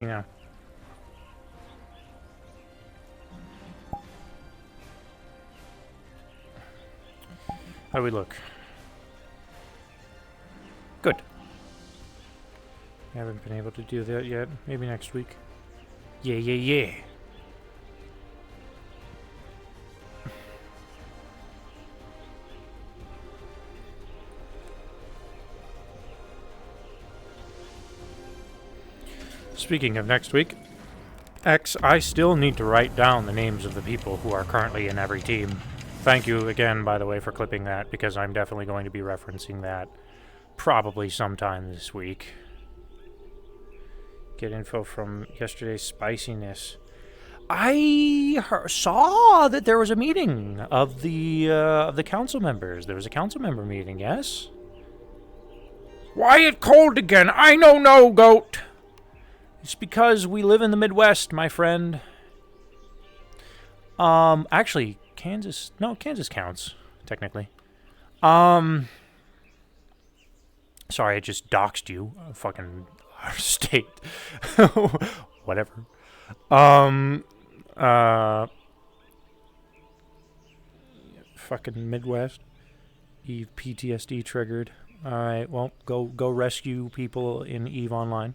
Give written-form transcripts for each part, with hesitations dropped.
Yeah. How do we look? Good. I haven't been able to do that yet. Maybe next week. Yeah, yeah, yeah. Speaking of next week, X, I still need to write down the names of the people who are currently in every team. Thank you again, by the way, for clipping that, because I'm definitely going to be referencing that probably sometime this week. Get info from yesterday's spiciness. I saw that there was a meeting of the council members. There was a council member meeting, yes? Why it cold again? I know no, goat. It's because we live in the Midwest, my friend. Actually, Kansas... No, Kansas counts, technically. Sorry, I just doxed you. Fucking state. Whatever. Fucking Midwest. Eve PTSD triggered. Alright, well, go rescue people in Eve Online.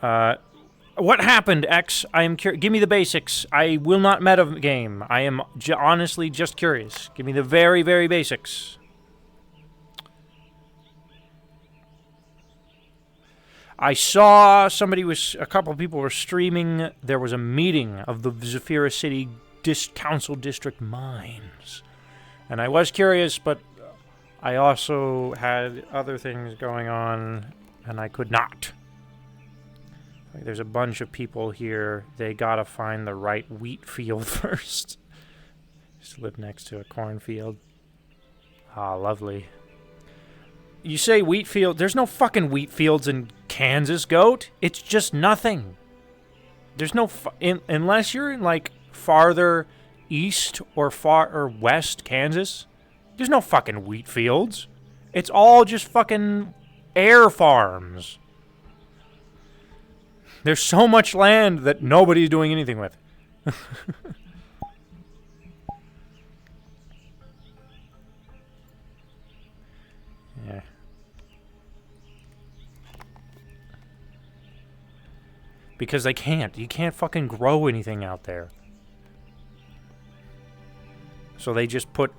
What happened, X? I am curious. Give me the basics. I will not metagame. I am honestly just curious. Give me the very, very basics. I saw a couple of people were streaming. There was a meeting of the Zafira City Council District Mines. And I was curious, but I also had other things going on, and I could not. There's a bunch of people here. They gotta find the right wheat field first. Just live next to a cornfield. Ah, lovely. You say wheat field. There's no fucking wheat fields in Kansas, goat. It's just nothing. There's no... unless you're in, like, farther east or west Kansas, there's no fucking wheat fields. It's all just fucking air farms. There's so much land that nobody's doing anything with. Yeah. Because they can't. You can't fucking grow anything out there. So they just put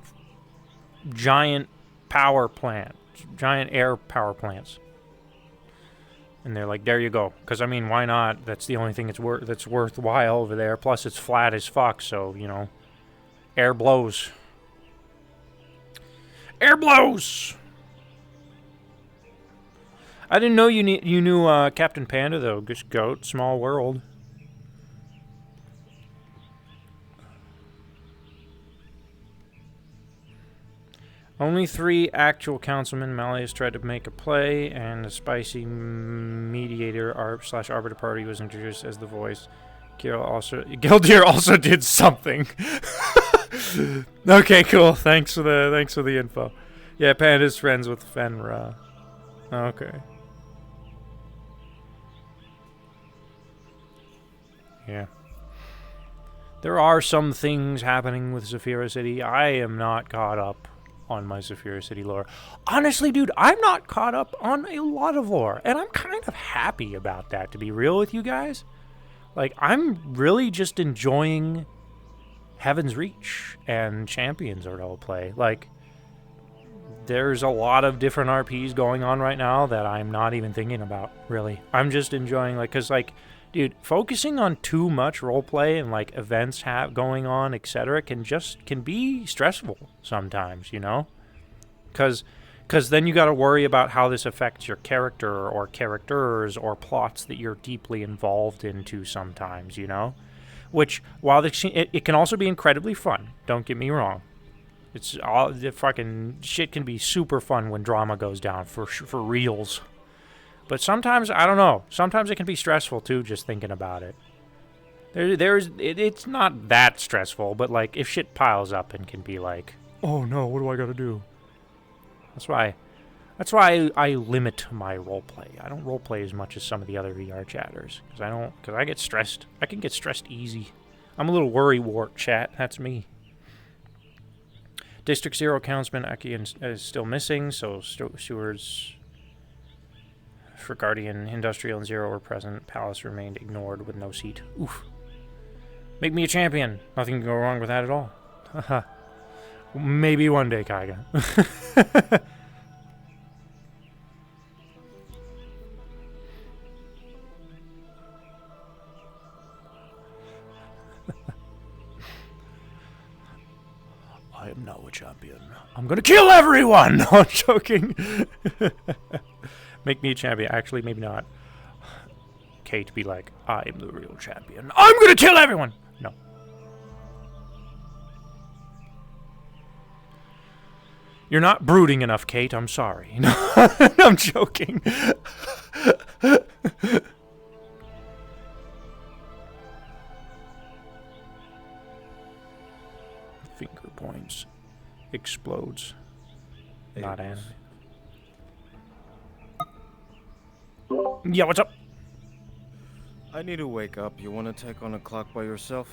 giant air power plants. And they're like, there you go. Because, I mean, why not? That's the only thing that's worthwhile over there. Plus, it's flat as fuck, so, you know. Air blows. Air blows! I didn't know you knew Captain Panda, though. Just goat. Small world. Only 3 actual councilmen. Malleus tried to make a play, and a spicy mediator / arbiter party was introduced as the voice. Gildir also did something. Okay, cool. Thanks for the info. Yeah, Panda's friends with Fenra. Okay. Yeah. There are some things happening with Zafira City. I am not caught up on my Zafira City lore. Honestly, dude, I'm not caught up on a lot of lore, and I'm kind of happy about that, to be real with you guys. Like, I'm really just enjoying Heaven's Reach and Champions roleplay. Like, there's a lot of different RPs going on right now that I'm not even thinking about, really. I'm just enjoying, like, because, like, dude, focusing on too much roleplay and, like, events going on, etc., can be stressful sometimes, you know? Because then you got to worry about how this affects your character or characters or plots that you're deeply involved into sometimes, you know? Which, while it can also be incredibly fun, don't get me wrong. It's all the fucking shit can be super fun when drama goes down for reals. But sometimes, I don't know. Sometimes it can be stressful, too, just thinking about it. It's not that stressful, but, like, if shit piles up and can be like, oh, no, what do I gotta do? That's why That's why I limit my roleplay. I don't roleplay as much as some of the other VR chatters. Because I get stressed. I can get stressed easy. I'm a little worrywart, chat. That's me. District 0 Councilman Aki is still missing, so stewards for Guardian, Industrial, and Zero were present. Palace remained ignored with no seat. Oof. Make me a champion. Nothing can go wrong with that at all. Haha. Maybe one day, Kaiga. I am now a champion. I'm gonna kill everyone! No, I'm joking. Make me a champion. Actually, maybe not. Kate be like, I am the real champion. I'm gonna kill everyone! No. You're not brooding enough, Kate. I'm sorry. No, I'm joking. Finger points. Explodes. Not animated. Yeah, what's up? I need to wake up. You want to take on a clock by yourself?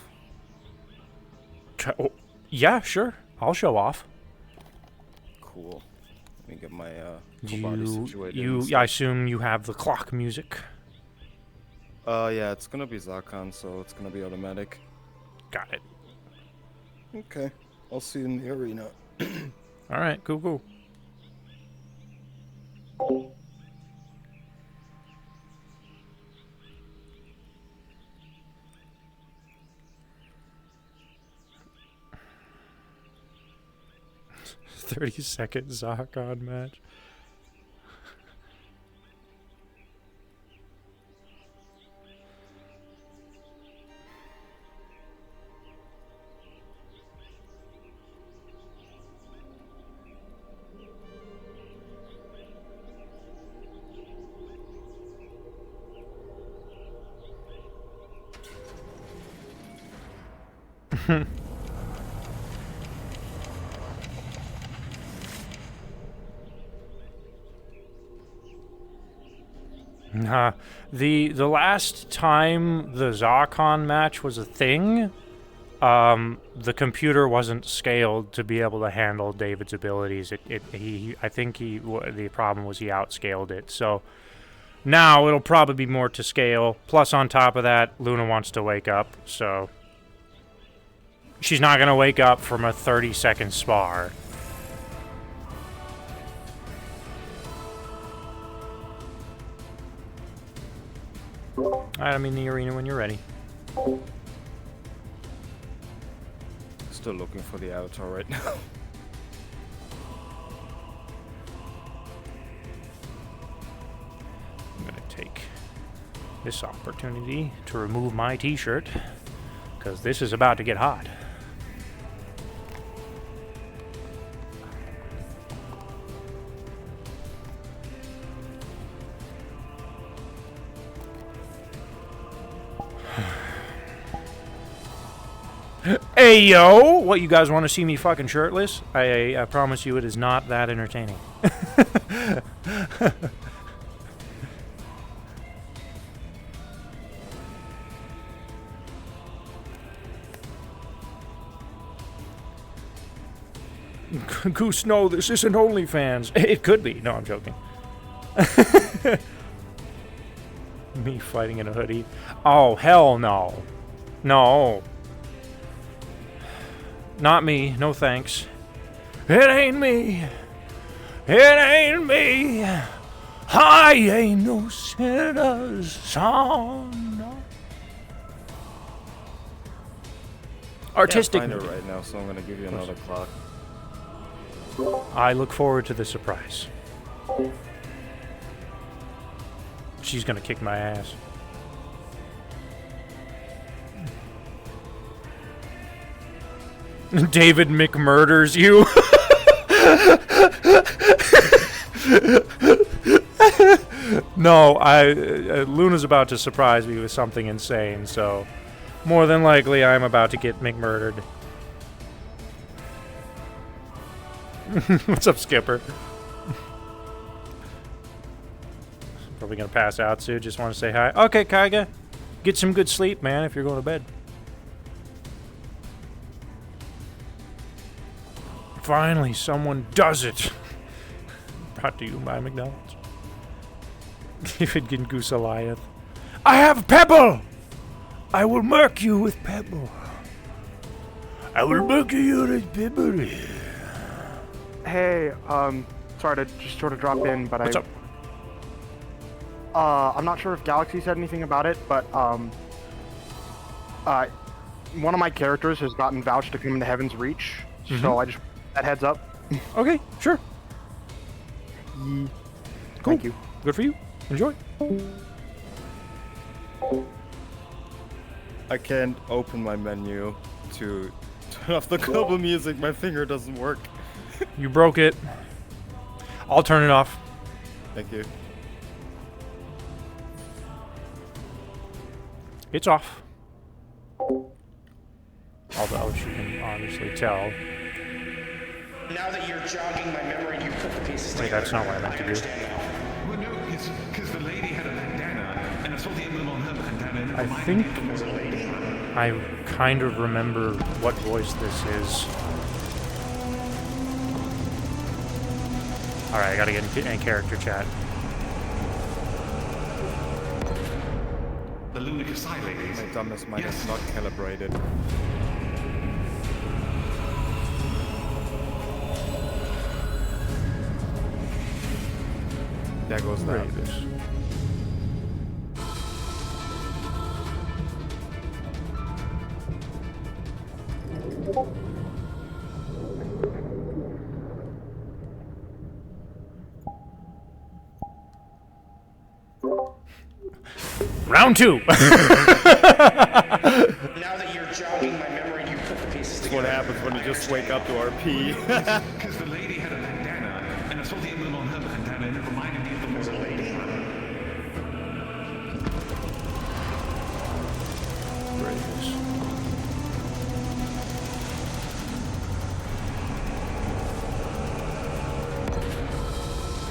Oh, yeah, sure. I'll show off. Cool. Let me get my body situated. I assume you have the clock music. Yeah, it's gonna be Zakhan, so it's gonna be automatic. Got it. Okay. I'll see you in the arena. Alright, cool. "30-second Zakhan match." Nah, the last time the Zakhan match was a thing, the computer wasn't scaled to be able to handle David's abilities. I think the problem was he outscaled it. So now it'll probably be more to scale. Plus, on top of that, Luna wants to wake up, so she's not gonna wake up from a 30-second spar. Alright, I'm in the arena when you're ready. Still looking for the avatar right now. I'm gonna take this opportunity to remove my t-shirt, because this is about to get hot. Hey, yo! What, you guys want to see me fucking shirtless? I promise you it is not that entertaining. Goose, no, this isn't OnlyFans. It could be. No, I'm joking. Me fighting in a hoodie. Oh, hell no. No. Not me. No thanks. It ain't me. It ain't me. I ain't no sinner's son. No. Artistic. I can't find it right now, so I'm gonna give you another clock. I look forward to the surprise. She's gonna kick my ass. David McMurders you. No, Luna's about to surprise me with something insane, so more than likely I'm about to get McMurdered. What's up, Skipper? Probably gonna pass out soon. Just want to say hi. Okay, Kaiga. Get some good sleep, man, if you're going to bed. Finally, someone does it. Brought to you by McDonald's. If it can goose Goliath. I have Pebble! I will murk you with Pebble. I will murk you with Pebble. Hey, sorry to just sort of drop in, but What's up? I'm not sure if Galaxy said anything about it, but, one of my characters has gotten vouched to come into Heaven's Reach, so I just, that heads up. Okay, sure. Cool. Thank you. Good for you. Enjoy. I can't open my menu to turn off the global music. My finger doesn't work. You broke it. I'll turn it off. Thank you. It's off. Although she can obviously tell. Now that you're jogging my memory, you put the pieces together. Wait, that's not what I meant to do. Well, no, it's because the lady had a bandana, and I saw the emblem on her bandana, and it I reminded think me of the lady. I kind of remember what voice this is. Alright, I gotta get in character chat. The Lunar Kasai ladies. My dumbness might Yes. have not calibrated. There goes that. Ravis. Round 2. Now that you're jogging my memory, you put the pieces That's what together. happens when you just wake up to RP. Because the lady had a bandana, and I saw the emblem on her bandana, and it reminded me of the lady. Ravis.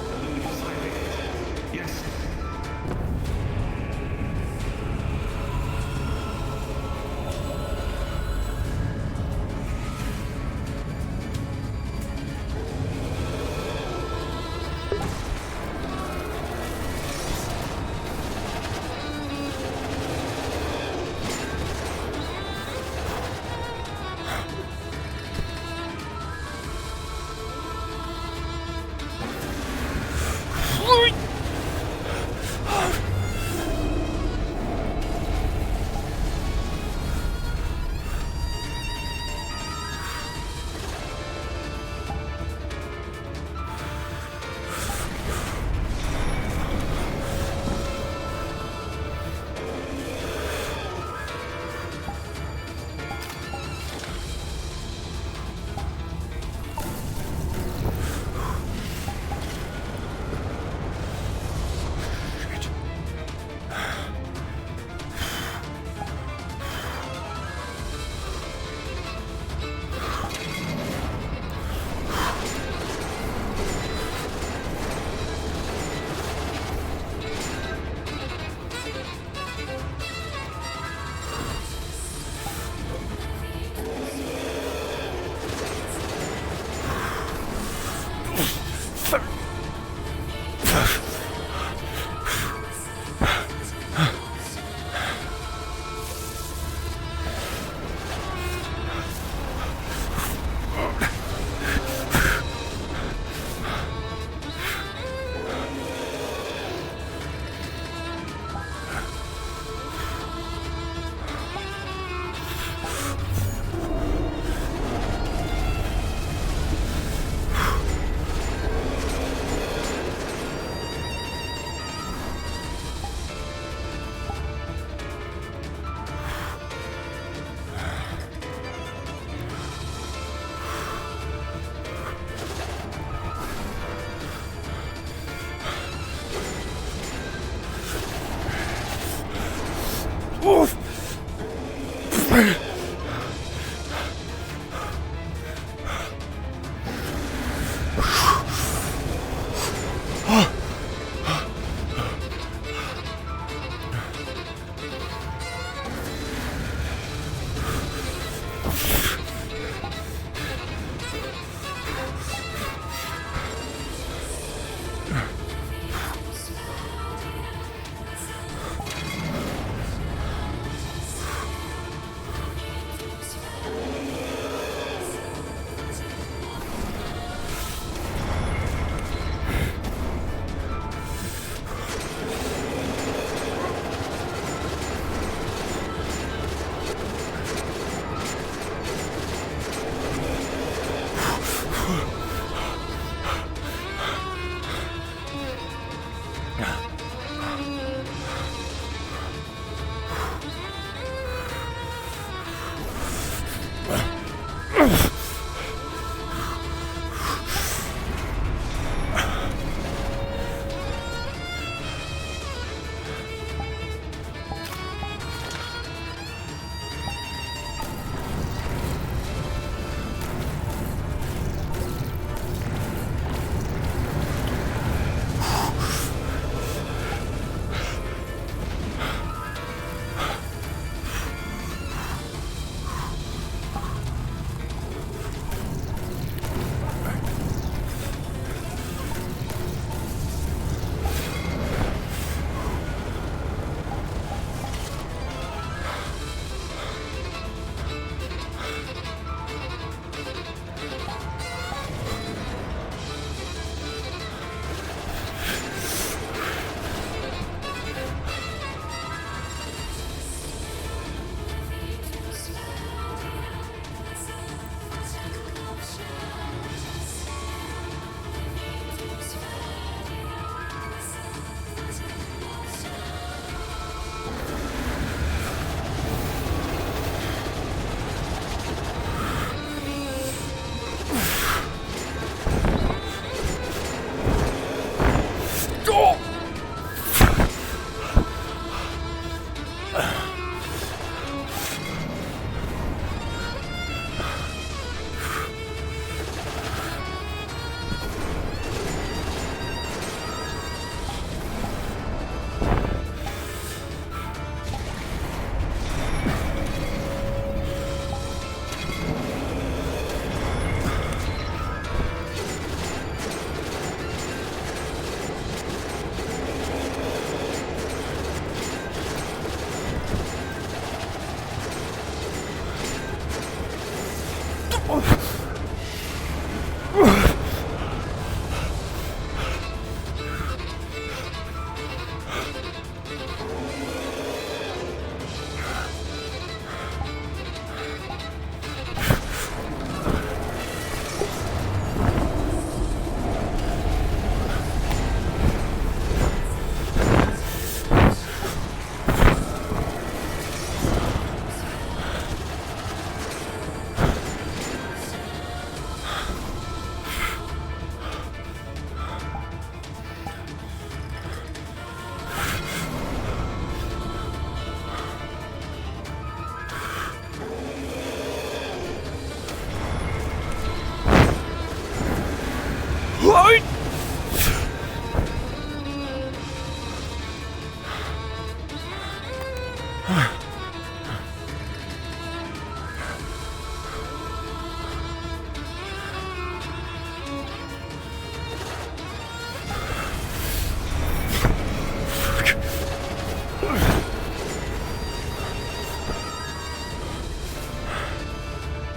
The Lunar Kasai ladies. Yes.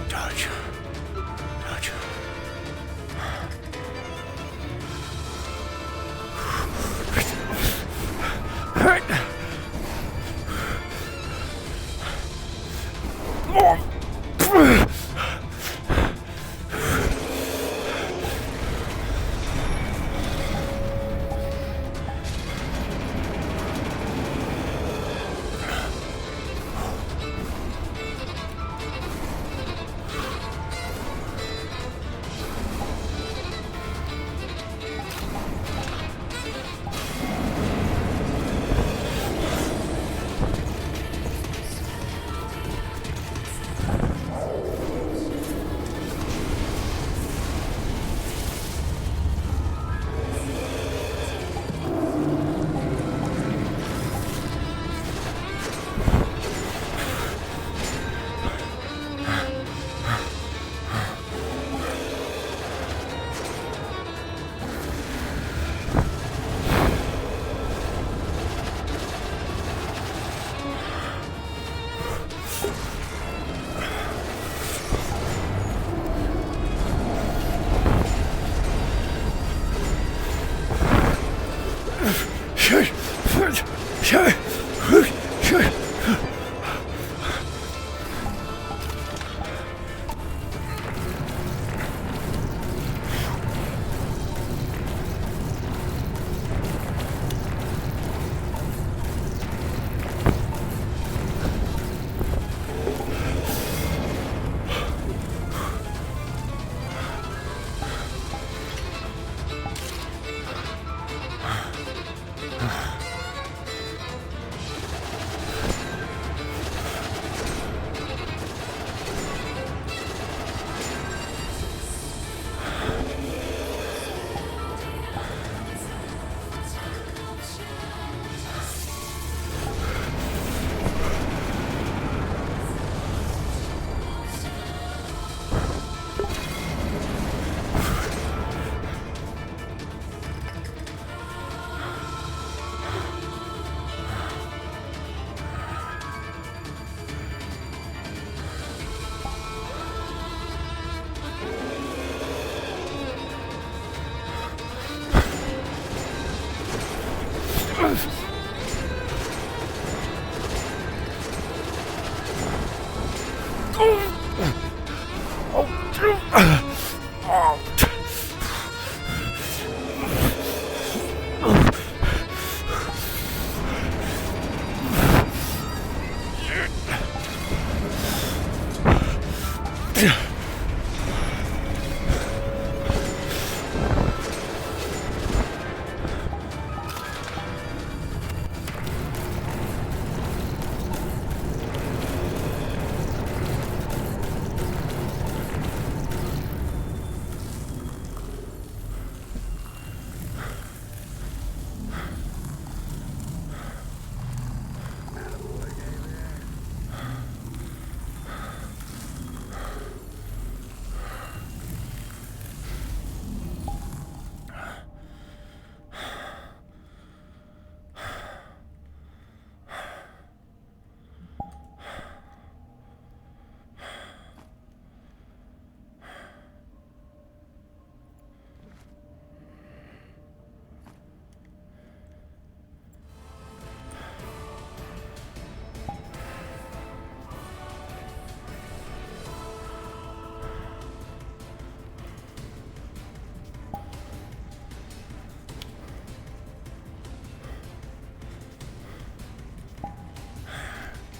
Dodge. Dodge.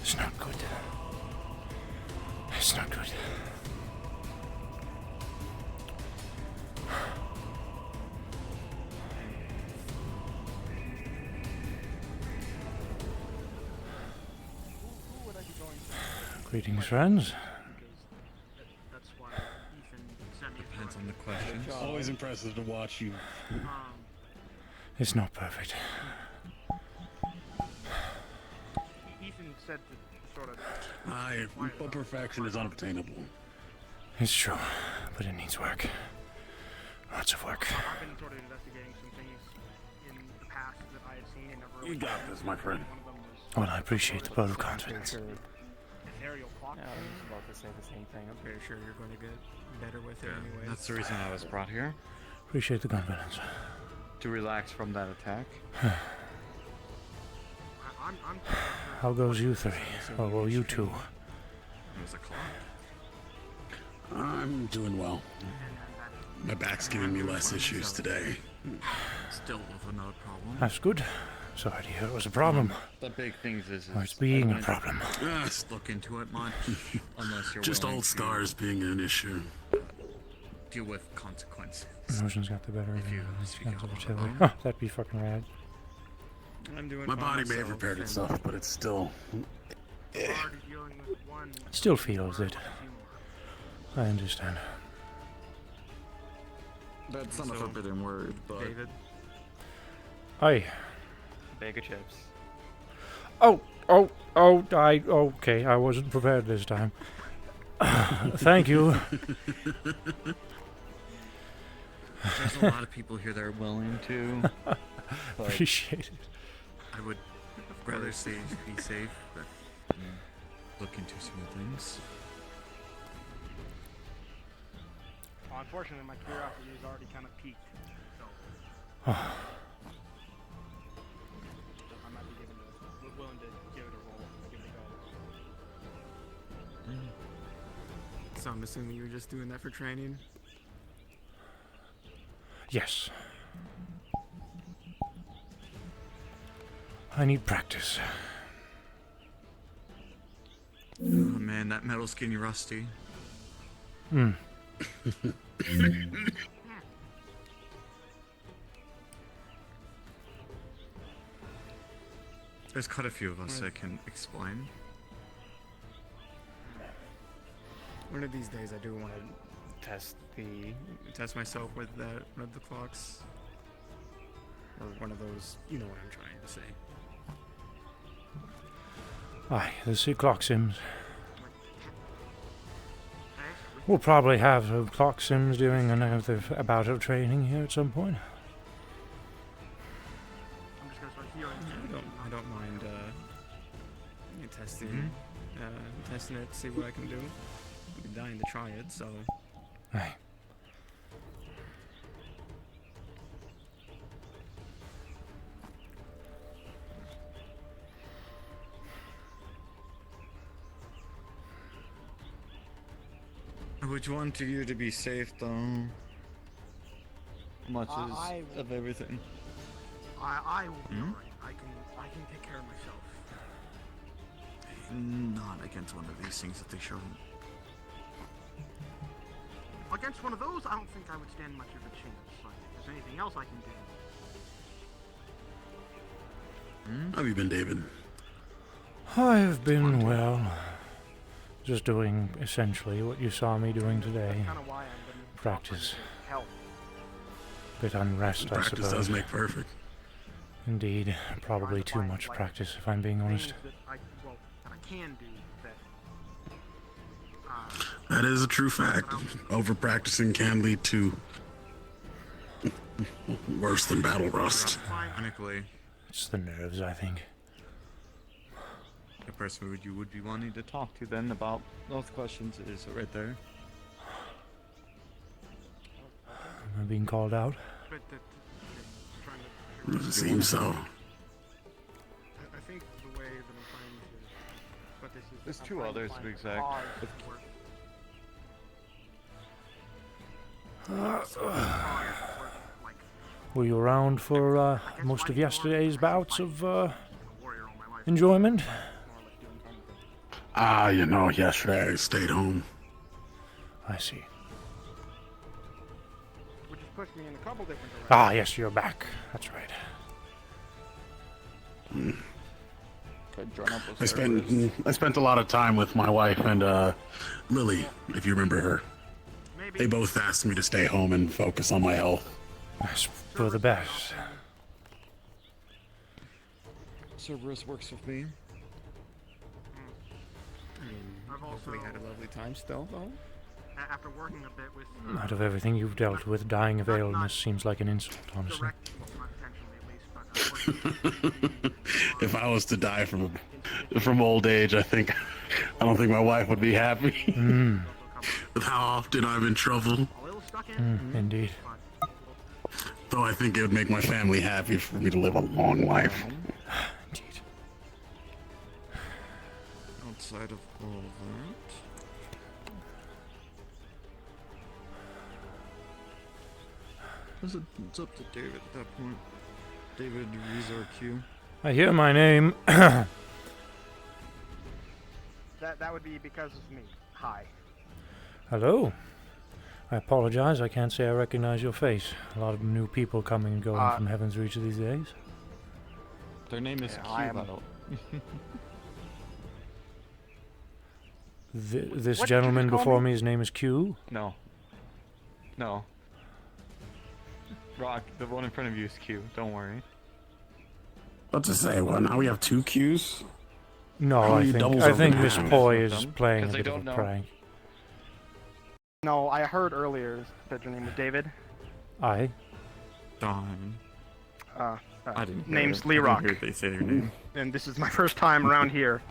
It's not good. It's not good. Greetings, friends. That's why Ethan sent me. Depends on the question. Always impressive to watch you. It's not perfect. Ethan said to sort of. But perfection is unobtainable. It's true, but it needs work. Lots of work. I've been sort of investigating some things in the past that I have seen and never. You got this, my friend. One of them was Well, I appreciate the vote of I'm pretty confidence. sure. Ethereal clock. Yeah, I was about to say the same thing. I'm pretty sure you're going to get better with it anyway. That's the reason I was brought here. Appreciate the confidence. To relax from that attack. I'm How goes you three? Oh, well, you two. It was a clock. I'm doing well. My back's giving me less issues today. Still with another problem. That's good. Sorry to hear it was a problem. The big things is Or it's being I a wouldn't problem. look into it much unless you're Just willing old to scars being an issue. deal with consequences. Emotions got the better of If you me. speak Hands out of loud. artillery. Oh, that'd be fucking rad. I'm doing My fine body may have myself, repaired and itself, but it's still. already dealing with one. Still feels it. I understand. That's not a So, forbidden word, but David, Aye. bag of chips. Okay, I wasn't prepared this time. Thank you. there's a lot of people here that are willing to. But Appreciate it. I would rather be safe, but look into some things. Well, unfortunately, my curiosity is already kind of peaked. So. I might be willing to give it a roll, give it a go. So I'm assuming you were just doing that for training. Yes. I need practice. Oh man, that metal's getting rusty. Hmm. There's quite a few of us that can explain. One of these days, I do want to test myself with one of the clocks, or one of those. You know what I'm trying to say. Aye, the sea clock sims. We'll probably have clock sims during another bout of training here at some point. I'm just gonna start healing. I don't mind testing testing it, see what I can do. I've been dying to try it, so. Aye. I would want you to be safe though. Much I as of everything. I will be alright. I can take care of myself. Not against one of these things that they show. Against one of those, I don't think I would stand much of a chance. But if there's anything else I can do. How have you been, David? I've been well. Just doing essentially what you saw me doing today. Kind of why I'm gonna Practice. help. Bit unrest, I Practice suppose. does make perfect. Indeed, probably too much practice, if I'm being honest. Things that I can do that. That is a true fact. Over practicing can lead to worse than battle rust. Ironically, It's the nerves, I think. the person you would be wanting to talk to then about those questions is right there. Am I being called out? But trying to. It seems so. I think the way that I'm trying to put this is. There's I'm two trying others to find be a exact. cause for- like, Were you around for most of yesterday's bouts of warrior all my life, enjoyment? more or less doing anything. You know, yesterday I stayed home. I see. Which has pushed me in a couple different directions. Ah, yes, you're back. That's right. I spent a lot of time with my wife and Lily, if you remember her. Maybe. They both asked me to stay home and focus on my health. That's for the best. Cerberus works with me. I've also, Hopefully had a lovely time still, though. after working a bit with Out of everything you've dealt with, dying of illness seems like an insult, honestly. direct, well, not intentionally at least, but working If I was to die from old age, I don't think my wife would be happy with how often I'm in trouble. A little stuck in. Indeed. Though I think it would make my family happy for me to live a long life. Indeed. Outside of all that. It's up to David at that point. David, use our cue. I hear my name. That would be because of me. Hi. Hello. I apologize. I can't say I recognize your face. A lot of new people coming and going from Heaven's Reach these days. Their name is I am- Q. This What did you gentleman just call before me? me, his name is Q. No. No. Rock, the one in front of you is Q. Don't worry. What to say? Well, now we have 2 Qs? No, How I many think doubles I are think we Miss having? Poi is Them, playing a 'cause they bit of don't a know. prank. No, I heard earlier that your name was David. Aye. Darn. I didn't. Name's hear Lerock, they say their name. and this is my first time around here.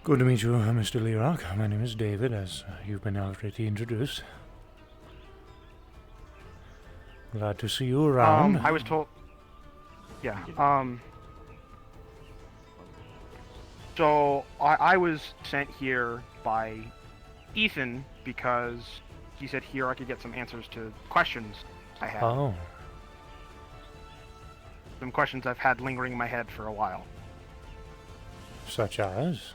Good to meet you, Mr. Lerock. My name is David, as you've been already introduced. Glad to see you around. I was told. Yeah. So I was sent here by Ethan because he said here I could get some answers to questions I had. Oh, Some questions I've had lingering in my head for a while. such as?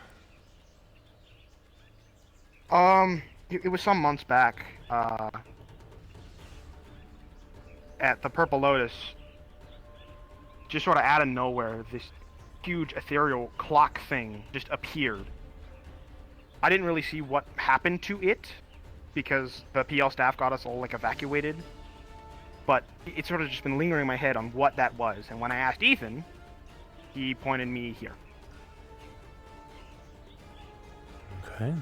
It was some months back, at the Purple Lotus, just sort of out of nowhere, this huge ethereal clock thing just appeared. I didn't really see what happened to it, because the PL staff got us all, like, evacuated. But it's sort of just been lingering in my head on what that was, and when I asked Ethan, he pointed me here. Okay.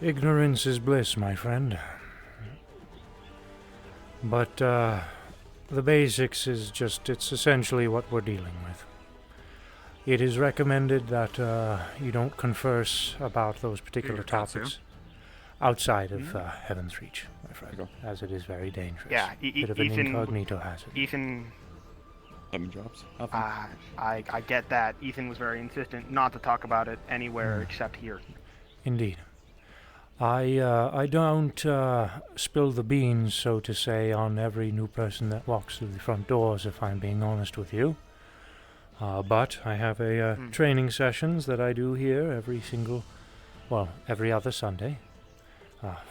Ignorance is bliss, my friend. But, the basics is just, it's essentially what we're dealing with. It is recommended that, you don't converse about those particular Your thoughts, topics outside of, Heaven's Reach, my friend, as it is very dangerous. Yeah, Bit of an Ethan- incognito hazard. Ethan, Lemon drops. I get that. Ethan was very insistent not to talk about it anywhere except here. Indeed. I don't spill the beans, so to say, on every new person that walks through the front doors, if I'm being honest with you. But I have a training sessions that I do here every other Sunday.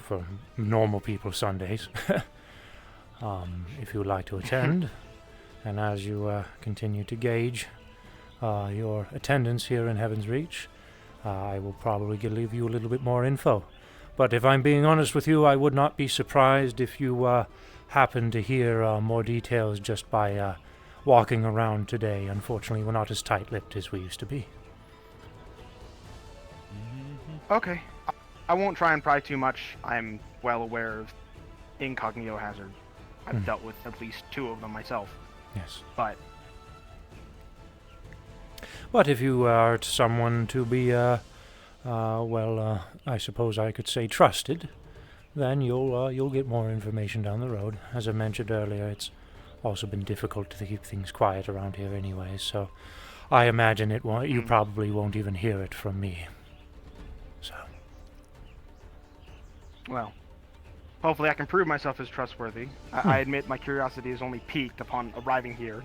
For normal people Sundays. If you would like to attend, and as you continue to gauge your attendance here in Heaven's Reach, I will probably give you a little bit more info. But if I'm being honest with you, I would not be surprised if you happen to hear more details just by walking around today. Unfortunately, we're not as tight-lipped as we used to be. Okay. I won't try and pry too much. I'm well aware of incognito hazard. I've dealt with at least 2 of them myself. Yes. But But if you are someone to be, I suppose I could say trusted, then you'll get more information down the road. As I mentioned earlier, it's also been difficult to keep things quiet around here anyway, so I imagine you probably won't even hear it from me. So, well, hopefully I can prove myself as trustworthy. I admit my curiosity is only piqued upon arriving here.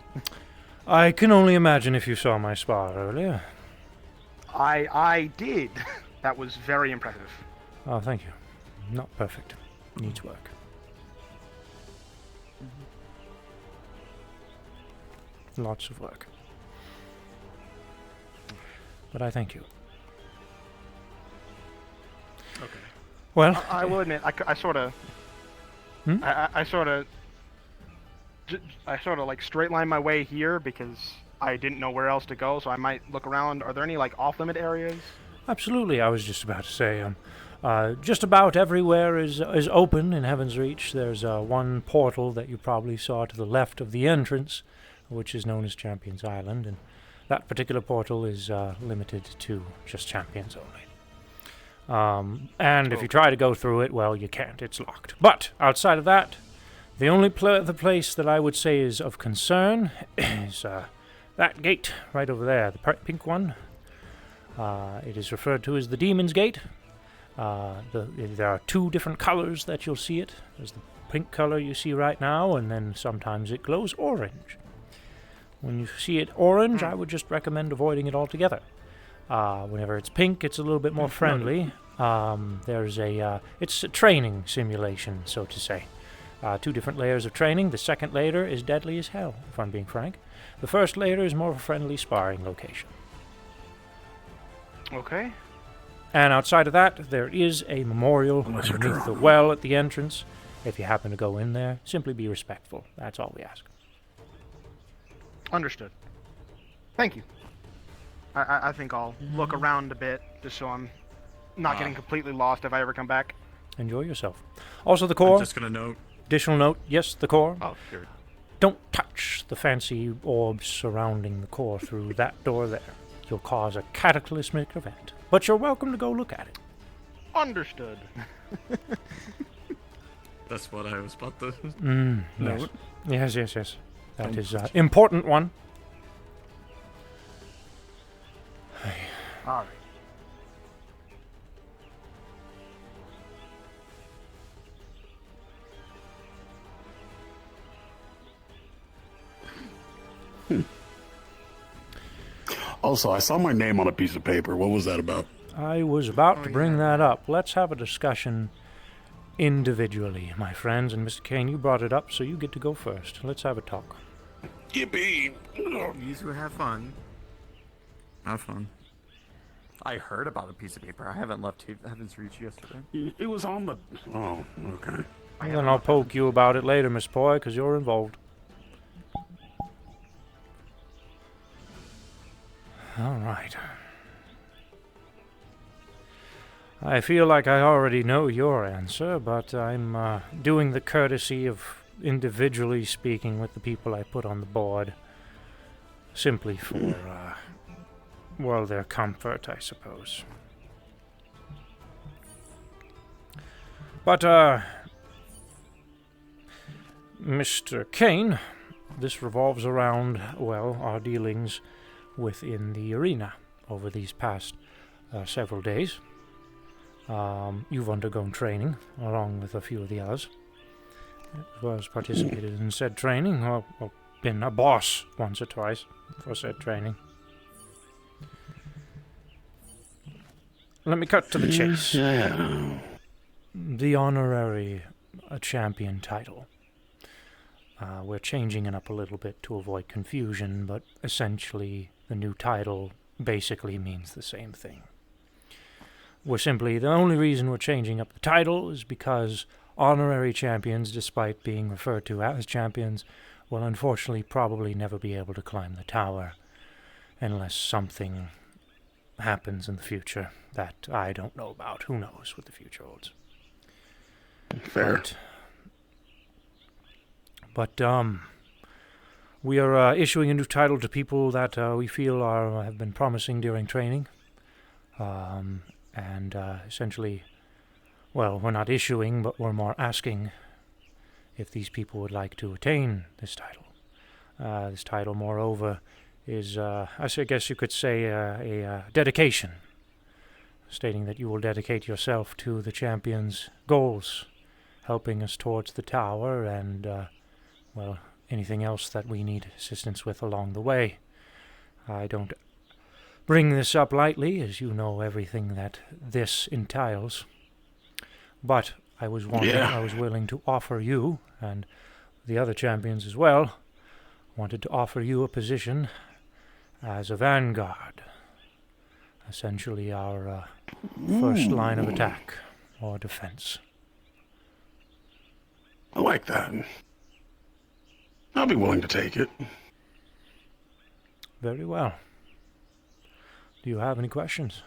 I can only imagine if you saw my spa earlier. I did. That was very impressive. Oh, thank you. Not perfect. Needs work. Lots of work. But I thank you. Okay. Well, I will admit, I sort of, Hmm? I sort of like straight line my way here because I didn't know where else to go, so I might look around. Are there any like off-limit areas? absolutely. I was just about to say, Just about everywhere is open in Heaven's Reach. There's one portal that you probably saw to the left of the entrance, which is known as Champions Island, and that particular portal is limited to just champions only. And if you try to go through it, well, you can't. It's locked. But outside of that, the only the place that I would say is of concern is that gate right over there, the pink one. It is referred to as the Demon's Gate. There are two different colors that you'll see it. There's the pink color you see right now, and then sometimes it glows orange. When you see it orange, I would just recommend avoiding it altogether. Whenever it's pink, it's a little bit more friendly. It's a training simulation, so to say. Two different layers of training. The second layer is deadly as hell, if I'm being frank. The first layer is more of a friendly sparring location. Okay. And outside of that, there is a memorial underneath the well at the entrance. If you happen to go in there, simply be respectful. That's all we ask. Understood. Thank you. I think I'll look around a bit, just so I'm not getting completely lost if I ever come back. Enjoy yourself. Also, the core. I'm just gonna note. Additional note, yes, the core. Oh, sure. Don't touch the fancy orbs surrounding the core through that door there. You'll cause a cataclysmic event. But you're welcome to go look at it. Understood. That's what I was about to Yes. note. Yes. That is an important one. All right. Also, I saw my name on a piece of paper. What was that about? I was about to bring that up. Let's have a discussion individually, my friends. And Mr. Kane, you brought it up, so you get to go first. Let's have a talk. Yippee! You two have fun. Have fun. I heard about a piece of paper. I haven't left Heaven's Reach yesterday. It was on the... Oh, okay. And then I'll poke you about it later, Miss Boy, because you're involved. All right. I feel like I already know your answer, but I'm doing the courtesy of individually speaking with the people I put on the board. Simply for, well, their comfort, I suppose. But, Mr. Kane, this revolves around, well, our dealings within the arena over these past several days. You've undergone training, along with a few of the others, as well as participated in said training, or been a boss once or twice for said training. Let me cut to the chase. Yeah. The honorary champion title. We're changing it up a little bit to avoid confusion, but essentially the new title basically means the same thing. The only reason we're changing up the title is because honorary champions, despite being referred to as champions, will unfortunately probably never be able to climb the tower unless something happens in the future that I don't know about. Who knows what the future holds? Fair. But we are issuing a new title to people that we feel have been promising during training. And essentially, well, we're not issuing, but we're more asking if these people would like to attain this title. This title, moreover, is, I guess you could say, a dedication, stating that you will dedicate yourself to the champion's goals, helping us towards the tower and, well, anything else that we need assistance with along the way. I don't bring this up lightly, as you know everything that this entails. But I was willing to offer you, and the other champions as well, wanted to offer you a position as a Vanguard. Essentially our first line of attack or defense. I like that. I'll be willing to take it. Very well. Do you have any questions?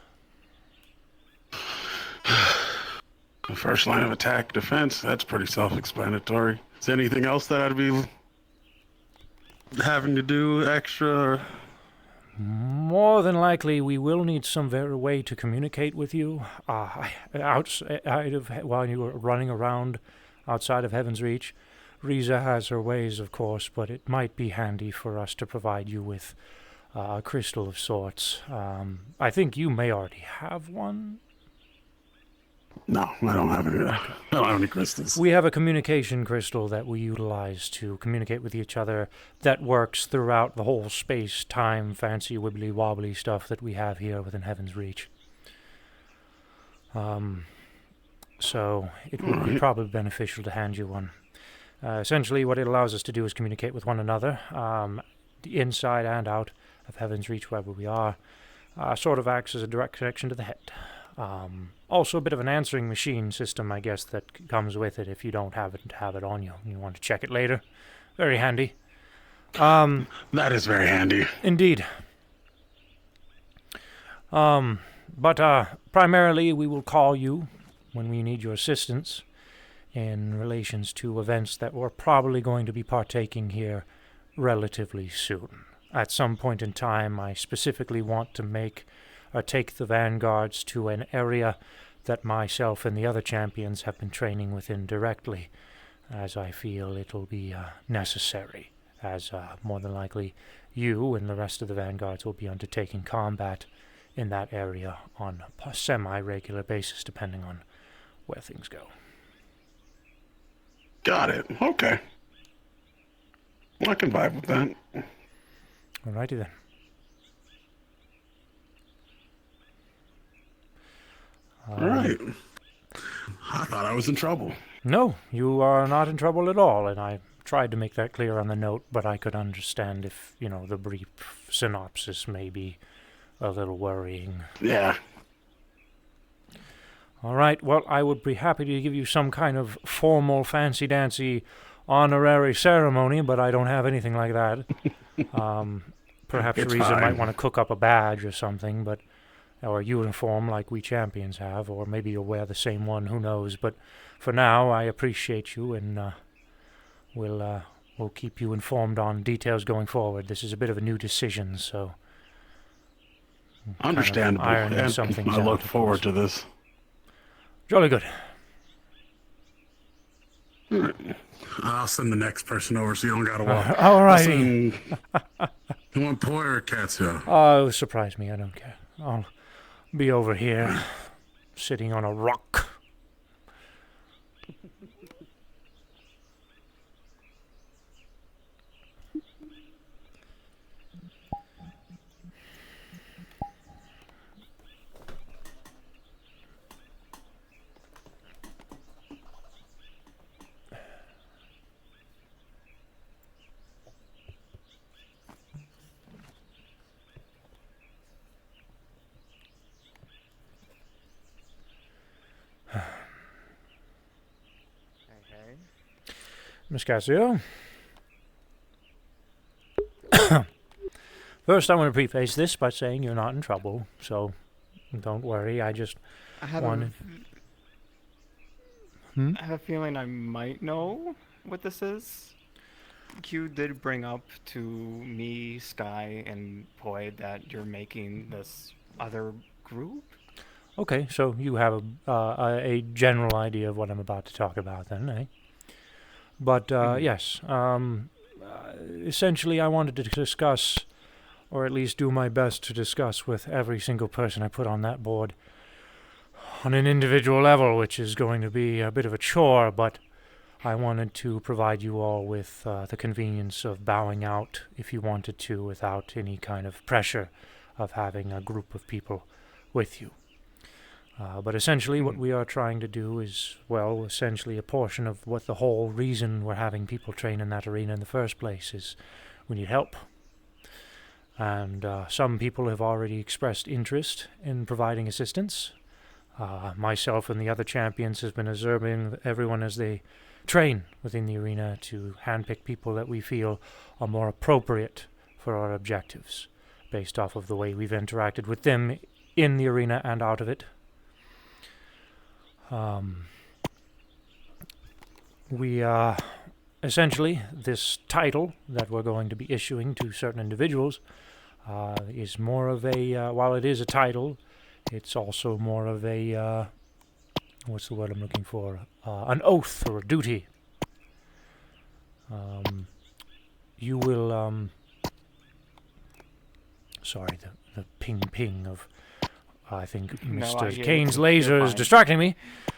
The first line of attack, defense, that's pretty self-explanatory. Is there anything else that I'd be having to do extra? Or... More than likely, we will need some way to communicate with you. Outside of while you were running around outside of Heaven's Reach, Riza has her ways, of course, but it might be handy for us to provide you with a crystal of sorts. I think you may already have one. No, I don't have any. I don't have any crystals. We have a communication crystal that we utilize to communicate with each other that works throughout the whole space-time fancy wibbly-wobbly stuff that we have here within Heaven's Reach. So it would be probably beneficial to hand you one. Essentially, what it allows us to do is communicate with one another, the inside and out of Heaven's Reach, wherever we are. Sort of acts as a direct connection to the head. Also a bit of an answering machine system, I guess, that comes with it if you don't have it on you. You want to check it later. Very handy. That is very handy. Indeed. But primarily we will call you when we need your assistance in relations to events that we're probably going to be partaking here relatively soon. At some point in time, I specifically want to take the Vanguards to an area that myself and the other champions have been training within directly, as I feel it'll be necessary, as more than likely you and the rest of the Vanguards will be undertaking combat in that area on a semi-regular basis, depending on where things go. Got it. Okay. Well, I can vibe with that. Alrighty then. All right. I thought I was in trouble. No, you are not in trouble at all, and I tried to make that clear on the note, but I could understand if, the brief synopsis may be a little worrying. Yeah. All right, well, I would be happy to give you some kind of formal, fancy-dancy honorary ceremony, but I don't have anything like that. Perhaps It's Riza fine. might want to cook up a badge or something, or a uniform like we champions have, or maybe you'll wear the same one, who knows. But for now, I appreciate you, and we'll keep you informed on details going forward. This is a bit of a new decision, so... Understandable. ironing And some things I out, look of forward course. to this. Jolly good. All right. I'll send the next person over so you don't gotta walk. All right. You want boy or Katsuo? Oh, surprise me, I don't care. I'll be over here, sitting on a rock. Hey. Miss Cassio. First, I want to preface this by saying you're not in trouble, so don't worry. I just I have wanted... I have a feeling I might know what this is. Q did bring up to me, Sky, and Poi that you're making this other group. Okay, so you have a general idea of what I'm about to talk about then, eh? But, yes, essentially I wanted to discuss, or at least do my best to discuss with every single person I put on that board on an individual level, which is going to be a bit of a chore, but I wanted to provide you all with the convenience of bowing out if you wanted to without any kind of pressure of having a group of people with you. But essentially what we are trying to do is, well, essentially a portion of what the whole reason we're having people train in that arena in the first place is we need help. And some people have already expressed interest in providing assistance. Myself and the other champions has been observing everyone as they train within the arena to handpick people that we feel are more appropriate for our objectives, based off of the way we've interacted with them in the arena and out of it. We essentially, this title that we're going to be issuing to certain individuals is more of a, while it is a title, it's also more of a, what's the word I'm looking for? An oath or a duty. You will, sorry, the ping of, I think, No, I Mr. hear Kane's you. laser You're is fine. distracting me,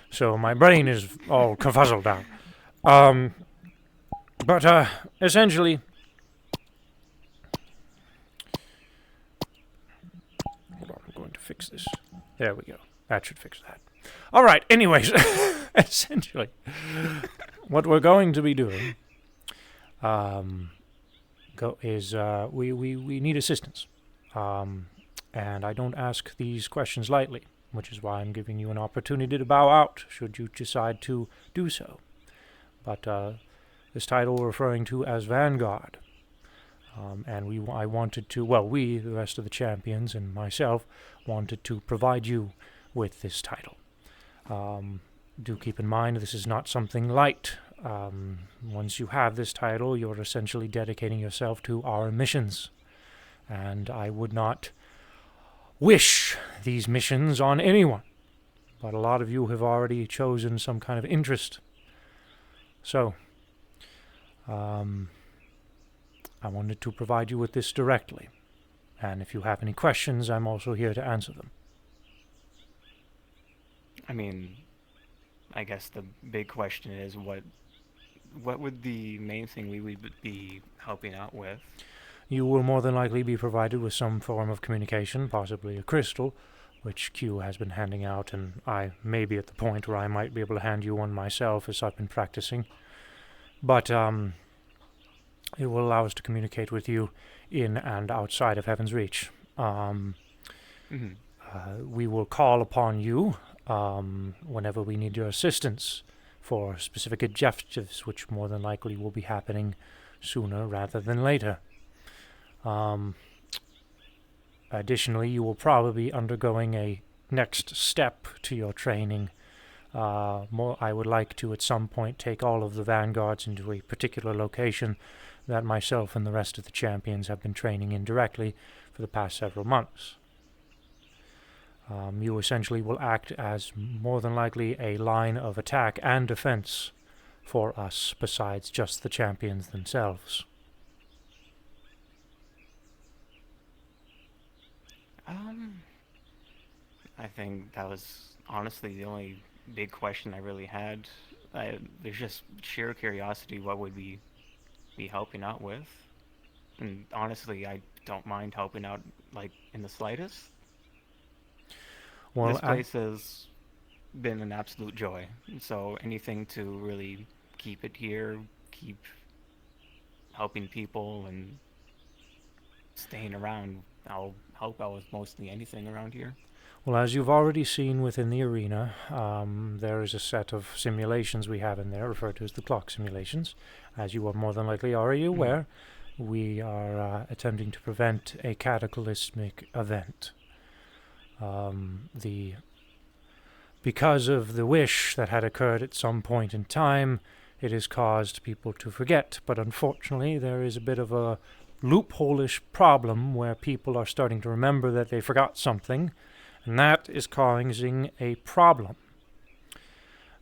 so my brain is all confuzzled now. But essentially, hold on, I'm going to fix this. There we go. That should fix that. All right. Anyways, essentially, what we're going to be doing is we need assistance, and I don't ask these questions lightly, which is why I'm giving you an opportunity to bow out should you decide to do so. But this title we're referring to as Vanguard. And I wanted to, well, we, the rest of the champions, and myself, wanted to provide you with this title. Do keep in mind this is not something light. Once you have this title, you're essentially dedicating yourself to our missions. And I would not wish these missions on anyone. But a lot of you have already chosen some kind of interest. So, I wanted to provide you with this directly. And if you have any questions, I'm also here to answer them. I mean, I guess the big question is what would the main thing we would be helping out with? You will more than likely be provided with some form of communication, possibly a crystal, which Q has been handing out, and I may be at the point where I might be able to hand you one myself as I've been practicing. But it will allow us to communicate with you in and outside of Heaven's Reach. We will call upon you whenever we need your assistance for specific objectives, which more than likely will be happening sooner rather than later. Additionally, you will probably be undergoing a next step to your training. I would like to, at some point, take all of the Vanguards into a particular location that myself and the rest of the champions have been training in directly for the past several months. You essentially will act as more than likely a line of attack and defense for us, besides just the champions themselves. I think that was honestly the only big question I really had. There's just sheer curiosity what would we be helping out with. And honestly, I don't mind helping out, like, in the slightest. Well, This place has been an absolute joy. So anything to really keep it here, keep helping people and staying around, I'll help out with mostly anything around here. Well, as you've already seen within the arena, there is a set of simulations we have in there, referred to as the clock simulations. As you are more than likely already aware, we are attempting to prevent a cataclysmic event. Because of the wish that had occurred at some point in time, it has caused people to forget. But unfortunately, there is a bit of a loophole-ish problem where people are starting to remember that they forgot something, and that is causing a problem.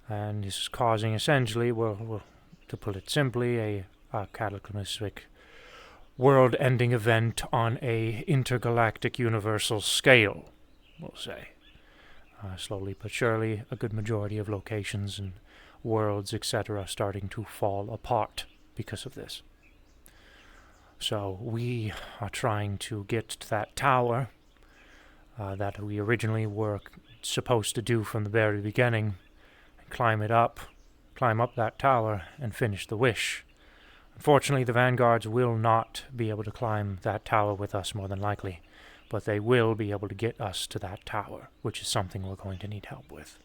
And this is causing, essentially, well, to put it simply, a cataclysmic world-ending event on a intergalactic universal scale, we'll say. Slowly but surely, a good majority of locations and worlds, etc., starting to fall apart because of this. So we are trying to get to that tower that we originally were supposed to do from the very beginning, and climb up that tower, and finish the wish. Unfortunately, the Vanguards will not be able to climb that tower with us, more than likely, but they will be able to get us to that tower, which is something we're going to need help with.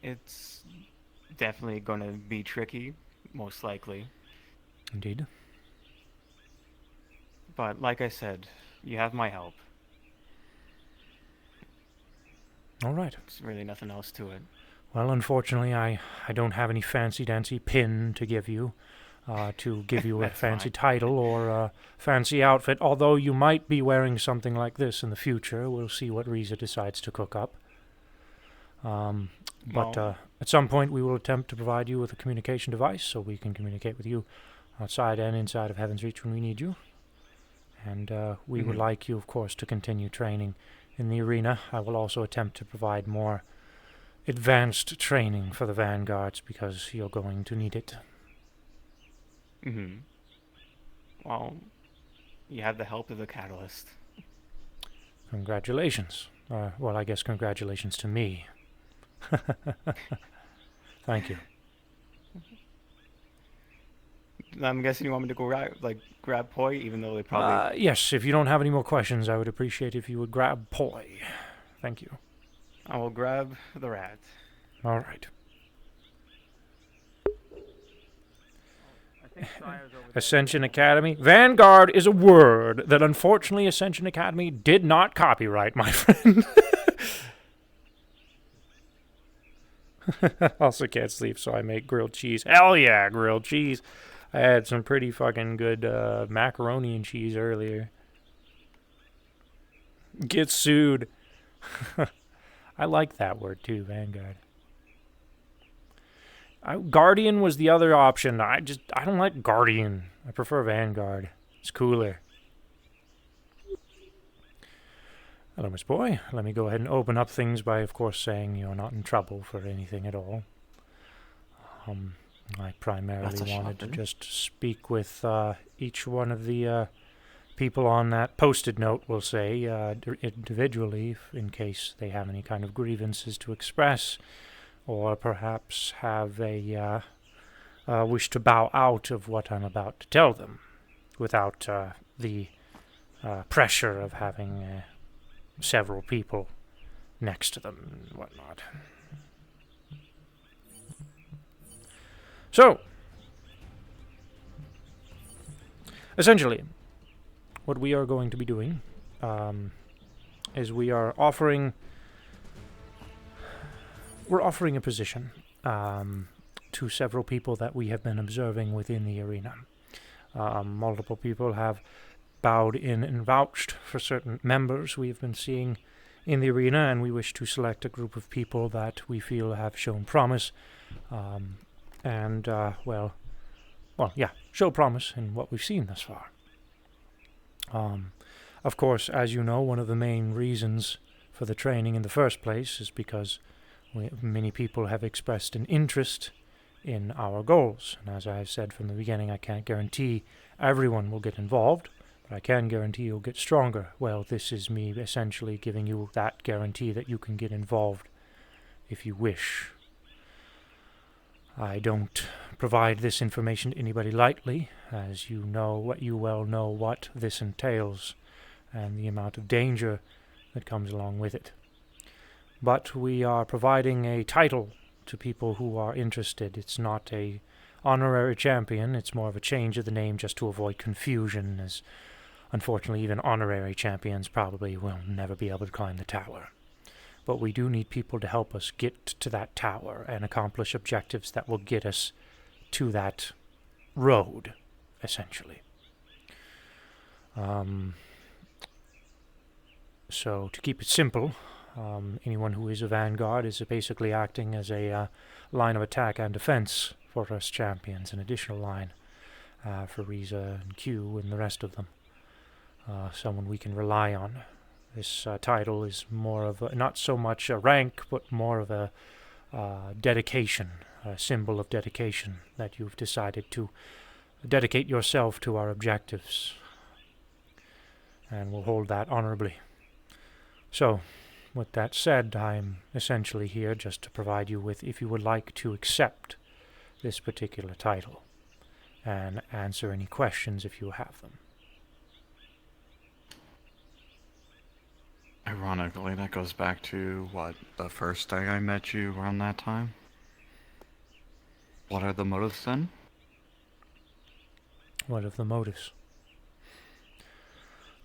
It's definitely going to be tricky, most likely. Indeed. But like I said, you have my help. All right. There's really nothing else to it. Well, unfortunately, I don't have any fancy-dancy pin to give you a That's fancy fine. title or a fancy outfit, although you might be wearing something like this in the future. We'll see what Riza decides to cook up. But Well- at some point, we will attempt to provide you with a communication device so we can communicate with you outside and inside of Heaven's Reach when we need you. And we would like you, of course, to continue training in the arena. I will also attempt to provide more advanced training for the Vanguards because you're going to need it. Well, you have the help of the Catalyst. Congratulations. Well, I guess congratulations to me. Thank you. I'm guessing you want me to go grab Poi, even though they probably... Yes, if you don't have any more questions, I would appreciate if you would grab Poi. Thank you. I will grab the rat. All right. Ascension Academy. Vanguard is a word that unfortunately Ascension Academy did not copyright, my friend. Also can't sleep, so I make grilled cheese. Hell yeah, grilled cheese. I had some pretty fucking good macaroni and cheese earlier. Get sued. I like that word too, Vanguard. Guardian was the other option. I don't like Guardian. I prefer Vanguard. It's cooler. Hello, Miss Boy. Let me go ahead and open up things by, of course, saying you're not in trouble for anything at all. I primarily wanted to just speak with each one of the people on that posted note, we'll say, individually, in case they have any kind of grievances to express, or perhaps have a wish to bow out of what I'm about to tell them, without the pressure of having several people next to them and whatnot. So, essentially, what we are going to be doing is we're offering a position to several people that we have been observing within the arena. Multiple people have bowed in and vouched for certain members we have been seeing in the arena, and we wish to select a group of people that we feel have shown promise, show promise in what we've seen thus far. Of course, as you know, one of the main reasons for the training in the first place is because many people have expressed an interest in our goals. And as I've said from the beginning, I can't guarantee everyone will get involved, but I can guarantee you'll get stronger. Well, this is me essentially giving you that guarantee that you can get involved if you wish. I don't provide this information to anybody lightly, as you well know what this entails and the amount of danger that comes along with it. But we are providing a title to people who are interested. It's not a honorary champion, it's more of a change of the name just to avoid confusion, as unfortunately even honorary champions probably will never be able to climb the tower. But we do need people to help us get to that tower and accomplish objectives that will get us to that road, essentially. So, to keep it simple, anyone who is a Vanguard is basically acting as a line of attack and defense for us champions, an additional line for Riza and Q and the rest of them. Someone we can rely on. This title is more of not so much a rank, but more of a dedication, a symbol of dedication that you've decided to dedicate yourself to our objectives. And we'll hold that honorably. So, with that said, I'm essentially here just to provide you with, if you would like to accept this particular title, and answer any questions if you have them. Ironically, that goes back to, the first day I met you around that time? What are the motives then? What of the motives?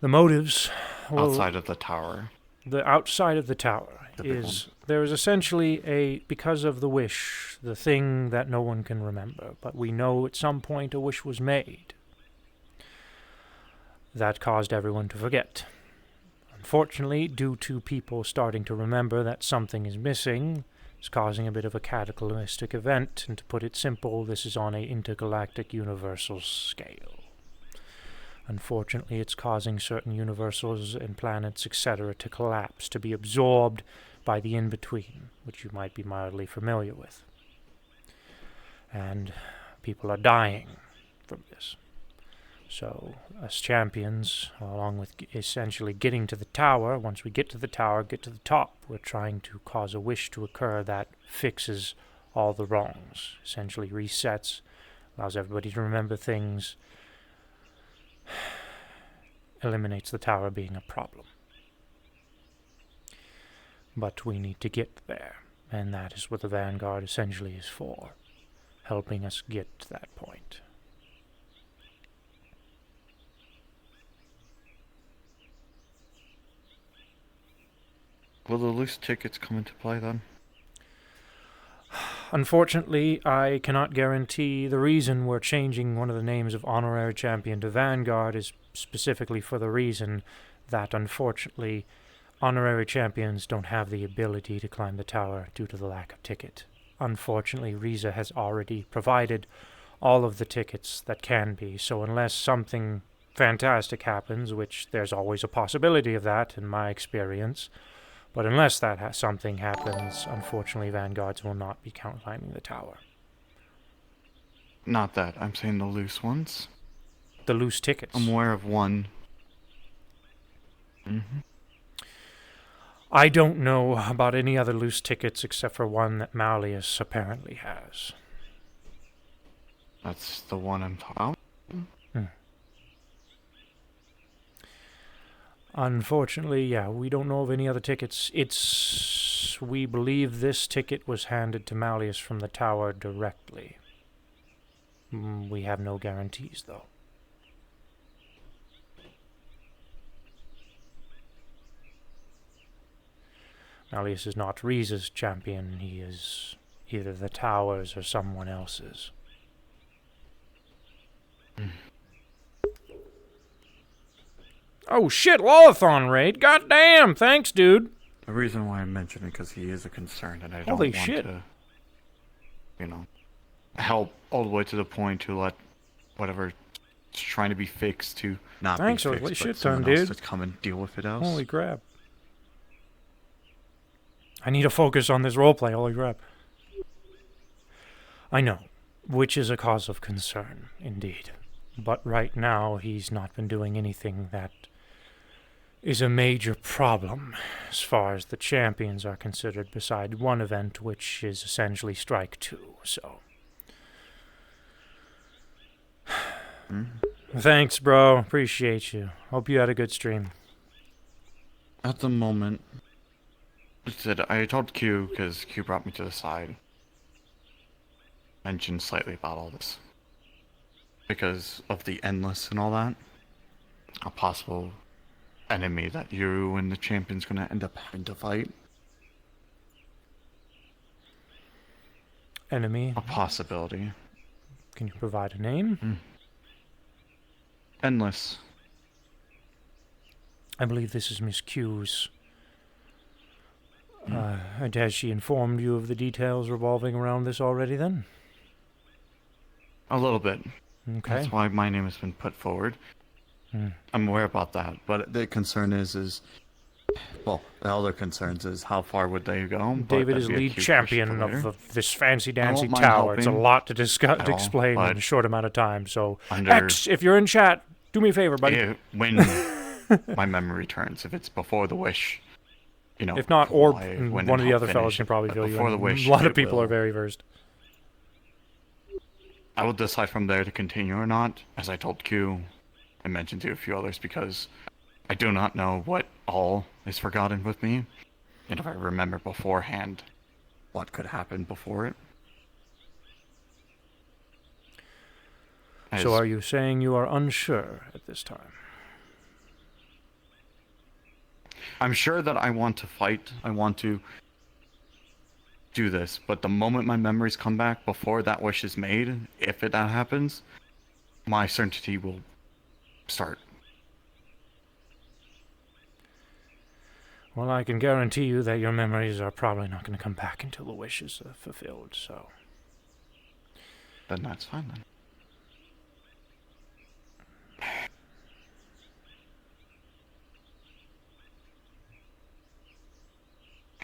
The motives, well, Outside of the tower. the outside of the tower The big is there is essentially because of the wish, the thing that no one can remember, but we know at some point a wish was made. That caused everyone to forget. Unfortunately, due to people starting to remember that something is missing, it's causing a bit of a cataclysmic event, and to put it simple, this is on a intergalactic universal scale. Unfortunately, it's causing certain universals and planets, etc., to collapse, to be absorbed by the in-between, which you might be mildly familiar with. And people are dying from this. So, as champions, along with essentially getting to the tower, once we get to the tower, get to the top, we're trying to cause a wish to occur that fixes all the wrongs, essentially resets, allows everybody to remember things, eliminates the tower being a problem. But we need to get there, and that is what the Vanguard essentially is for, helping us get to that point. Will the loose tickets come into play then? Unfortunately, I cannot guarantee. The reason we're changing one of the names of Honorary Champion to Vanguard is specifically for the reason that, unfortunately, Honorary Champions don't have the ability to climb the tower due to the lack of ticket. Unfortunately, Riza has already provided all of the tickets that can be, so unless something fantastic happens, which there's always a possibility of that in my experience, but unless that something happens, unfortunately, Vanguards will not be climbing the tower. Not that. I'm saying the loose ones. The loose tickets. I'm aware of one. I don't know about any other loose tickets except for one that Malleus apparently has. That's the one I'm talking about. Unfortunately, yeah, we don't know of any other tickets. We believe this ticket was handed to Malleus from the tower directly. We have no guarantees, though. Malleus is not Riza's champion. He is either the tower's or someone else's. Oh shit, Lolathon raid. Goddamn, thanks, dude. The reason why I mention it because he is a concern, and I don't Holy want shit. to, help all the way to the point to let whatever's trying to be fixed to not Thanks, be holy fixed, but shit someone ton, else dude. to come and deal with it else. Holy crap. I need to focus on this roleplay, holy crap. I know, which is a cause of concern, indeed. But right now, he's not been doing anything that is a major problem as far as the champions are considered, beside one event, which is essentially Strike 2, so... Thanks, bro. Appreciate you. Hope you had a good stream. At the moment, I told Q, because Q brought me to the side, mentioned slightly about all this. Because of the endless and all that, a possible enemy that you and the champion's gonna end up having to fight. Enemy? A possibility. Can you provide a name? Endless. I believe this is Miss Q's. And has she informed you of the details revolving around this already then? A little bit. Okay. That's why my name has been put forward. I'm aware about that, but the concern is well, the other concerns is how far would they go? David is lead champion of this fancy dancy mind tower. It's a helping lot to discuss, at to all, explain in but a short amount of time. So, under- X, if you're in chat, do me a favor, buddy. When my memory turns, if it's before the wish, if not, or when one of and the how other fellows finish can it, probably but fill you before in. the wish, A lot of it people will- are very versed. I will decide from there to continue or not, as I told Q and mentioned to a few others, because I do not know what all is forgotten with me, and if I remember beforehand what could happen before it. So are you saying you are unsure at this time? I'm sure that I want to fight. I want to do this, but the moment my memories come back, before that wish is made, if that happens, my certainty will start. Well, I can guarantee you that your memories are probably not going to come back until the wish is fulfilled, so... Then that's fine then.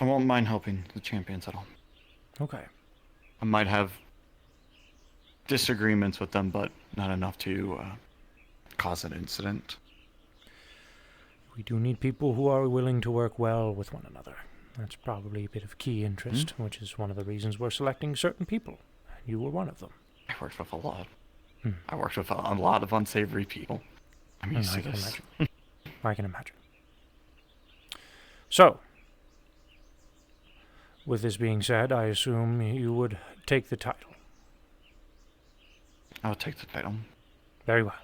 I won't mind helping the champions at all. Okay. I might have disagreements with them, but not enough to cause an incident. We do need people who are willing to work well with one another. That's probably a bit of key interest, which is one of the reasons we're selecting certain people. You were one of them. I worked with a lot. I worked with a lot of unsavory people. I'm used to this. Imagine. I can imagine. So, with this being said, I assume you would take the title. I'll take the title. Very well.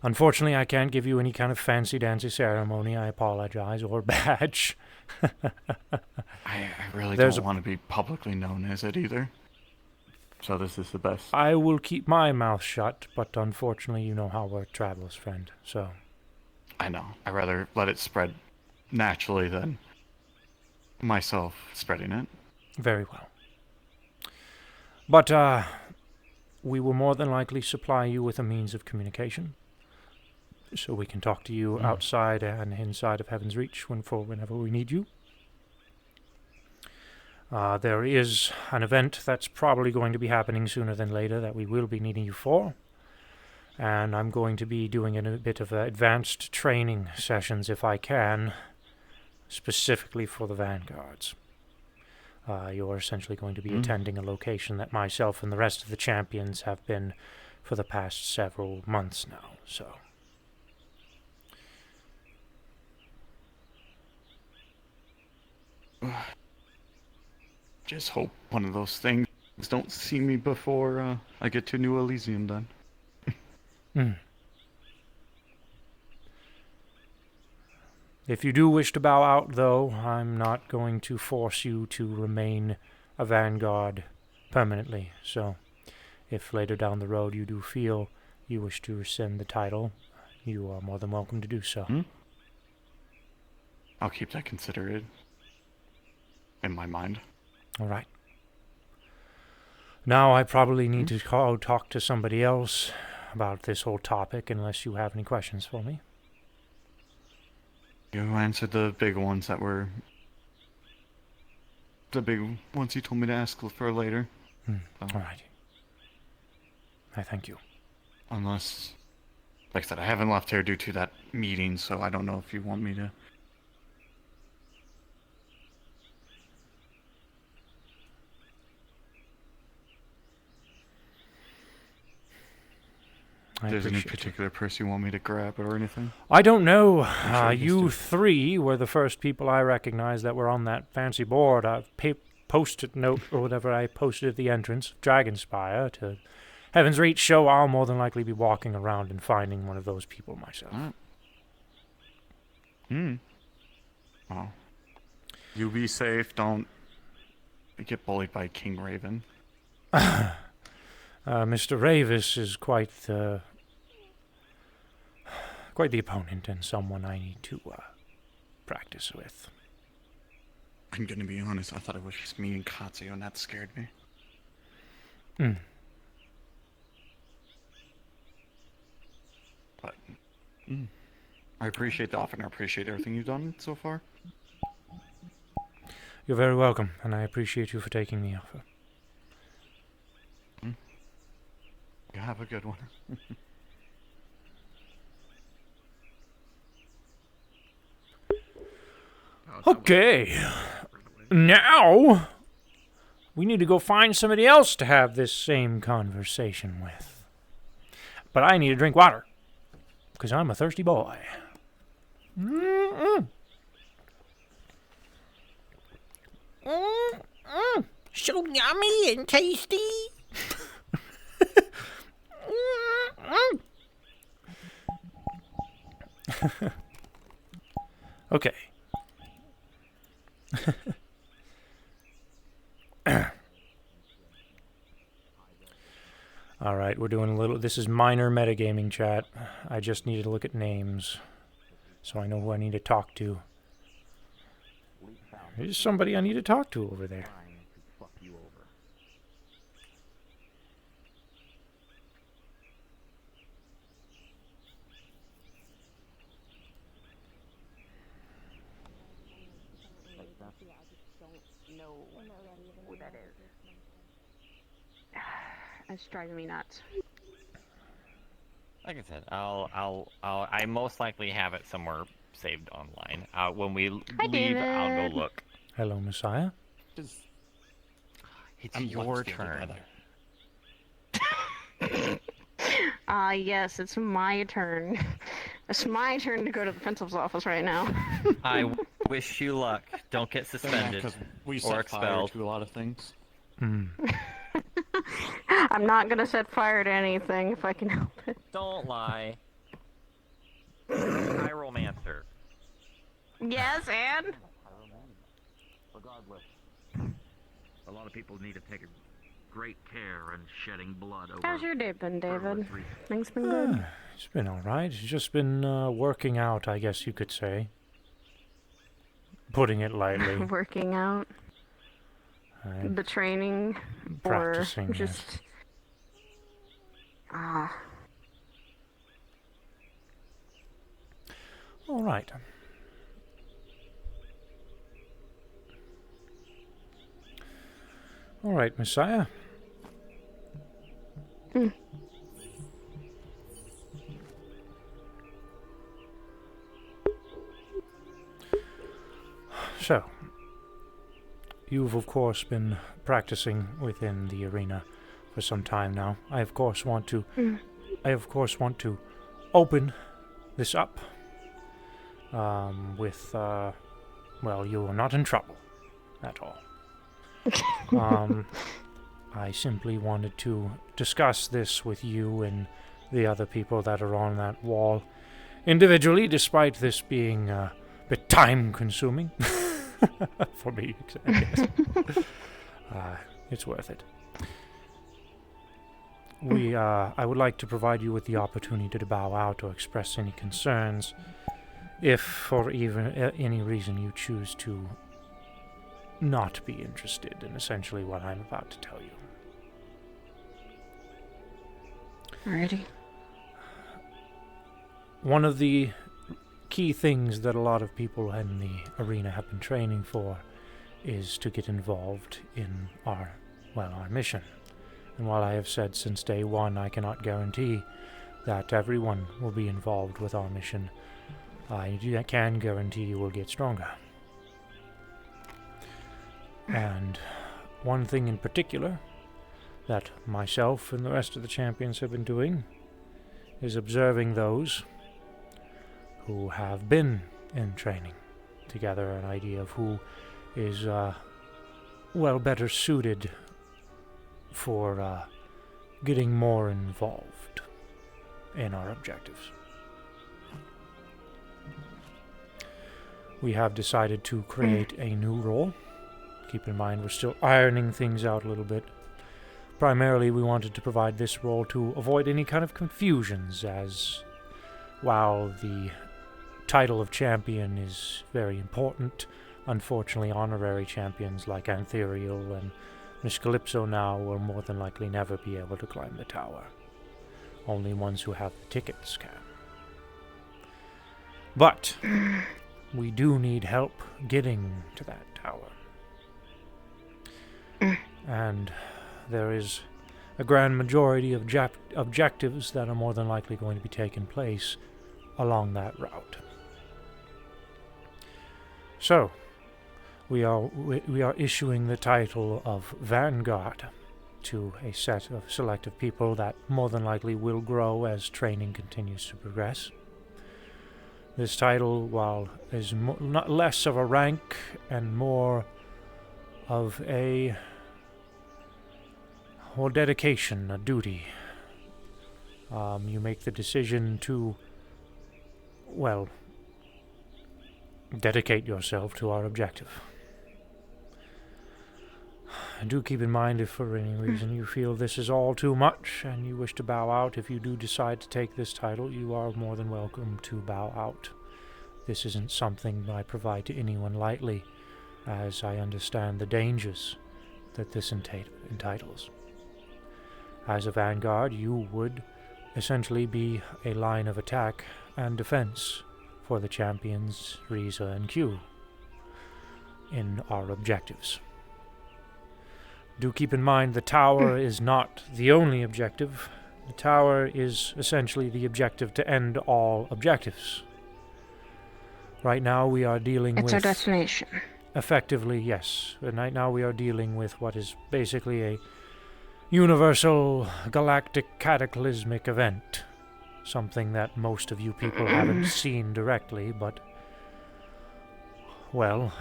Unfortunately, I can't give you any kind of fancy-dancy ceremony, I apologize, or badge. I really don't want to be publicly known as it either. So this is the best. I will keep my mouth shut, but unfortunately you know how we're travelers, friend, so... I know. I'd rather let it spread naturally than myself spreading it. Very well. But, we will more than likely supply you with a means of communication, so we can talk to you outside and inside of Heaven's Reach whenever we need you. There is an event that's probably going to be happening sooner than later that we will be needing you for, and I'm going to be doing a bit of advanced training sessions if I can, specifically for the Vanguards. You're essentially going to be attending a location that myself and the rest of the champions have been for the past several months now, so... Just hope one of those things don't see me before I get to New Elysium then. If you do wish to bow out, though, I'm not going to force you to remain a Vanguard permanently, so if later down the road you do feel you wish to rescind the title, you are more than welcome to do so. I'll keep that considered in my mind. All right. Now I probably need to talk to somebody else about this whole topic, unless you have any questions for me. You answered the big ones that were... the big ones you told me to ask for later. All right. I thank you. Unless... like I said, I haven't left here due to that meeting, so I don't know if you want me to... If there's any particular person you want me to grab or anything? I don't know. You three were the first people I recognized that were on that fancy board. Post-it note or whatever I posted at the entrance of Dragonspire to Heaven's Reach show. I'll more than likely be walking around and finding one of those people myself. Well, you be safe. Don't get bullied by King Raven. Mr. Ravis is quite the opponent and someone I need to practice with. I'm gonna be honest, I thought it was just me and Katsuyo, and that scared me. But I appreciate the offer and I appreciate everything you've done so far. You're very welcome, and I appreciate you for taking the offer. You have a good one. Okay. Now, we need to go find somebody else to have this same conversation with. But I need to drink water, because I'm a thirsty boy. So yummy and tasty. Okay. All right, we're doing a little. This is minor metagaming chat. I just needed to look at names, so I know who I need to talk to. There's somebody I need to talk to over there. Who that is. It's driving me nuts. Like I said, I most likely have it somewhere saved online. When we Hi, leave, I'll David. go look. Hello, Messiah. It's your turn. Yes, it's my turn. It's my turn to go to the principal's office right now. I wish you luck. Don't get suspended We or set fire expelled. to a lot of things. I'm not gonna set fire to anything if I can help it. Don't lie. You're a pyromancer. Yes, and? Regardless, a lot of people need to take great care in shedding blood over. How's your day been, David? three. Things been good? It's been alright. It's just been working out, I guess you could say. Putting it lightly. Working out? The training? Practicing, or just... Ah. Alright. Alright, Messiah. So, you've of course been practicing within the arena for some time now. I of course want to open this up with well, you are not in trouble at all. I simply wanted to discuss this with you and the other people that are on that wall individually, despite this being a bit time-consuming for me, I guess. It's worth it. I would like to provide you with the opportunity to bow out or express any concerns, if for even any reason you choose to not be interested in essentially what I'm about to tell you. Alrighty. One of the key things that a lot of people in the arena have been training for is to get involved in our mission. And while I have said since day one I cannot guarantee that everyone will be involved with our mission, I can guarantee you will get stronger. And one thing in particular that myself and the rest of the champions have been doing is observing those who have been in training to gather an idea of who is better suited for getting more involved in our objectives. We have decided to create a new role. Keep in mind we're still ironing things out a little bit. Primarily we wanted to provide this role to avoid any kind of confusions, as while the title of champion is very important, unfortunately honorary champions like Antherial and Miss Calypso now will more than likely never be able to climb the tower. Only ones who have the tickets can. But we do need help getting to that tower. And there is a grand majority of objectives that are more than likely going to be taking place along that route. So, we are issuing the title of Vanguard to a set of selective people that more than likely will grow as training continues to progress. This title, while is not less of a rank and more of a dedication, a duty, you make the decision to, dedicate yourself to our objective. do keep in mind if for any reason you feel this is all too much and you wish to bow out, if you do decide to take this title, you are more than welcome to bow out. This isn't something I provide to anyone lightly, as I understand the dangers that this entitles. As a Vanguard, you would essentially be a line of attack and defense for the champions Riza and Q in our objectives. Do keep in mind the tower is not the only objective. The tower is essentially the objective to end all objectives. Right now we are dealing with... It's our destination. Effectively, yes. Right now we are dealing with what is basically a universal galactic cataclysmic event. Something that most of you people haven't seen directly, but... well,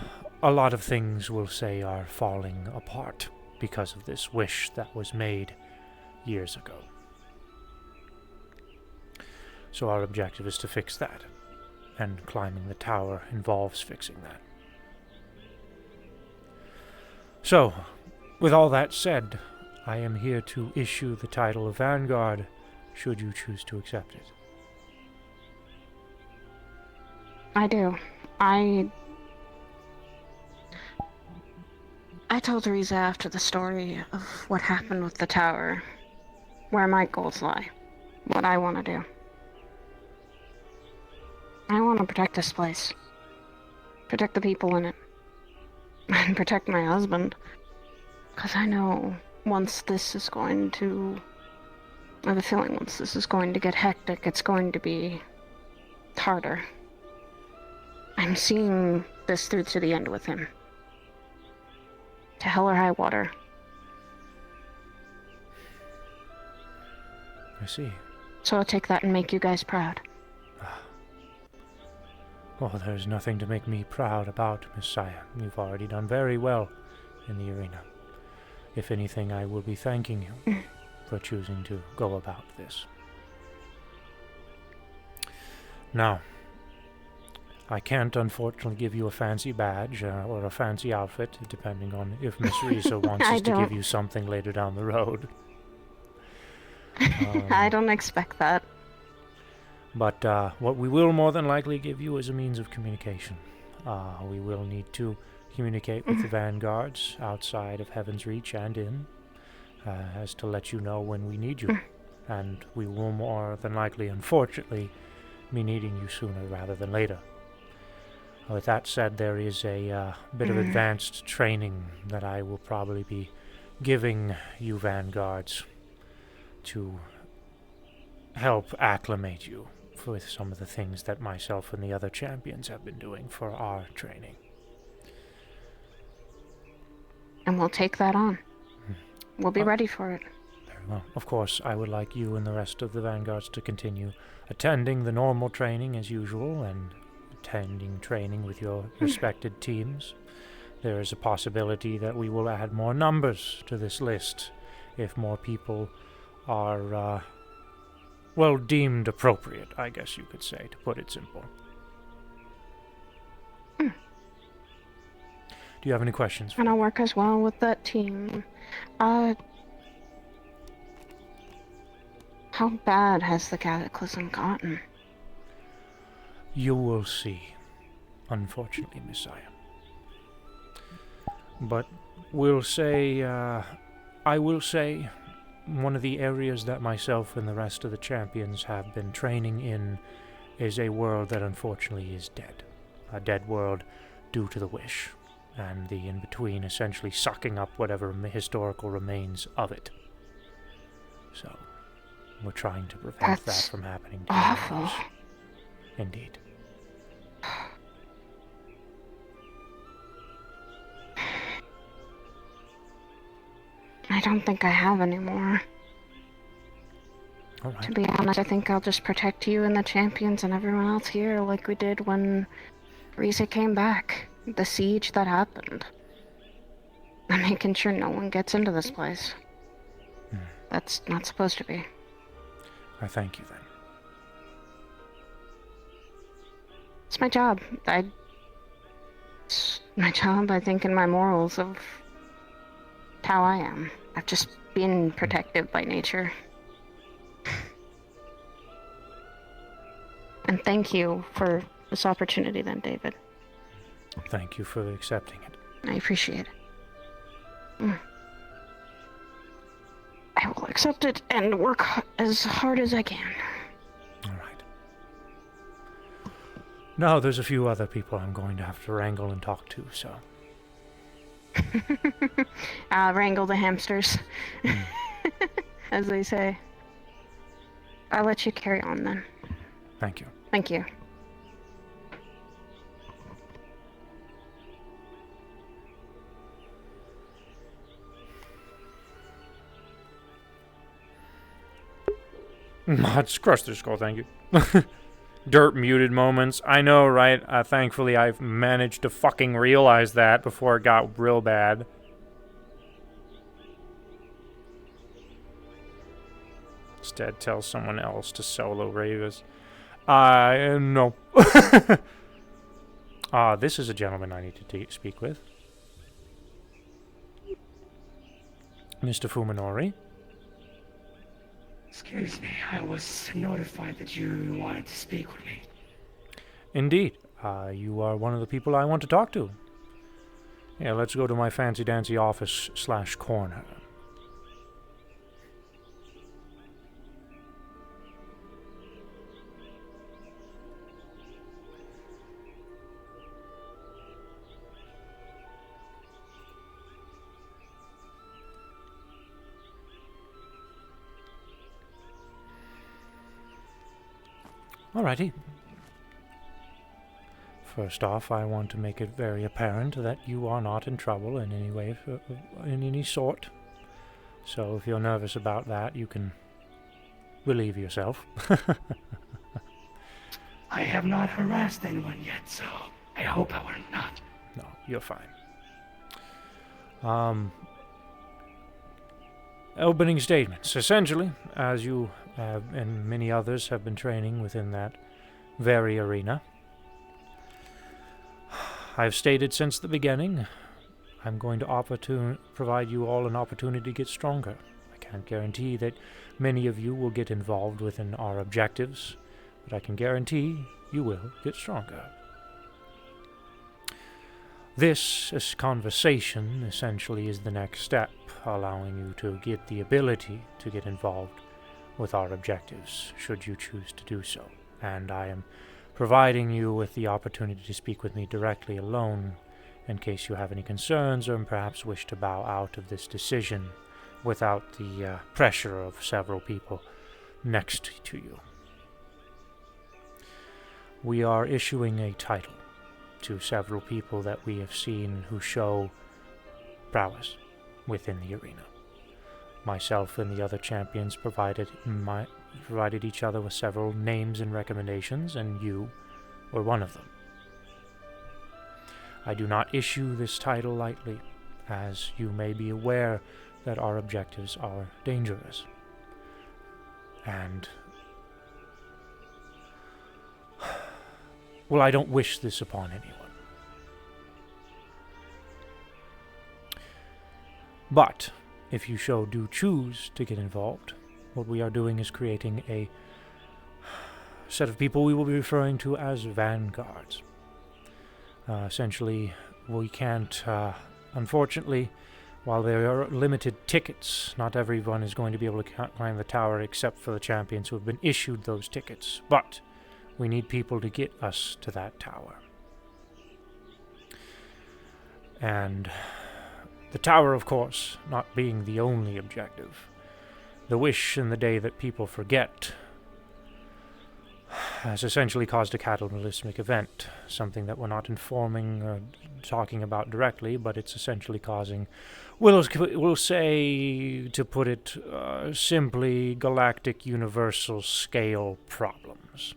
a lot of things we'll say are falling apart because of this wish that was made years ago. So our objective is to fix that, and climbing the tower involves fixing that. So, with all that said, I am here to issue the title of Vanguard, should you choose to accept it. I do. I told Riza after the story of what happened with the tower, where my goals lie, what I want to do. I want to protect this place, protect the people in it, and protect my husband, because I know once this is going to, I have a feeling once this is going to get hectic, it's going to be harder. I'm seeing this through to the end with him. To hell or high water. I see. So I'll take that and make you guys proud. Well, there's nothing to make me proud about, Messiah. You've already done very well in the arena. If anything, I will be thanking you for choosing to go about this. Now, I can't unfortunately give you a fancy badge or a fancy outfit, depending on if Miss Risa wants us to give you something later down the road. I don't expect that. But what we will more than likely give you is a means of communication. We will need to communicate with the Vanguards outside of Heaven's Reach and in, as to let you know when we need you. And we will more than likely, unfortunately, be needing you sooner rather than later. With that said, there is a bit of advanced training that I will probably be giving you Vanguards to help acclimate you with some of the things that myself and the other champions have been doing for our training. And we'll take that on. We'll be ready for it. Very well. Of course, I would like you and the rest of the Vanguards to continue attending the normal training as usual and attending training with your respected teams. There is a possibility that we will add more numbers to this list if more people are, well, deemed appropriate, I guess you could say, to put it simple. Do you have any questions? And I'll work as well with that team. How bad has the cataclysm gotten? You will see, unfortunately, Messiah. But we'll say, I will say, one of the areas that myself and the rest of the champions have been training in is a world that unfortunately is dead. A dead world due to the wish, and the in-between essentially sucking up whatever historical remains of it. So, we're trying to prevent that from happening to awful. Indeed. I don't think I have any more. All right. To be honest, I think I'll just protect you and the champions and everyone else here like we did when Riza came back. The siege that happened. I'm making sure no one gets into this place. That's not supposed to be. I thank you then. It's my job. It's my job, I think, and my morals of how I am. I've just been protective by nature. And thank you for this opportunity then, David. Thank you for accepting it. I appreciate it. I will accept it and work as hard as I can. All right. Now, there's a few other people I'm going to have to wrangle and talk to, so... Wrangle the hamsters, as they say. I'll let you carry on then. Thank you. Thank you. Mods, crush their skull, thank you. Dirt muted moments. I know, right? Thankfully, I've managed to fucking realize that before it got real bad. Instead, tell someone else to solo Ravis. No. This is a gentleman I need to speak with. Mr. Fuminori. Excuse me, I was notified that you wanted to speak with me. Indeed. You are one of the people I want to talk to. Yeah, let's go to my fancy-dancy office / corner. Alrighty. First off, I want to make it very apparent that you are not in trouble in any way, in any sort. So if you're nervous about that, you can relieve yourself. I have not harassed anyone yet, so I hope I will not. No, you're fine. Opening statements. Essentially, as you and many others have been training within that very arena, I've stated since the beginning, I'm going to provide you all an opportunity to get stronger. I can't guarantee that many of you will get involved within our objectives, but I can guarantee you will get stronger. This conversation essentially is the next step, allowing you to get the ability to get involved with our objectives, should you choose to do so. And I am providing you with the opportunity to speak with me directly alone, in case you have any concerns or perhaps wish to bow out of this decision without the pressure of several people next to you. We are issuing a title to several people that we have seen who show prowess within the arena. Myself and the other champions provided each other with several names and recommendations, and you were one of them. I do not issue this title lightly, as you may be aware that our objectives are dangerous. And well, I don't wish this upon anyone. But if you do choose to get involved, what we are doing is creating a set of people we will be referring to as Vanguards. Essentially, we can't, unfortunately, while there are limited tickets, not everyone is going to be able to climb the tower except for the champions who have been issued those tickets. But we need people to get us to that tower. And the tower, of course, not being the only objective. The wish in the day that people forget has essentially caused a cataclysmic event, something that we're not informing or talking about directly, but it's essentially causing, we'll say, to put it simply, galactic universal scale problems.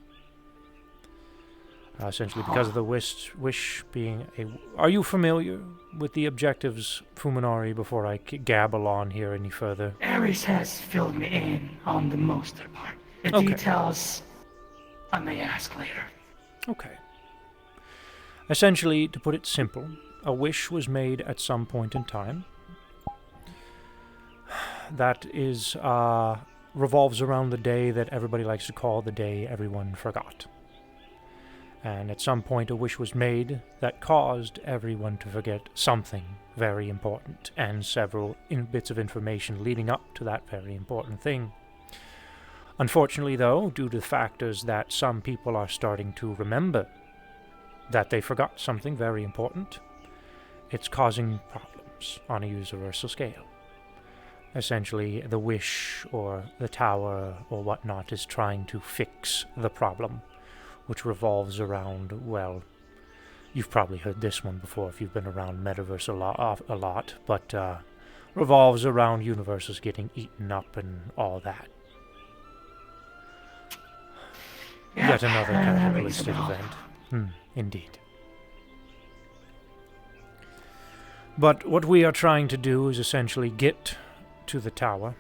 Essentially because of the wish being a... Are you familiar with the objectives, Fuminori, before I gabble on here any further? Ares has filled me in on the most part. The details I may ask later. Okay. Essentially, to put it simple, a wish was made at some point in time that is revolves around the day that everybody likes to call the day everyone forgot. And at some point a wish was made that caused everyone to forget something very important, and several bits of information leading up to that very important thing. Unfortunately, though, due to the factors that some people are starting to remember that they forgot something very important, it's causing problems on a universal scale. Essentially, the wish or the tower or whatnot is trying to fix the problem, which revolves around, well, you've probably heard this one before if you've been around Metaverse a lot, but revolves around universes getting eaten up and all that. Yet another cataclysmic event. Indeed. But what we are trying to do is essentially get to the tower,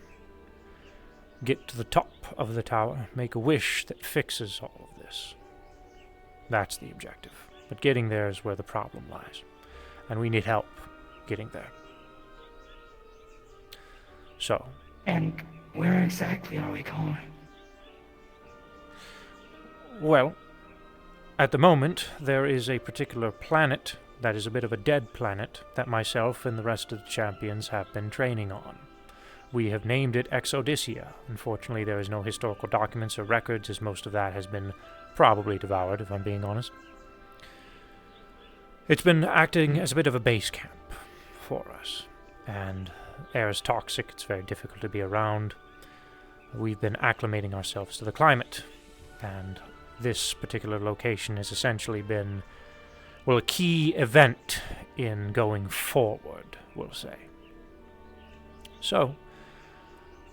get to the top of the tower, make a wish that fixes all of this. That's the objective. But getting there is where the problem lies. And we need help getting there. So. And where exactly are we going? Well, at the moment, there is a particular planet that is a bit of a dead planet that myself and the rest of the champions have been training on. We have named it Exodicea. Unfortunately, there is no historical documents or records, as most of that has been probably devoured, if I'm being honest. It's been acting as a bit of a base camp for us, and air is toxic, it's very difficult to be around. We've been acclimating ourselves to the climate, and this particular location has essentially been, well, a key event in going forward, we'll say. So,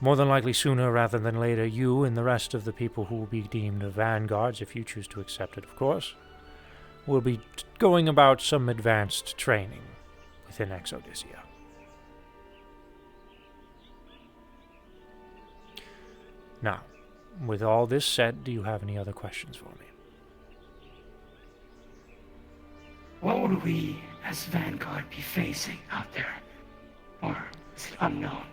more than likely sooner rather than later, you and the rest of the people who will be deemed Vanguards, if you choose to accept it, of course, will be going about some advanced training within Exodicea. Now, with all this said, do you have any other questions for me? What would we, as Vanguard, be facing out there? Or is it unknown?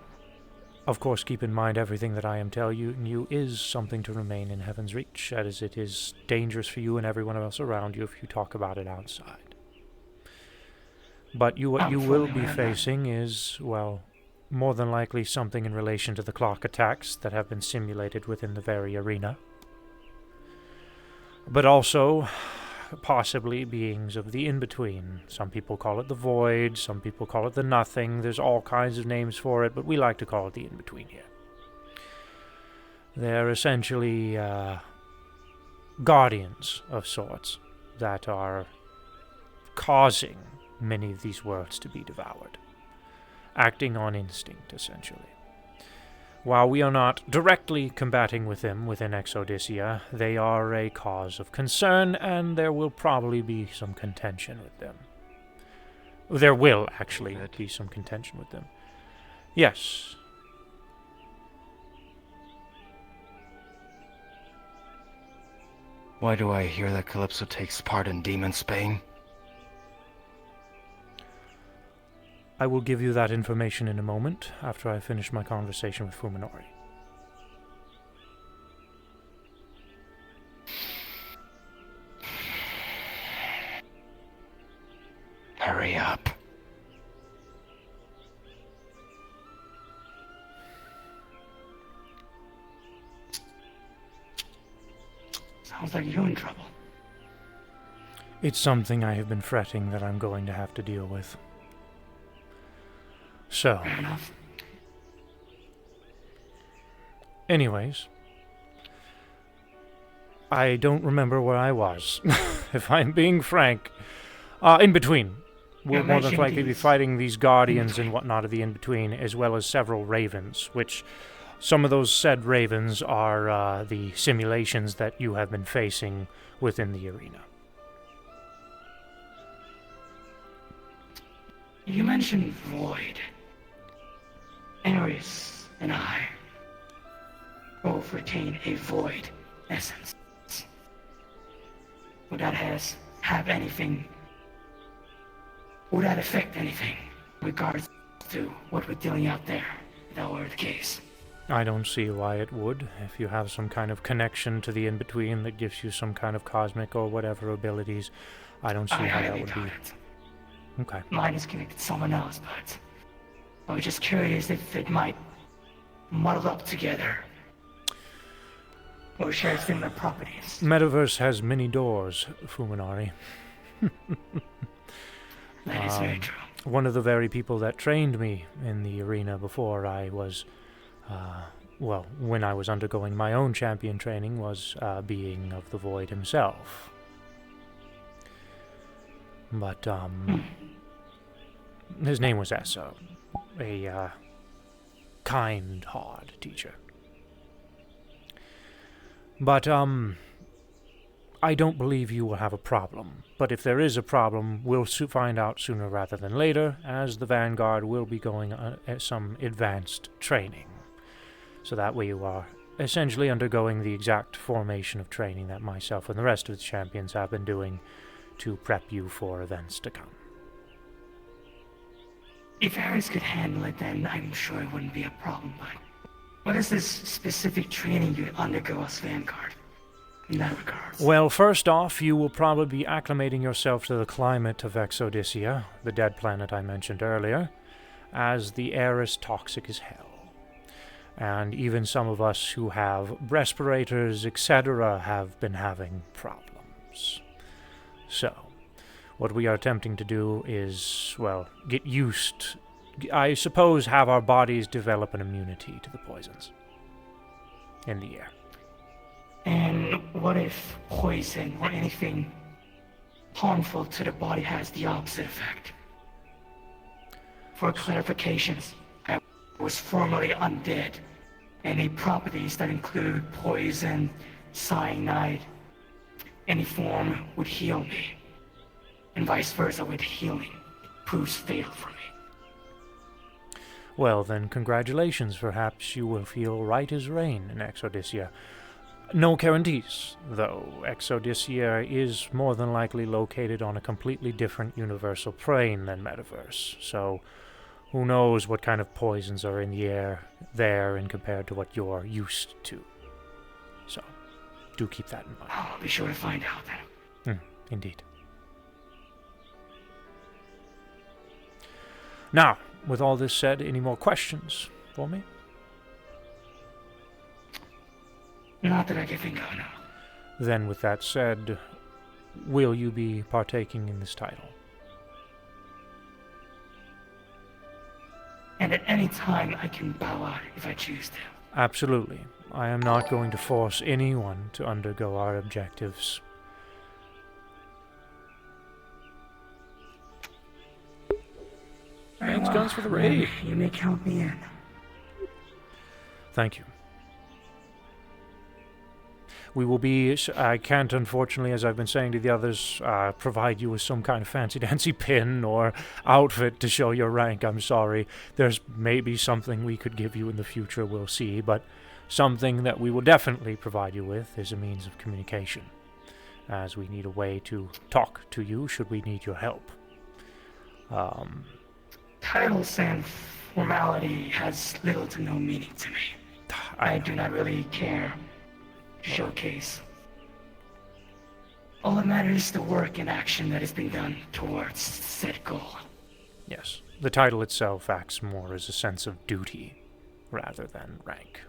Of course, keep in mind everything that I am telling you is something to remain in Heaven's reach, as it is dangerous for you and everyone else around you if you talk about it outside. But what you will be facing is, well, more than likely something in relation to the clock attacks that have been simulated within the very arena. But also, possibly beings of the in-between. Some people call it the void, some people call it the nothing. There's all kinds of names for it, but we like to call it the in-between here. They're essentially guardians of sorts that are causing many of these worlds to be devoured. Acting on instinct, essentially. While we are not directly combating with them within Exodicea, they are a cause of concern, and there will probably be some contention with them. There will actually be some contention with them. Yes. Why do I hear that Calypso takes part in Demon Spain? I will give you that information in a moment, after I finish my conversation with Fuminori. Hurry up. Sounds like you're in trouble. It's something I have been fretting that I'm going to have to deal with. So, anyways, I don't remember where I was, if I'm being frank. In between. We'll more than likely be fighting these guardians and whatnot of the in-between, as well as several ravens, which some of those said ravens are the simulations that you have been facing within the arena. You mentioned void. Ares and I both retain a void essence. Would that have anything? Would that affect anything regards to what we're dealing out there? that were the case. I don't see why it would. If you have some kind of connection to the in-between that gives you some kind of cosmic or whatever abilities, I don't see how that would be. Okay. Mine is connected to someone else, but I was just curious if it might muddle up together or share similar properties. Metaverse has many doors, Fuminari. That is very true. One of the very people that trained me in the arena before I was, when I was undergoing my own champion training was Being of the Void himself. But, his name was Essa, a kind, hard teacher. But, I don't believe you will have a problem. But if there is a problem, we'll find out sooner rather than later, as the Vanguard will be going some advanced training. So that way you are essentially undergoing the exact formation of training that myself and the rest of the champions have been doing to prep you for events to come. If Ares could handle it, then I'm sure it wouldn't be a problem, but what is this specific training you undergo as Vanguard? In that regard. Well, first off, you will probably be acclimating yourself to the climate of Exodysia, the dead planet I mentioned earlier, as the air is toxic as hell. And even some of us who have respirators, etc., have been having problems. So, what we are attempting to do is, get used, I suppose, have our bodies develop an immunity to the poisons in the air. And what if poison or anything harmful to the body has the opposite effect? For clarifications, I was formerly undead. Any properties that include poison, cyanide, any form would heal me. And vice versa with healing proves fatal for me. Well then, congratulations. Perhaps you will feel right as rain in Exodysia. No guarantees, though. Exodysia is more than likely located on a completely different universal plane than Metaverse, so who knows what kind of poisons are in the air there and compared to what you're used to. So, do keep that in mind. I'll be sure to find out then. Indeed. Now, with all this said, any more questions for me? Not that I can think of, no. Then, with that said, will you be partaking in this title? And at any time, I can bow out if I choose to. Absolutely. I am not going to force anyone to undergo our objectives. Thanks, Guns, for the raid. You may count me in. Thank you. We will be, I can't, unfortunately, as I've been saying to the others, provide you with some kind of fancy-dancy pin or outfit to show your rank. I'm sorry. There's maybe something we could give you in the future, we'll see, but something that we will definitely provide you with is a means of communication, as we need a way to talk to you should we need your help. Titles and formality has little to no meaning to me. I do not really care. Showcase. All that matters is the work and action that has been done towards said goal. Yes, the title itself acts more as a sense of duty rather than rank.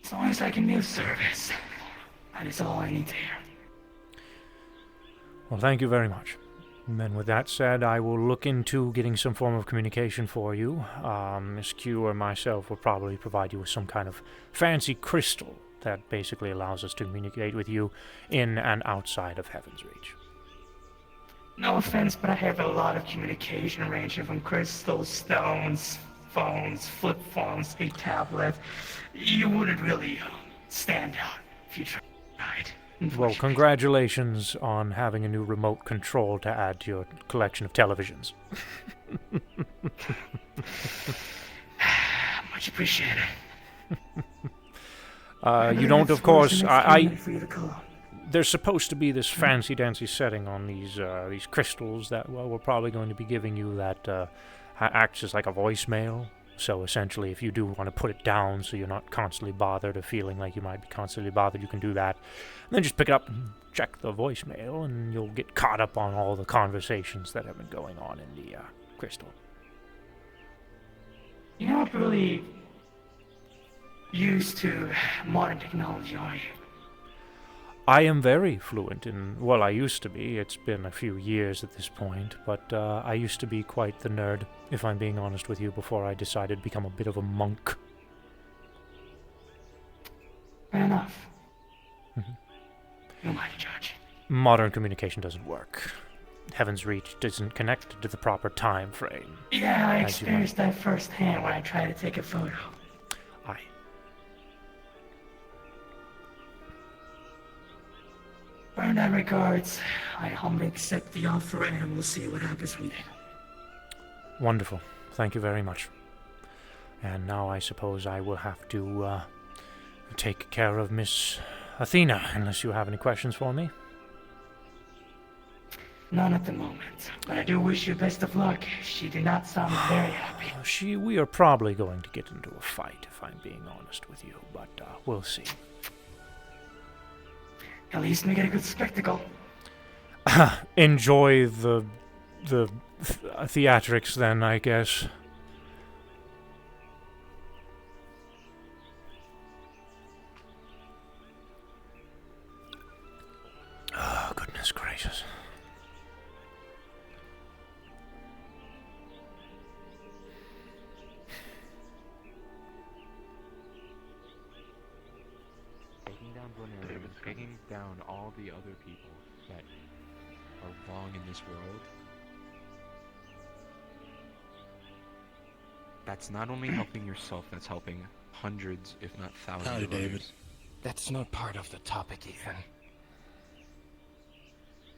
As long as I can be of service, that is all I need to hear. Well, thank you very much. And then with that said, I will look into getting some form of communication for you. Miss Q or myself will probably provide you with some kind of fancy crystal that basically allows us to communicate with you in and outside of Heaven's Reach. No offense, but I have a lot of communication ranging from crystals, stones, phones, flip phones, a tablet. You wouldn't really stand out if you tried. Well, congratulations on having a new remote control to add to your collection of televisions. Much appreciated. You don't, of course, there's supposed to be this fancy-dancy setting on these crystals that, well, we're probably going to be giving you that acts as like a voicemail. So essentially, if you do want to put it down so you're not constantly bothered or feeling like you might be constantly bothered, you can do that. And then just pick it up and check the voicemail, and you'll get caught up on all the conversations that have been going on in the crystal. You're not really used to modern technology, are you? I am very fluent in, well, I used to be. It's been a few years at this point, but I used to be quite the nerd, if I'm being honest with you, before I decided to become a bit of a monk. Fair enough. Mm-hmm. You're my judge. Modern communication doesn't work. Heaven's Reach isn't connected to the proper time frame. Yeah, I experienced that firsthand when I tried to take a photo. Aye. In that regards, I humbly accept the offer and we'll see what happens from there. Wonderful. Thank you very much. And now I suppose I will have to take care of Miss Athena, unless you have any questions for me. None at the moment, but I do wish you best of luck. She did not sound very happy. We are probably going to get into a fight, if I'm being honest with you, but we'll see. At least make it a good spectacle. Enjoy the theatrics then, I guess. Oh, goodness gracious. Taking down all the other people that are wrong in this world, that's not only helping yourself, that's helping hundreds, if not thousands Howdy, of David. others. That's not part of the topic, Ethan.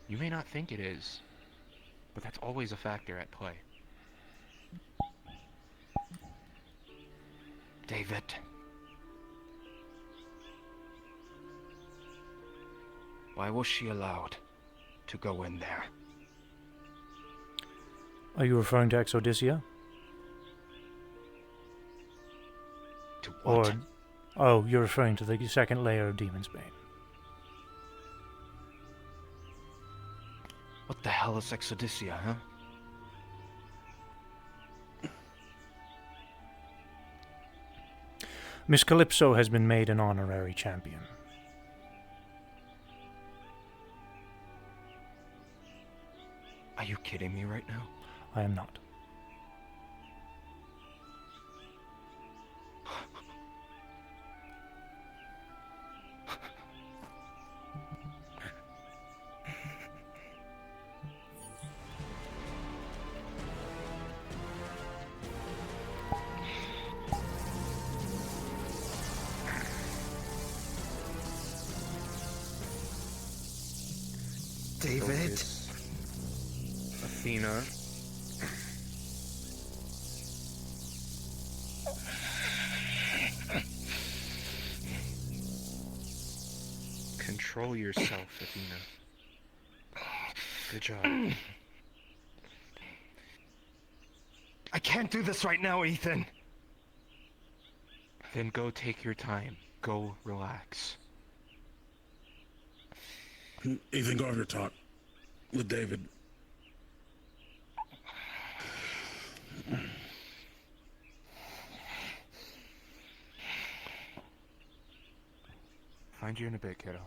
You may not think it is, but that's always a factor at play. David. Why was she allowed to go in there? Are you referring to Exodysia? To what? Or, oh, you're referring to the second layer of Demon's Bane. What the hell is Exodysia, huh? Miss Calypso has been made an honorary champion. Are you kidding me right now? I am not. David? Athena. Control yourself, Athena. Good job. I can't do this right now, Ethan. Then go take your time. Go relax. Ethan, go over your talk with David. Find you in a bit, kiddo.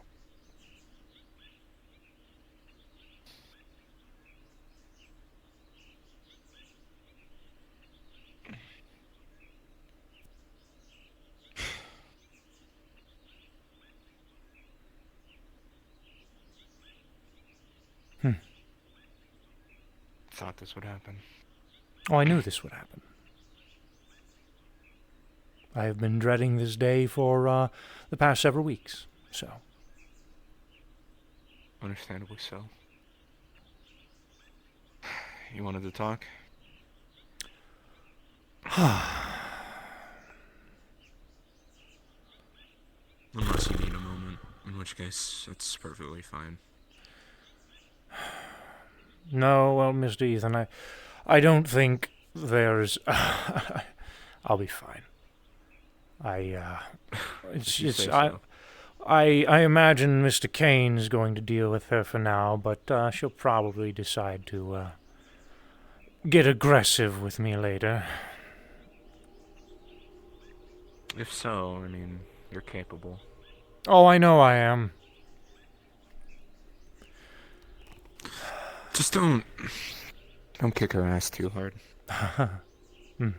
Thought this would happen. Oh, I knew this would happen. I have been dreading this day for the past several weeks, so. Understandably so. You wanted to talk? Unless you need a moment in which which case it's perfectly fine. No, well, Mr. Ethan, I don't think there's... I'll be fine. I imagine Mr. Kane's going to deal with her for now, but she'll probably decide to get aggressive with me later. If so, I mean, you're capable. Oh, I know I am. Just don't kick her ass too hard. Hmm.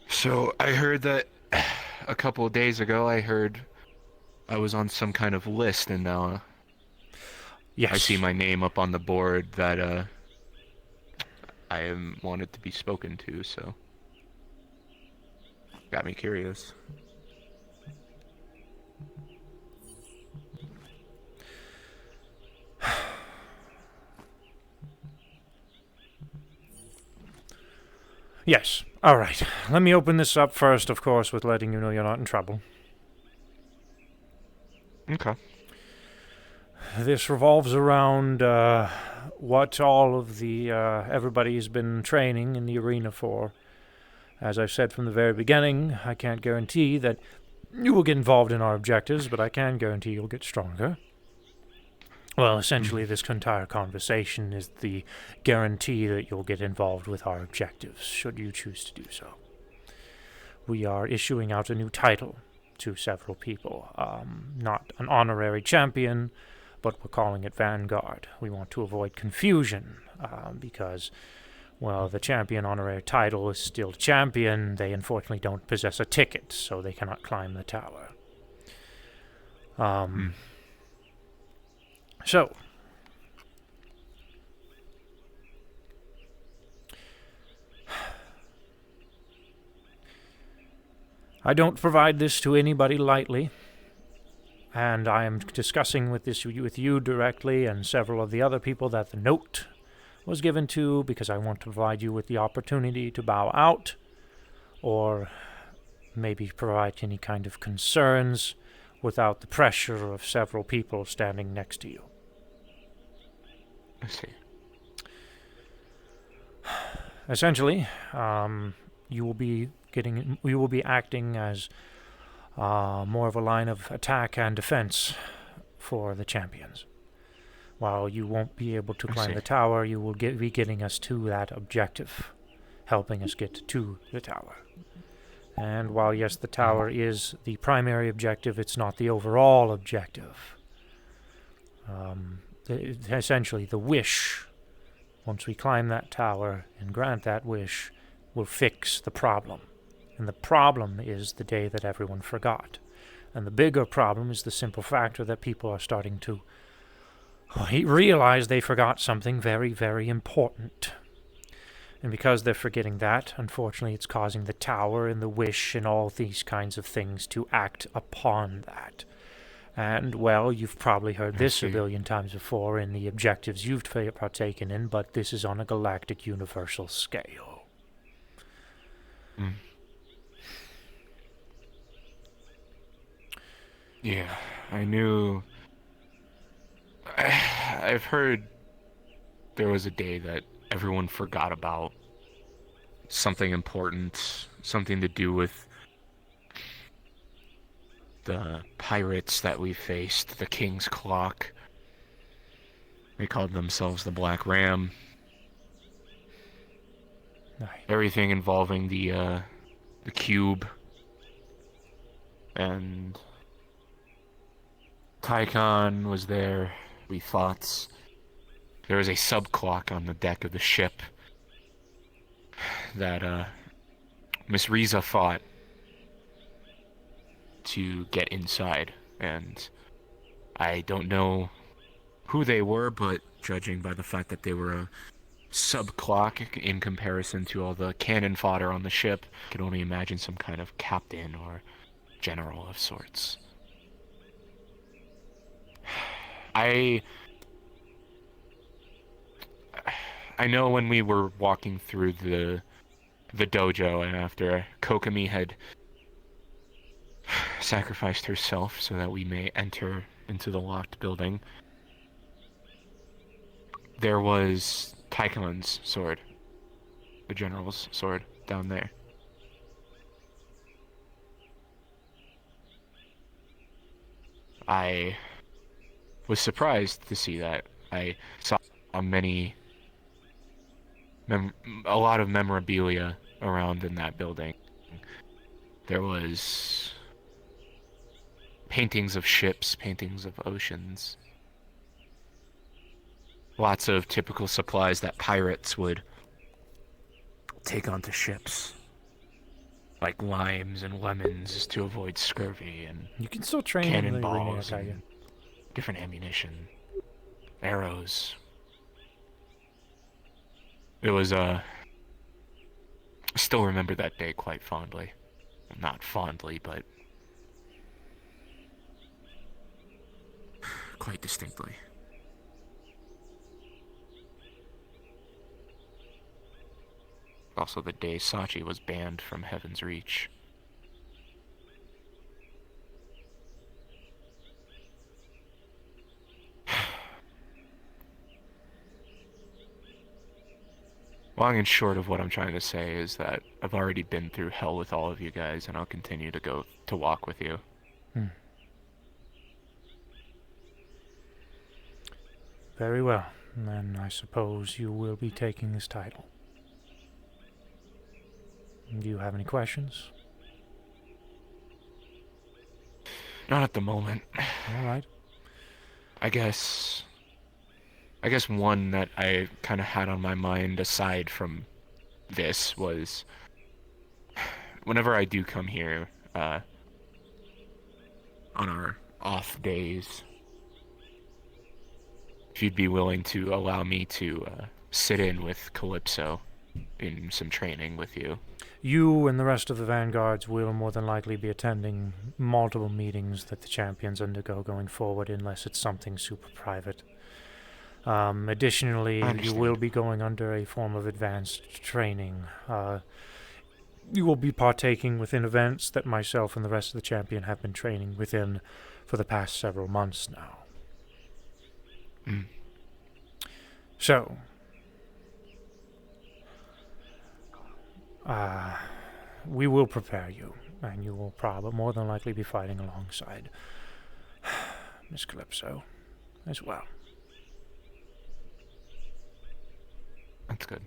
So I heard that a couple of days ago. I heard I was on some kind of list, and now yes, I see my name up on the board that I am wanted to be spoken to. So got me curious. Yes. All right. Let me open this up first, of course, with letting you know you're not in trouble. Okay. This revolves around what all of the everybody's been training in the arena for. As I've said from the very beginning, I can't guarantee that you will get involved in our objectives, but I can guarantee you'll get stronger. Well, essentially, this entire conversation is the guarantee that you'll get involved with our objectives, should you choose to do so. We are issuing out a new title to several people. Not an honorary champion, but we're calling it Vanguard. We want to avoid confusion, because, well, the champion honorary title is still champion. They unfortunately don't possess a ticket, so they cannot climb the tower. So, I don't provide this to anybody lightly, and I am discussing with you directly and several of the other people that the note was given to, because I want to provide you with the opportunity to bow out, or maybe provide any kind of concerns without the pressure of several people standing next to you. I see. Essentially, you will be acting as more of a line of attack and defense for the champions. While you won't be able to climb the tower, you will be getting us to that objective, helping us get to the tower. And while, yes, the tower is the primary objective, it's not the overall objective. Essentially, the wish, once we climb that tower and grant that wish, will fix the problem. And the problem is the day that everyone forgot. And the bigger problem is the simple factor that people are starting to realize they forgot something very, very important. And because they're forgetting that, unfortunately, it's causing the tower and the wish and all these kinds of things to act upon that. And, well, you've probably heard this a billion times before in the objectives you've partaken in, but this is on a galactic universal scale. Yeah, I knew. I've heard there was a day that everyone forgot about something important, something to do with the pirates that we faced, the King's Clock. They called themselves the Black Ram. Everything involving the cube. And Tycon was there. We fought. There was a sub-clock on the deck of the ship that Miss Riza fought to get inside, and I don't know who they were, but judging by the fact that they were a sub-clock in comparison to all the cannon fodder on the ship, I could only imagine some kind of captain or general of sorts. I know when we were walking through the dojo, and after Kokomi had sacrificed herself so that we may enter into the locked building. There was Taikon's sword, the general's sword, down there. I was surprised to see that. I saw a lot of memorabilia around in that building. There was paintings of ships, paintings of oceans. Lots of typical supplies that pirates would take onto ships. Like limes and lemons to avoid scurvy, and you can still train in the arena, cannonballs Tiger. and different ammunition, arrows. It was I still remember that day quite fondly. Not fondly, but quite distinctly. Also the day Sachi was banned from Heaven's Reach. Long and short of what I'm trying to say is that I've already been through hell with all of you guys, and I'll continue to walk with you. Very well. Then I suppose you will be taking this title. Do you have any questions? Not at the moment. All right. I guess one that I kind of had on my mind aside from this was whenever I do come here on our off days, if you'd be willing to allow me to sit in with Calypso in some training with you. You and the rest of the Vanguards will more than likely be attending multiple meetings that the champions undergo going forward, unless it's something super private. Additionally, you will be going under a form of advanced training. You will be partaking within events that myself and the rest of the champion have been training within for the past several months now. So, we will prepare you, and you will probably more than likely be fighting alongside Miss Calypso as well. That's good.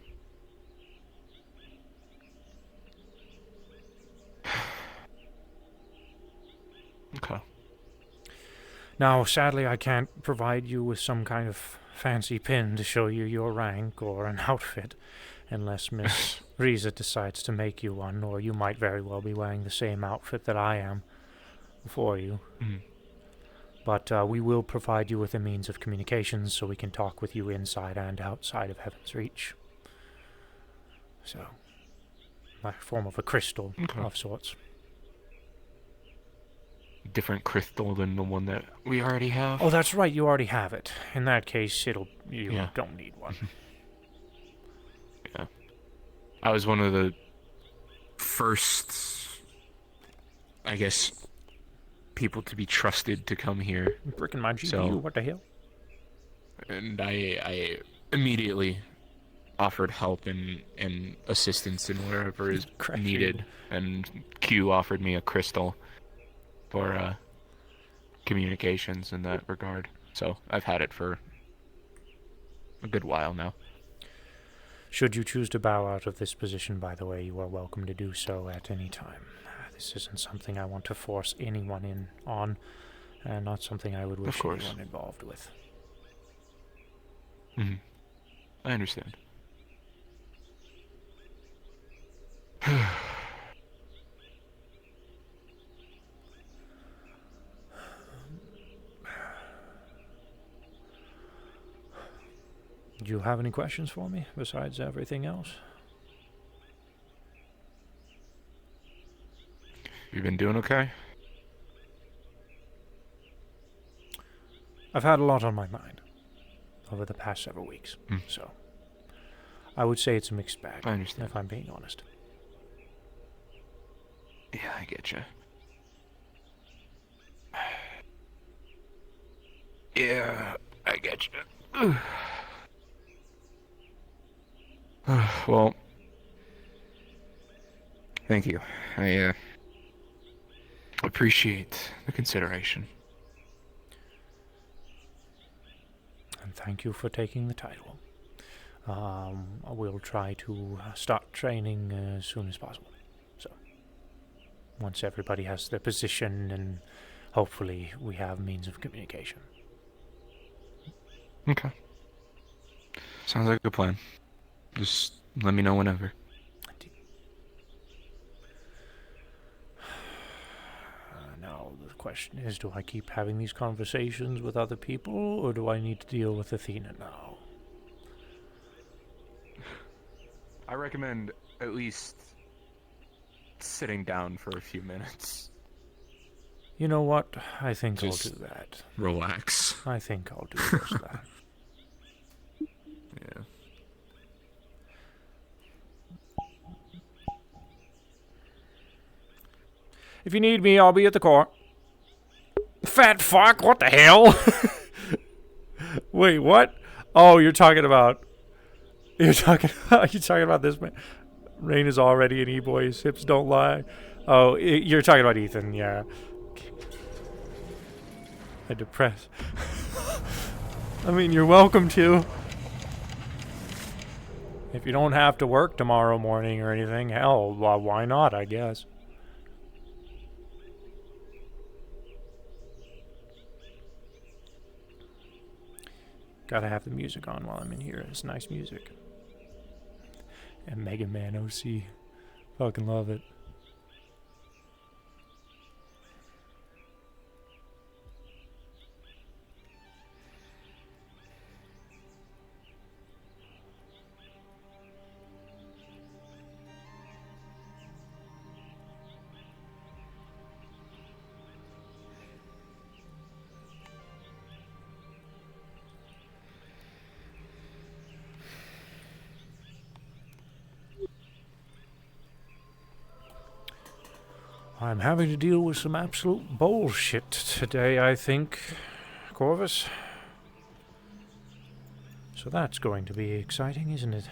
Okay. Now, sadly, I can't provide you with some kind of fancy pin to show you your rank or an outfit, unless Miss Riza decides to make you one, or you might very well be wearing the same outfit that I am for you. But we will provide you with a means of communications so we can talk with you inside and outside of Heaven's Reach. So, a form of a crystal of sorts. Different crystal than the one that we already have? Oh, that's right, you already have it. In that case, you Yeah. don't need one. Yeah. I was one of the first, I guess, people to be trusted to come here. Bricking my GPU, what the hell? And I immediately offered help and assistance in wherever is needed. And Q offered me a crystal for communications in that regard. So I've had it for a good while now. Should you choose to bow out of this position, by the way, you are welcome to do so at any time. This isn't something I want to force anyone in on, and not something I would wish anyone involved with. I understand. Do you have any questions for me, besides everything else? You been doing okay? I've had a lot on my mind over the past several weeks, so I would say it's a mixed bag, I understand. if I'm being honest. Yeah, I get you. Yeah, I get you. Well, thank you. I appreciate the consideration. And thank you for taking the title. We'll try to start training as soon as possible. So, once everybody has their position, and hopefully we have means of communication. Okay. Sounds like a plan. Just let me know whenever. Now, the question is, do I keep having these conversations with other people, or do I need to deal with Athena now? I recommend at least sitting down for a few minutes. You know what? I think Just I'll do that. Relax. I think I'll do just that. Yeah. If you need me, I'll be at the core. Fat fuck, what the hell? Wait, what? Oh, you're talking about this man. Rain is already an e-boy, his hips don't lie. Oh, you're talking about Ethan, yeah. I depress. I mean, you're welcome to. If you don't have to work tomorrow morning or anything, hell, why not, I guess. Gotta have the music on while I'm in here. It's nice music. And Mega Man OC. Fucking love it. I'm having to deal with some absolute bullshit today, I think, Corvus. So that's going to be exciting, isn't it?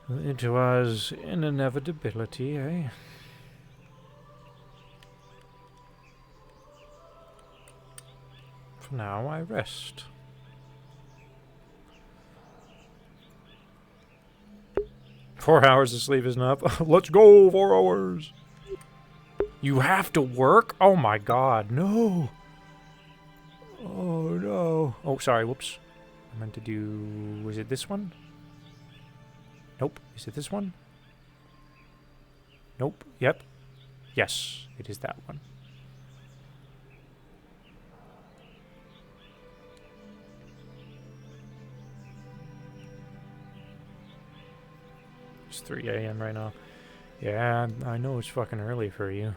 It was an inevitability, eh? For now, I rest. Four hours of sleep is enough. Let's go, 4 hours. You have to work? Oh my god, no. Oh no. Oh, sorry, whoops. I meant to do... Was it this one? Nope. Is it this one? Nope. Yep. Yes, it is that one. It's 3 a.m. right now. Yeah, I know it's fucking early for you.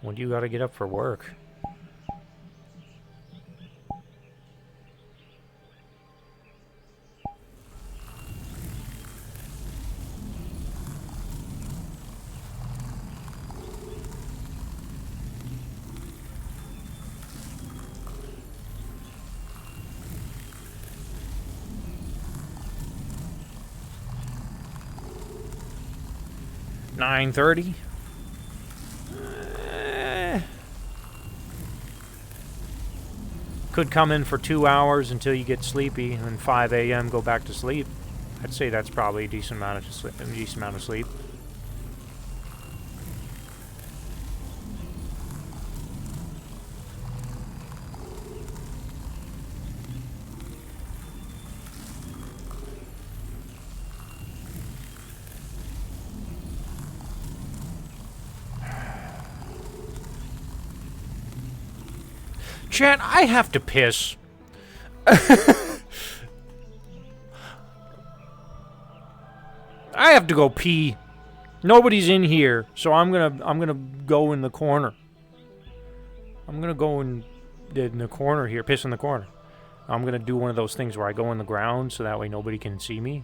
When do you gotta get up for work? $9:30. Could come in for 2 hours until you get sleepy, and then 5 a.m. go back to sleep. I'd say that's probably a decent amount of sleep. Chat, I have to piss. I have to go pee. Nobody's in here, so I'm gonna go in the corner. I'm gonna go in the corner here, piss in the corner. I'm gonna do one of those things where I go in the ground so that way nobody can see me.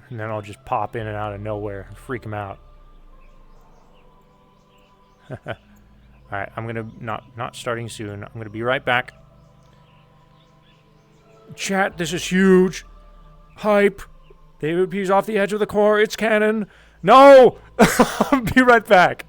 And then I'll just pop in and out of nowhere and freak him out. Alright, I'm gonna... Not starting soon. I'm gonna be right back. Chat, this is huge. Hype. The AVP's off the edge of the core. It's canon. No! I'll be right back.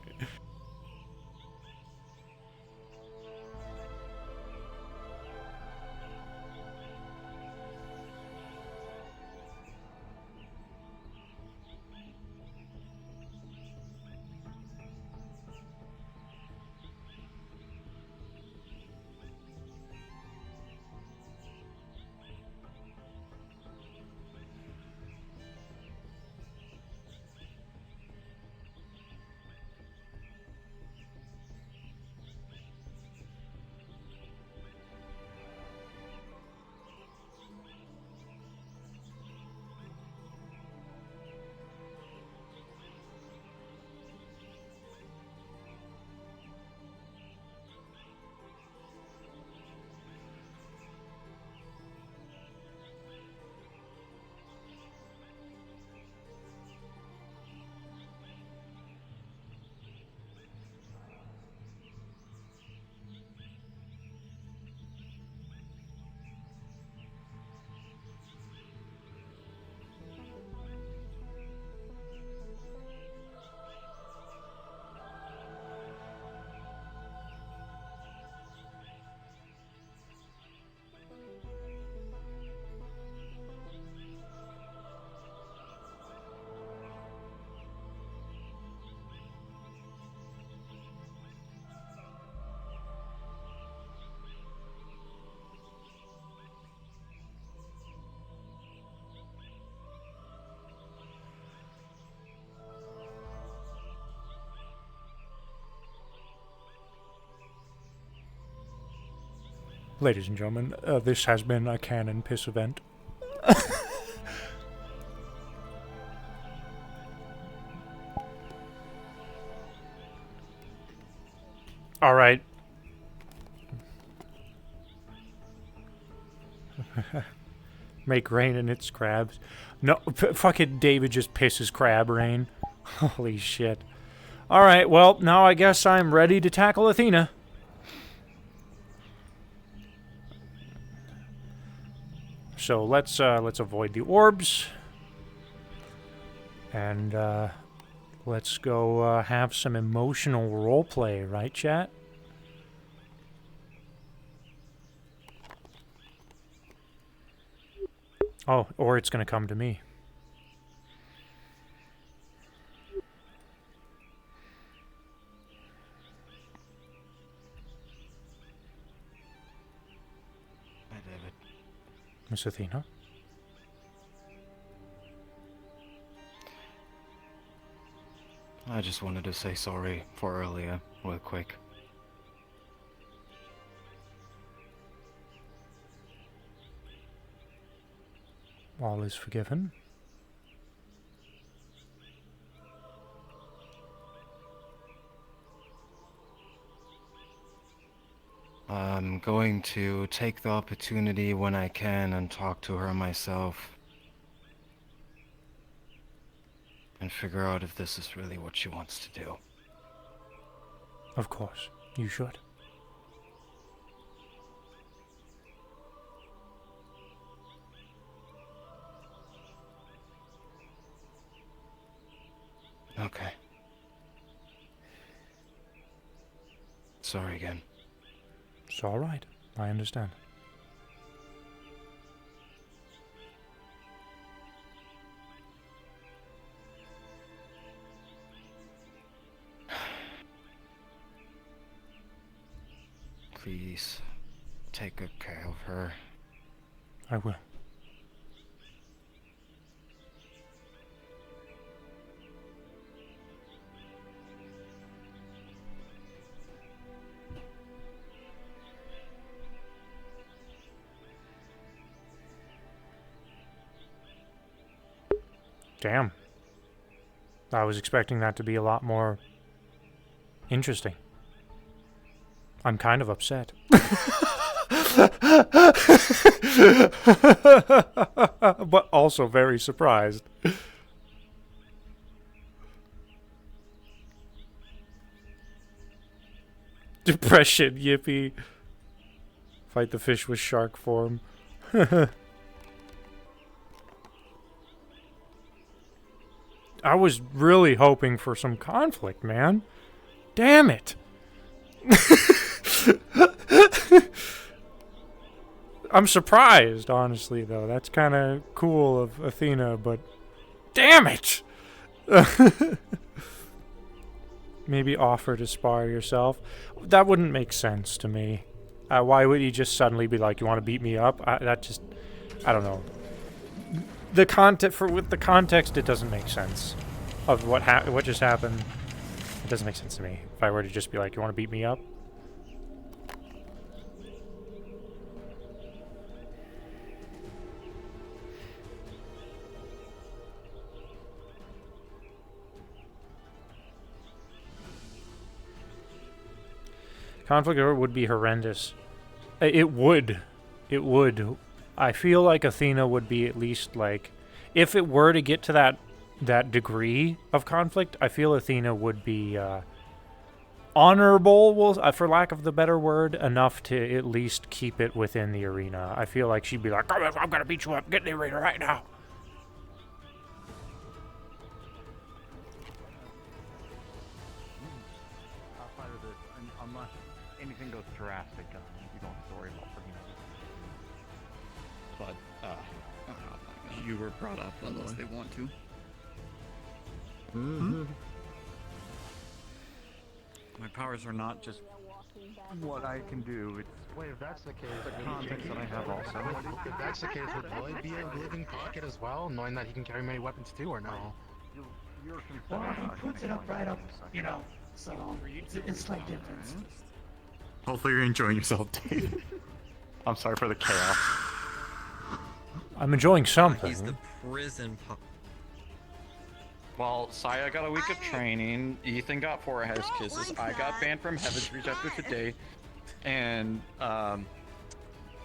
Ladies and gentlemen, this has been a canon piss event. All right. Make rain and it's crabs. No, fucking David just pisses crab rain. Holy shit. All right, well, now I guess I'm ready to tackle Athena. So let's avoid the orbs, and let's go have some emotional roleplay, right, chat? Oh, or it's gonna come to me. Miss Athena? I just wanted to say sorry for earlier, real quick. All is forgiven. I'm going to take the opportunity when I can and talk to her myself. And figure out if this is really what she wants to do. Of course, you should. Okay. Sorry again. It's all right. I understand. Please, take good care of her. I will. Damn. I was expecting that to be a lot more interesting. I'm kind of upset. But also very surprised. Depression, yippee. Fight the fish with shark form. I was really hoping for some conflict, man. Damn it. I'm surprised, honestly, though. That's kind of cool of Athena, but damn it! Maybe offer to spar yourself. That wouldn't make sense to me. Why would he just suddenly be like, "You want to beat me up?" I don't know. With the context, it doesn't make sense of what just happened. It doesn't make sense to me. If I were to just be like, "You want to beat me up?" Conflict would be horrendous. It would. It would. I feel like Athena would be at least like, if it were to get to that degree of conflict, I feel Athena would be honorable, for lack of the better word, enough to at least keep it within the arena. I feel like she'd be like, I'm gonna beat you up. Get in the arena right now. Outside of this, unless anything goes drastic, you don't have to worry about bringing up. But You were brought up, unless they want to. My powers are not just what I can do. It's Wait, if that's the case, the context that I have also. If that's the case, would Lloyd be a living pocket as well, knowing that he can carry many weapons too, or no? You're Well, he puts it up right up, you know, so it's slight difference. Hopefully you're enjoying yourself, Dave. I'm sorry for the chaos. I'm enjoying something. He's the prison Well, Saya got a week of training, Ethan got 4 house kisses, I got banned from Heaven's Reach after today, and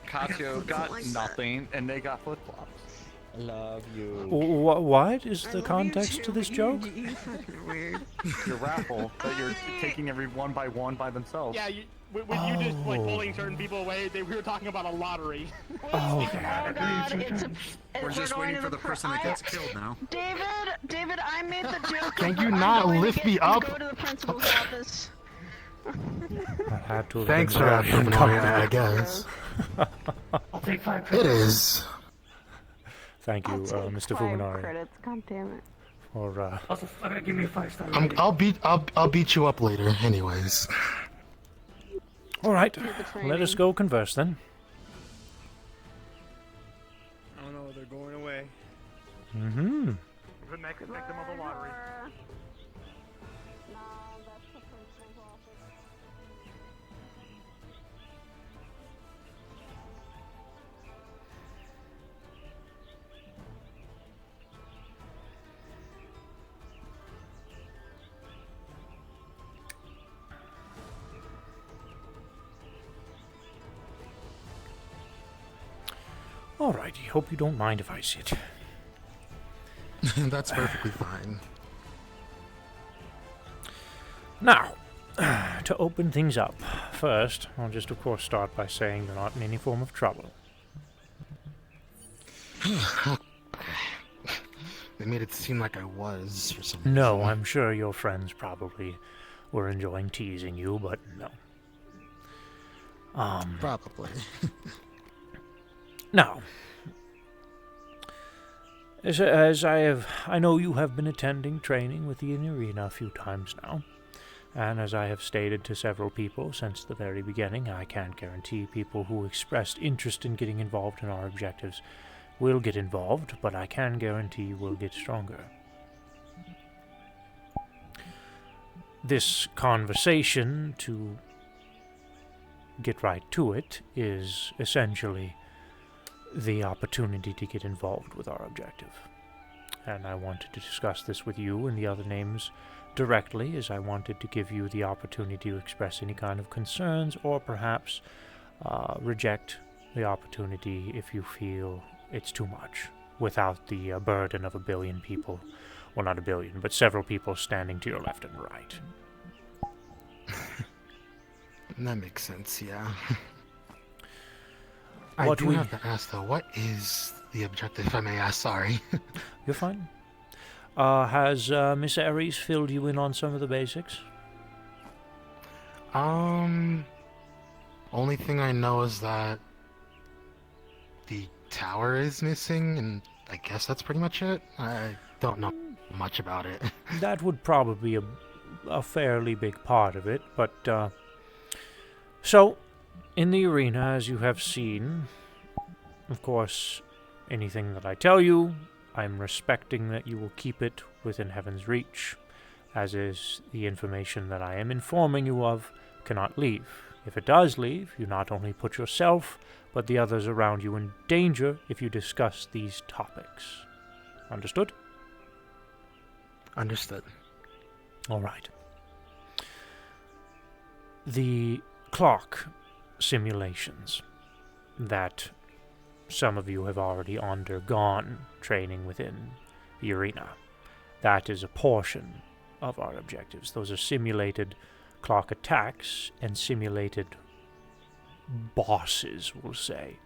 Katio got nothing, and they got flip-flops. Love you. What is the context to this joke? Weird. Your raffle, that you're taking every one by themselves. Yeah, with you just like pulling certain people away, we were talking about a lottery. Oh, We're just waiting for the person that gets killed now. David, I made the joke. Can you not lift me up? Go to the principal's office. I had to have Thanks been for there. that, Fuminori, I guess. I'll take 5 It is. Thank you, Mr. Fuminori. Credits, god damn it. For Also, give me a 5-star. I'll beat you up later, anyways. all right, let us go converse then. Oh no, they're going away. Mm-hmm. The next victim of the lottery. Alrighty, hope you don't mind if I sit. That's perfectly fine. Now, to open things up, first, I'll just of course start by saying you're not in any form of trouble. They made it seem like I was, for some reason. No, I'm sure your friends probably were enjoying teasing you, but no. Probably. Now, as I know you have been attending training with the arena a few times now, and as I have stated to several people since the very beginning, I can't guarantee people who expressed interest in getting involved in our objectives will get involved, but I can guarantee we'll get stronger. This conversation, to get right to it, is essentially the opportunity to get involved with our objective. And I wanted to discuss this with you and the other names directly, as I wanted to give you the opportunity to express any kind of concerns or perhaps reject the opportunity if you feel it's too much, without the burden of a billion people. Well, not a billion, but several people standing to your left and right. That makes sense, yeah. I What do we- have to ask, though, what is the objective, if I may ask? Sorry. You're fine. Has Miss Aries filled you in on some of the basics? Only thing I know is that the tower is missing, and I guess that's pretty much it. I don't know much about it. That would probably be a fairly big part of it, but, so, in the arena, as you have seen, of course, anything that I tell you, I'm respecting that you will keep it within Heaven's reach, as is the information that I am informing you of cannot leave. If it does leave, you not only put yourself, but the others around you in danger if you discuss these topics. Understood? Understood. All right. The clock simulations that some of you have already undergone training within the arena. That is a portion of our objectives. Those are simulated clock attacks and simulated bosses, we'll say,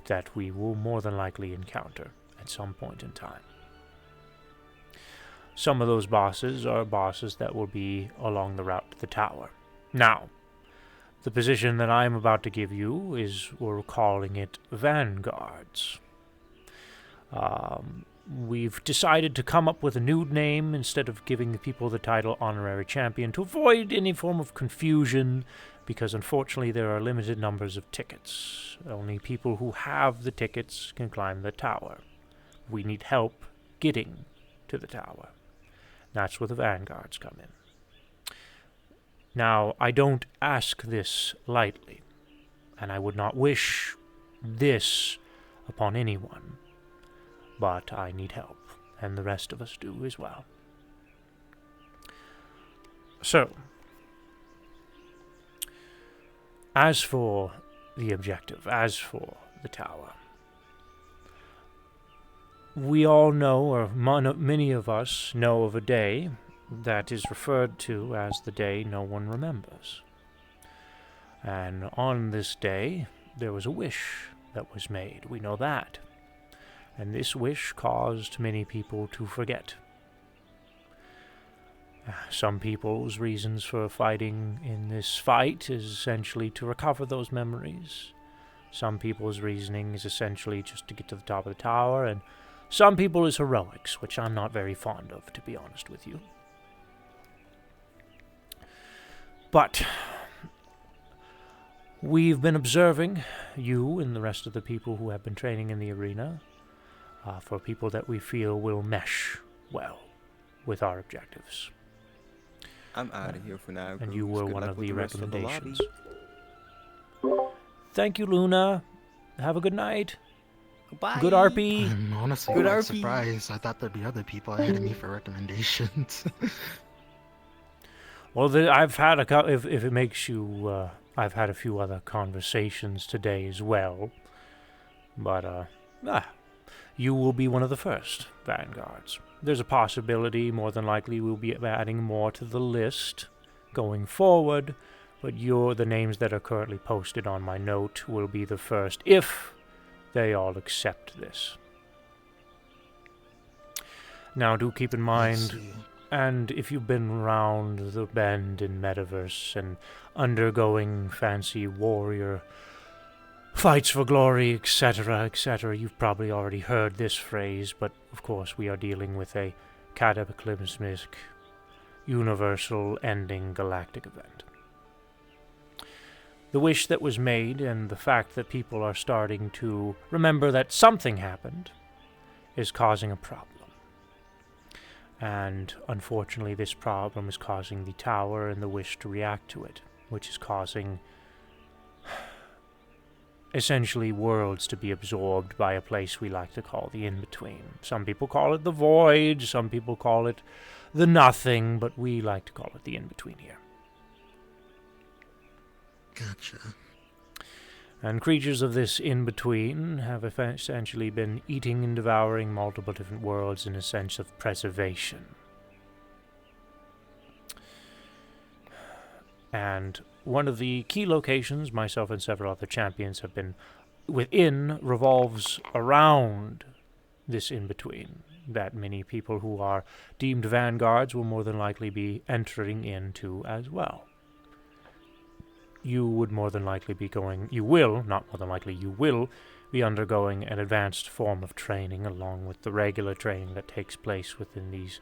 that we will more than likely encounter at some point in time. Some of those bosses are bosses that will be along the route to the tower. Now, the position that I'm about to give you is, we're calling it Vanguards. We've decided to come up with a new name instead of giving the people the title Honorary Champion to avoid any form of confusion, because unfortunately there are limited numbers of tickets. Only people who have the tickets can climb the tower. We need help getting to the tower. That's where the Vanguards come in. Now, I don't ask this lightly, and I would not wish this upon anyone, but I need help, and the rest of us do as well. So, as for the objective, as for the tower, we all know, or many of us know of a day that is referred to as the day no one remembers. And on this day, there was a wish that was made. We know that. And this wish caused many people to forget. Some people's reasons for fighting in this fight is essentially to recover those memories. Some people's reasoning is essentially just to get to the top of the tower, and some people is heroics, which I'm not very fond of, to be honest with you. But we've been observing you and the rest of the people who have been training in the arena for people that we feel will mesh well with our objectives. I'm out of here for now. And you Bruce. were Good one luck of with the rest of the lobby. recommendations. Thank you, Luna. Have a good night. Goodbye. Good RP. I'm honestly Good quite RP. surprised. I thought there'd be other people ahead of me for recommendations. Well, I've had if it makes you, I've had a few other conversations today as well. But, you will be one of the first Vanguards. There's a possibility, more than likely, we'll be adding more to the list going forward, but the names that are currently posted on my note will be the first, if they all accept this. Now, do keep in mind, and if you've been around the bend in Metaverse and undergoing fancy warrior fights for glory, etc., etc., you've probably already heard this phrase, but of course we are dealing with a cataclysmic, universal, ending galactic event. The wish that was made and the fact that people are starting to remember that something happened is causing a problem. And unfortunately, this problem is causing the tower and the wish to react to it, which is causing essentially worlds to be absorbed by a place we like to call the in-between. Some people call it the void, some people call it the nothing, but we like to call it the in-between here. Gotcha. And creatures of this in-between have essentially been eating and devouring multiple different worlds in a sense of preservation. And one of the key locations myself and several other champions have been within revolves around this in-between that many people who are deemed vanguards will more than likely be entering into as well. You would more than likely be going, you will, not more than likely, you will be undergoing an advanced form of training along with the regular training that takes place within these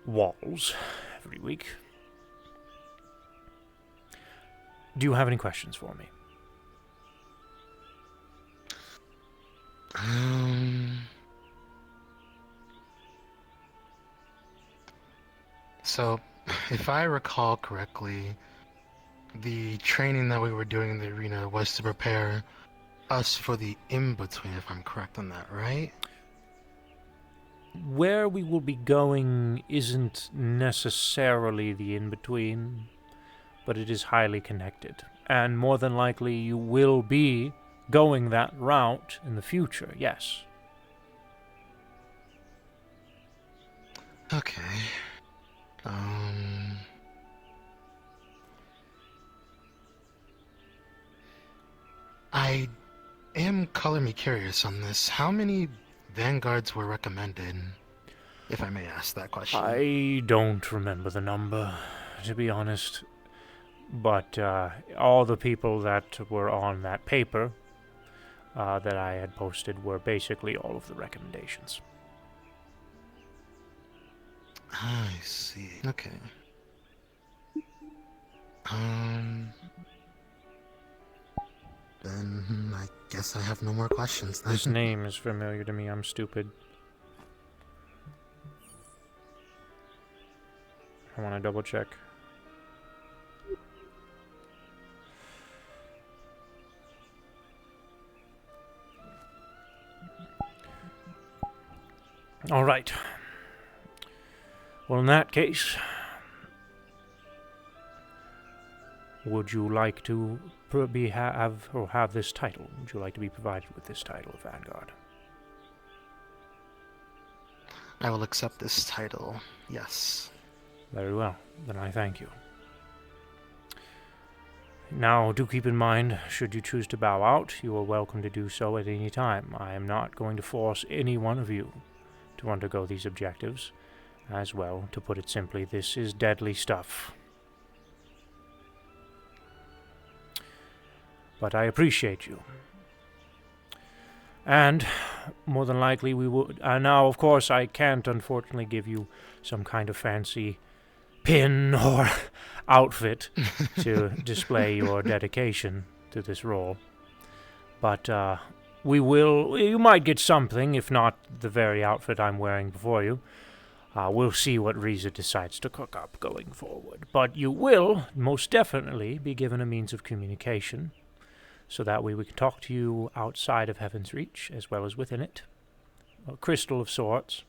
walls every week. Do you have any questions for me? So, if I recall correctly, the training that we were doing in the arena was to prepare us for the in-between, if I'm correct on that, right? Where we will be going isn't necessarily the in-between, but it is highly connected. And more than likely you will be going that route in the future, yes. Okay. I am color me curious on this. How many Vanguards were recommended, if I may ask that question? I don't remember the number, to be honest. But all the people that were on that paper that I had posted were basically all of the recommendations. I see. Okay. Then I guess I have no more questions then. This name is familiar to me. I'm stupid. I want to double check. All right. Well, in that case, would you like to have this title? Would you like to be provided with this title of Vanguard? I will accept this title, yes. Very well. Then I thank you. Now, do keep in mind, should you choose to bow out, you are welcome to do so at any time. I am not going to force any one of you to undergo these objectives. As well, to put it simply, this is deadly stuff. But I appreciate you. And more than likely we would... now, of course, I can't unfortunately give you some kind of fancy pin or outfit to display your dedication to this role. But we will... You might get something, if not the very outfit I'm wearing before you. We'll see what Riza decides to cook up going forward. But you will most definitely be given a means of communication, so that way we can talk to you outside of Heaven's Reach, as well as within it. A crystal of sorts.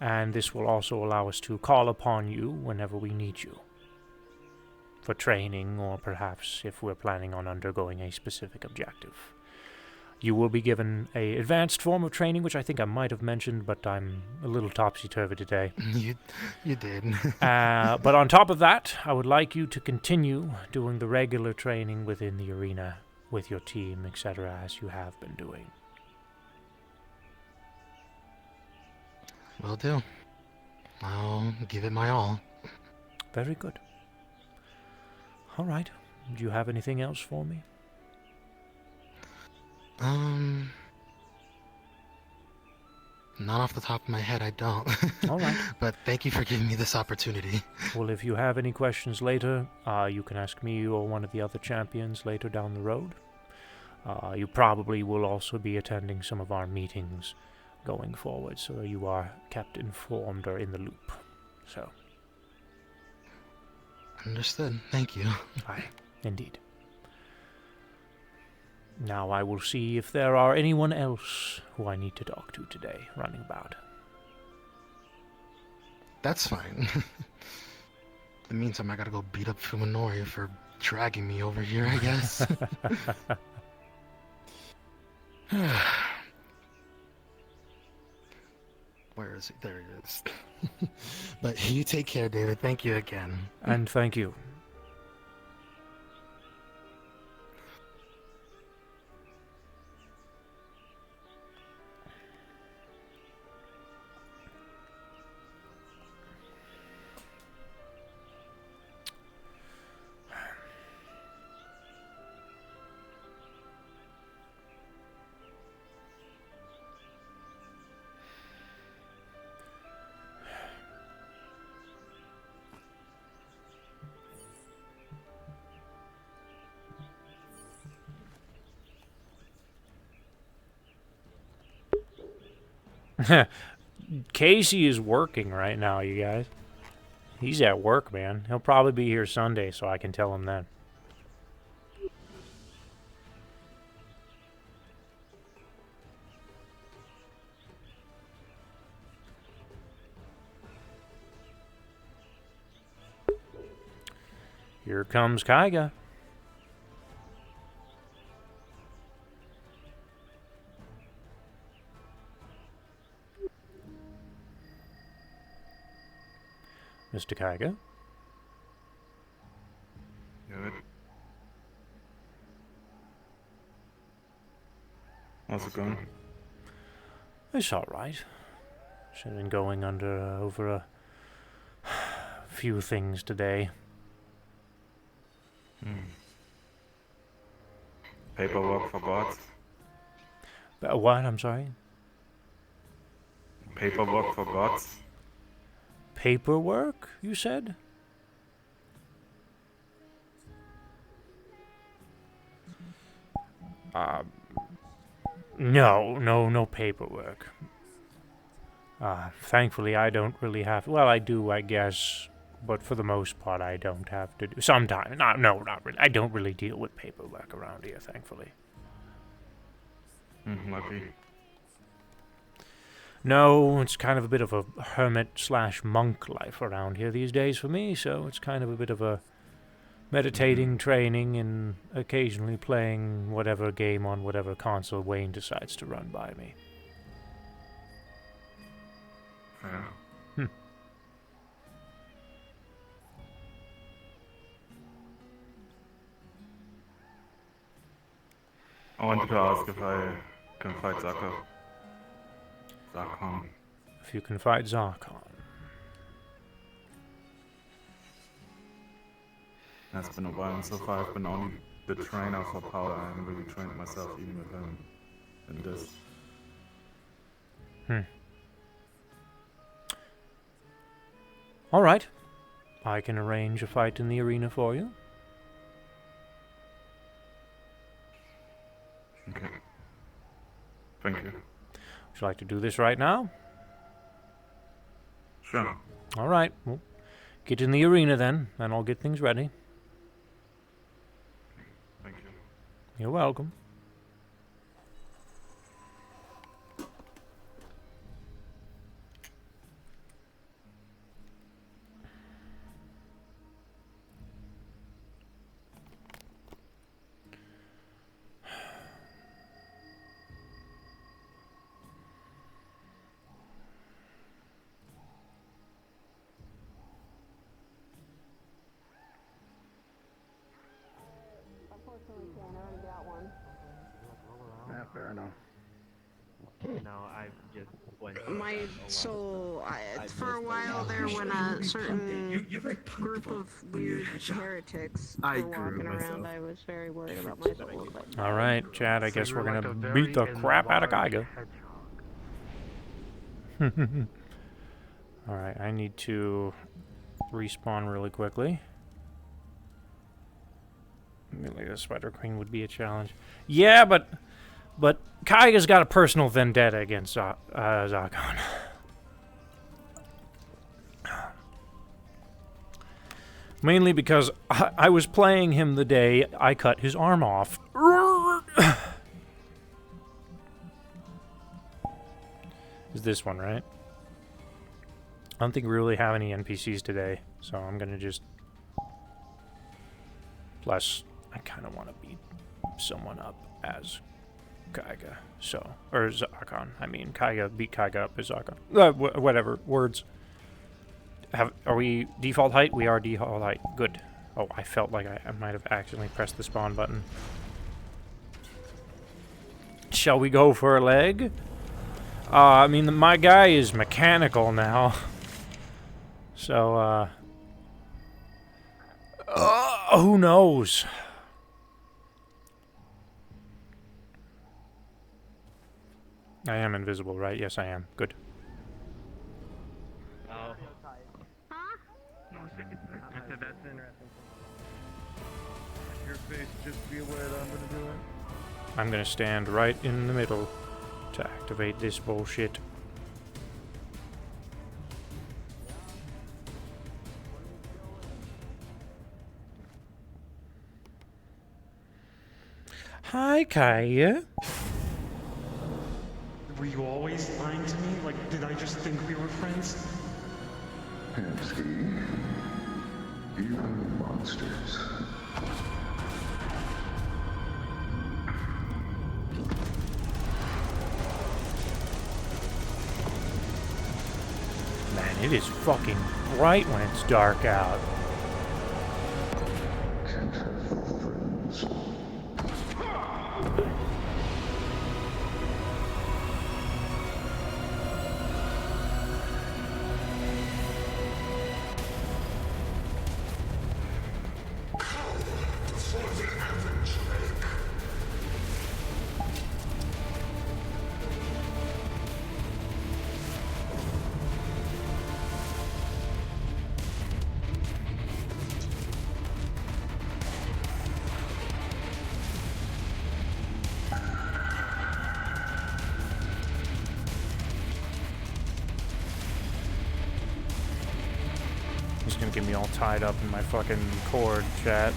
And this will also allow us to call upon you whenever we need you. For training, or perhaps if we're planning on undergoing a specific objective. You will be given an advanced form of training, which I think I might have mentioned, but I'm a little topsy-turvy today. You did. But on top of that, I would like you to continue doing the regular training within the arena with your team, etc., as you have been doing. Will do. I'll give it my all. Very good. All right. Do you have anything else for me? Not off the top of my head, I don't. All right. But thank you for giving me this opportunity. Well, if you have any questions later, you can ask me or one of the other champions later down the road. You probably will also be attending some of our meetings going forward, so you are kept informed or in the loop. So. Understood. Thank you. Aye, indeed. Now I will see if there are anyone else who I need to talk to today running about. That's fine. In the meantime, I gotta go beat up Fuminori for dragging me over here, I guess. Where is he? There he is. But you take care, David. Thank you again. And thank you. Casey is working right now, you guys. He's at work, man. He'll probably be here Sunday, so I can tell him then. Here comes Kaiga. Mr. Kaiga. Good. How's it going? It's all right. Should have been going over a few things today. Paperwork for gods? What? I'm sorry? Paperwork for gods? Paperwork, you said? No paperwork. Thankfully, I don't really have... Well, I do, I guess, but for the most part, I don't have to do... Sometimes. No, not really. I don't really deal with paperwork around here, thankfully. Lucky. No, it's kind of a bit of a hermit/monk life around here these days for me, so it's kind of a bit of a meditating, training, and occasionally playing whatever game on whatever console Wayne decides to run by me. Yeah. I wanted to ask if I can fight Zakon. If you can fight Zakon. It's been a while, and so far I've been only the trainer for power. I haven't really trained myself even with him in this. Alright. I can arrange a fight in the arena for you. Okay. Thank you. Would you like to do this right now? Sure. Alright. Well, get in the arena then, and I'll get things ready. Thank you. You're welcome. Yeah, fair enough. No, I just went. For a while there, when a certain group of weird heretics were walking around, I was very worried about my soul. But Alright, Chad, I guess we're gonna beat the crap out of Kaiga. Alright, I need to respawn really quickly. Really, the Spider Queen would be a challenge. Yeah, but Kaiga's got a personal vendetta against Zakon. Mainly because I was playing him the day I cut his arm off. Is this one, right? I don't think we really have any NPCs today, so I'm gonna just Plus, I kind of want to beat someone up as Kaiga. So, or Zakon. I mean, Kaiga beat Kaiga up as Zakon. Whatever words. Are we default height? We are default height. Good. Oh, I felt like I might have accidentally pressed the spawn button. Shall we go for a leg? I mean, my guy is mechanical now. So, who knows? I am invisible, right? Yes, I am. Good. Oh. That's interesting. Your face, just be aware that I'm gonna do it. I'm gonna stand right in the middle to activate this bullshit. Hi, Kaya. Were you always lying to me? Like, did I just think we were friends? Hansky, even monsters. Man, it is fucking bright when it's dark out. Can't have friends. He's gonna get me all tied up in my fucking cord, chat.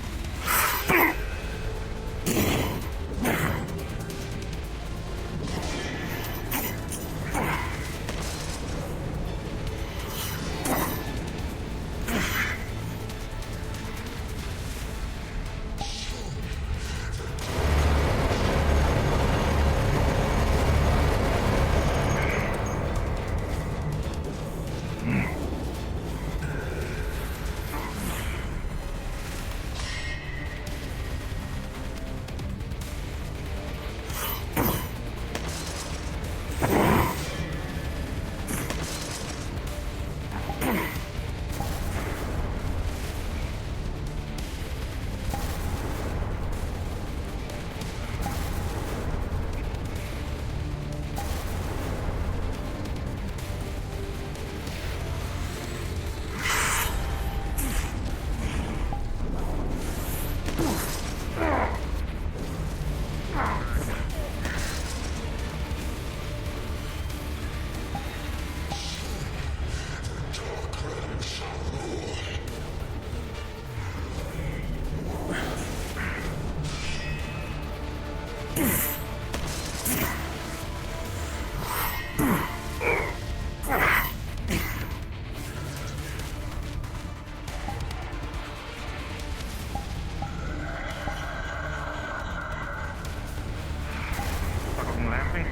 Fucking laughing.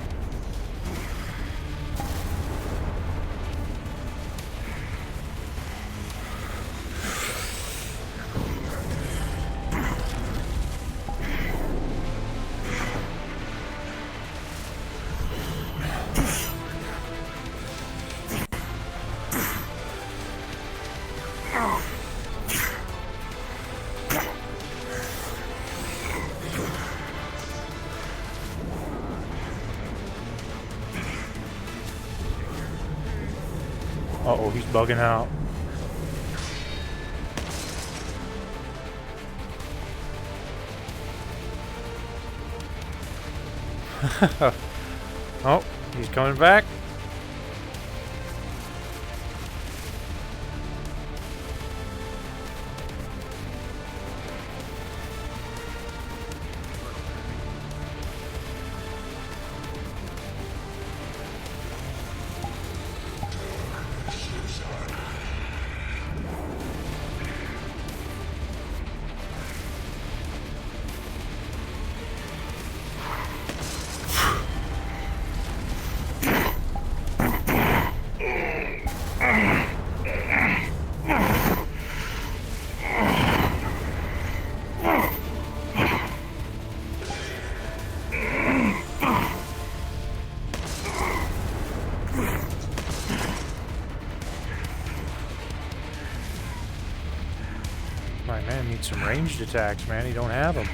Uh-oh, he's bugging out. Oh, he's coming back. My man needs some ranged attacks, man. He don't have them.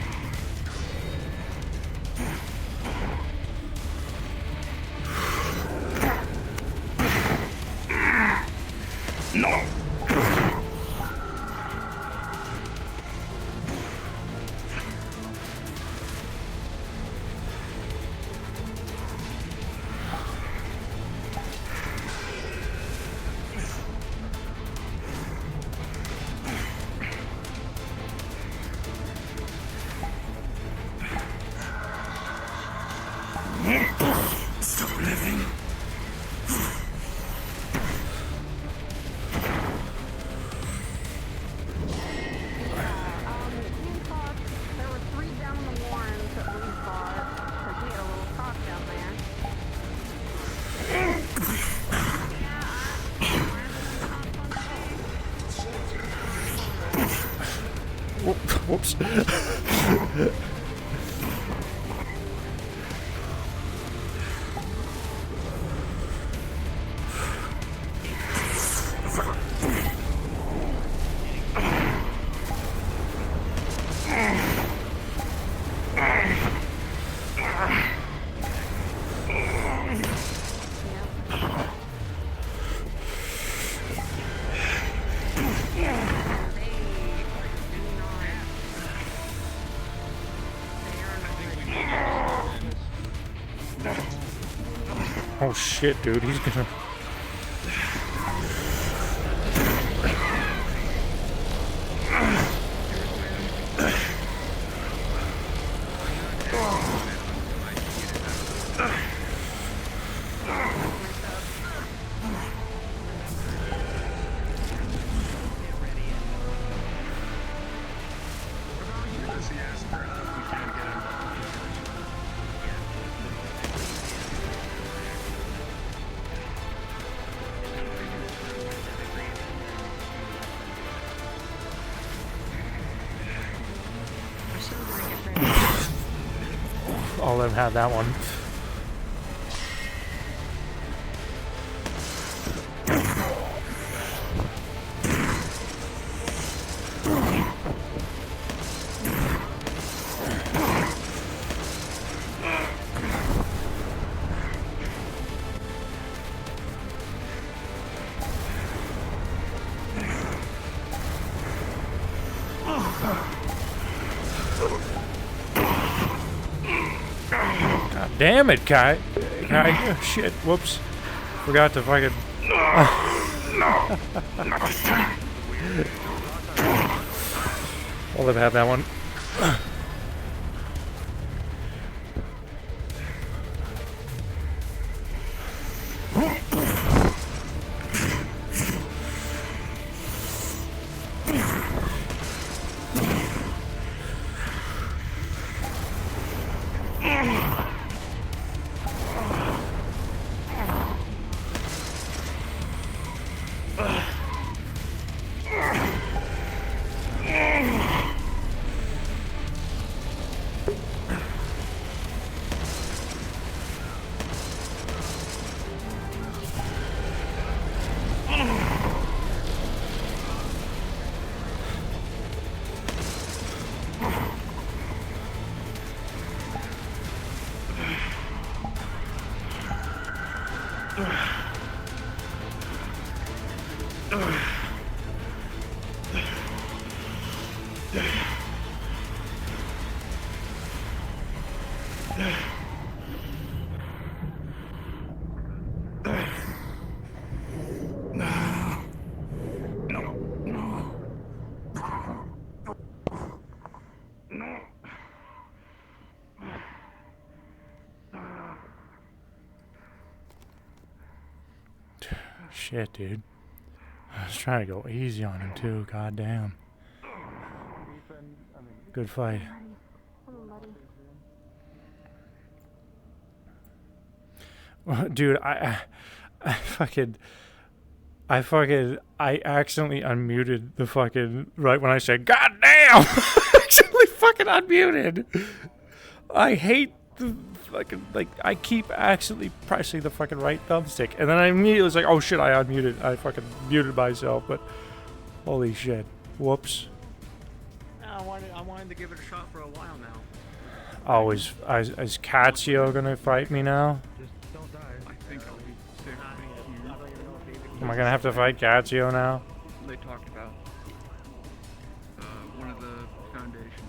No. Stop living. There were 3 down in the Warrens that we fought, because we had a little talk down there. Whoops. Oh shit, dude, he's gonna... I'll let him have that one. God damn it, Kai. Kai, shit, whoops. Forgot to fucking... No, not this time. I'll let him have that one. Shit, dude. I was trying to go easy on him, too. God damn. Good fight. Dude, I accidentally unmuted the fucking, right when I said, God damn! I accidentally fucking unmuted! I hate the fucking, like, I keep accidentally pressing the fucking right thumbstick, and then I immediately was like, oh shit, I unmuted. I fucking muted myself, but holy shit. Whoops. wanted to give it a shot for a while now. Oh, is Katsio gonna fight me now? Just don't die. I think I'll be safe. Am I gonna have to fight Katsio now? They talked about One of the Foundation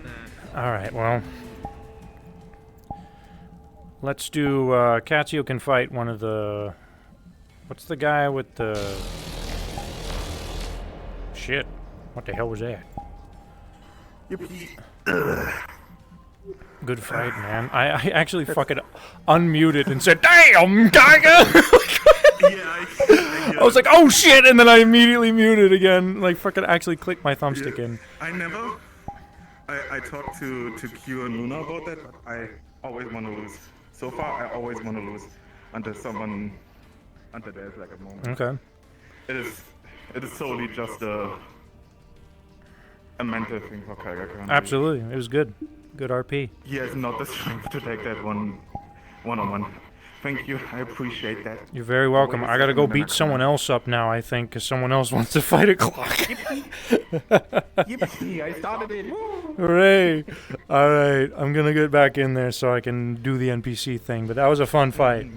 people. Alright, well. Let's do, Katsio can fight one of the... What's the guy with the... Shit. What the hell was that? Good fight, man. I actually fucking unmuted and said, "Damn, Tiger!" I was like, "Oh shit!" and then I immediately muted again. Like, fucking actually clicked my thumbstick in. I never. I talked to Q and Luna about that, but I always want to lose. So far, I always want to lose until there's like a moment. Okay. It is solely just a mental thing for Kyga currently. Absolutely, it was good. Good RP. He has not the strength to take that one-on-one. Thank you, I appreciate that. You're very welcome. I gotta go beat someone else up now, I think, because someone else wants to fight a clock. Yippee! I started it. Hooray! Alright, I'm gonna get back in there so I can do the NPC thing, but that was a fun fight.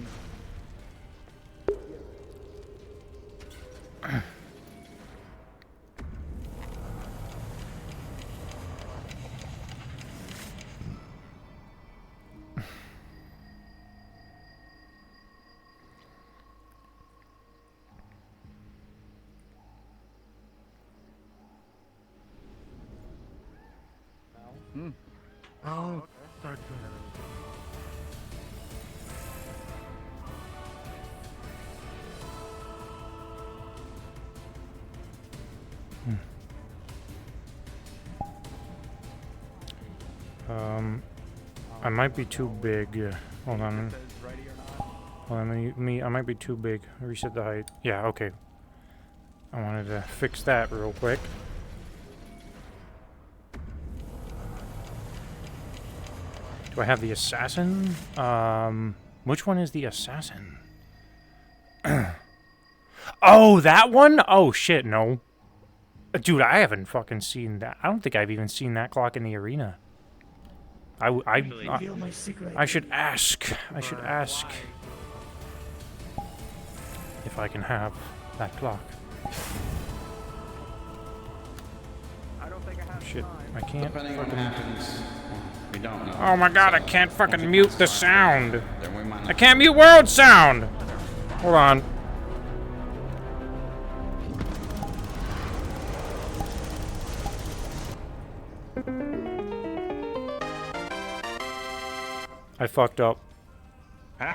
Oh, start doing I might be too big. Hold on. Hold on, I might be too big. Reset the height. Yeah, okay. I wanted to fix that real quick. Do I have the assassin? Which one is the assassin? Oh, that one? Oh, shit, no. Dude, I haven't fucking seen that. I don't think I've even seen that clock in the arena. I should ask. I should ask if I can have that clock. Shit, I can't Depending on what fucking... happens, we don't know. Oh my god, I can't fucking mute the sound. I can't mute world sound. Hold on. I fucked up. Huh?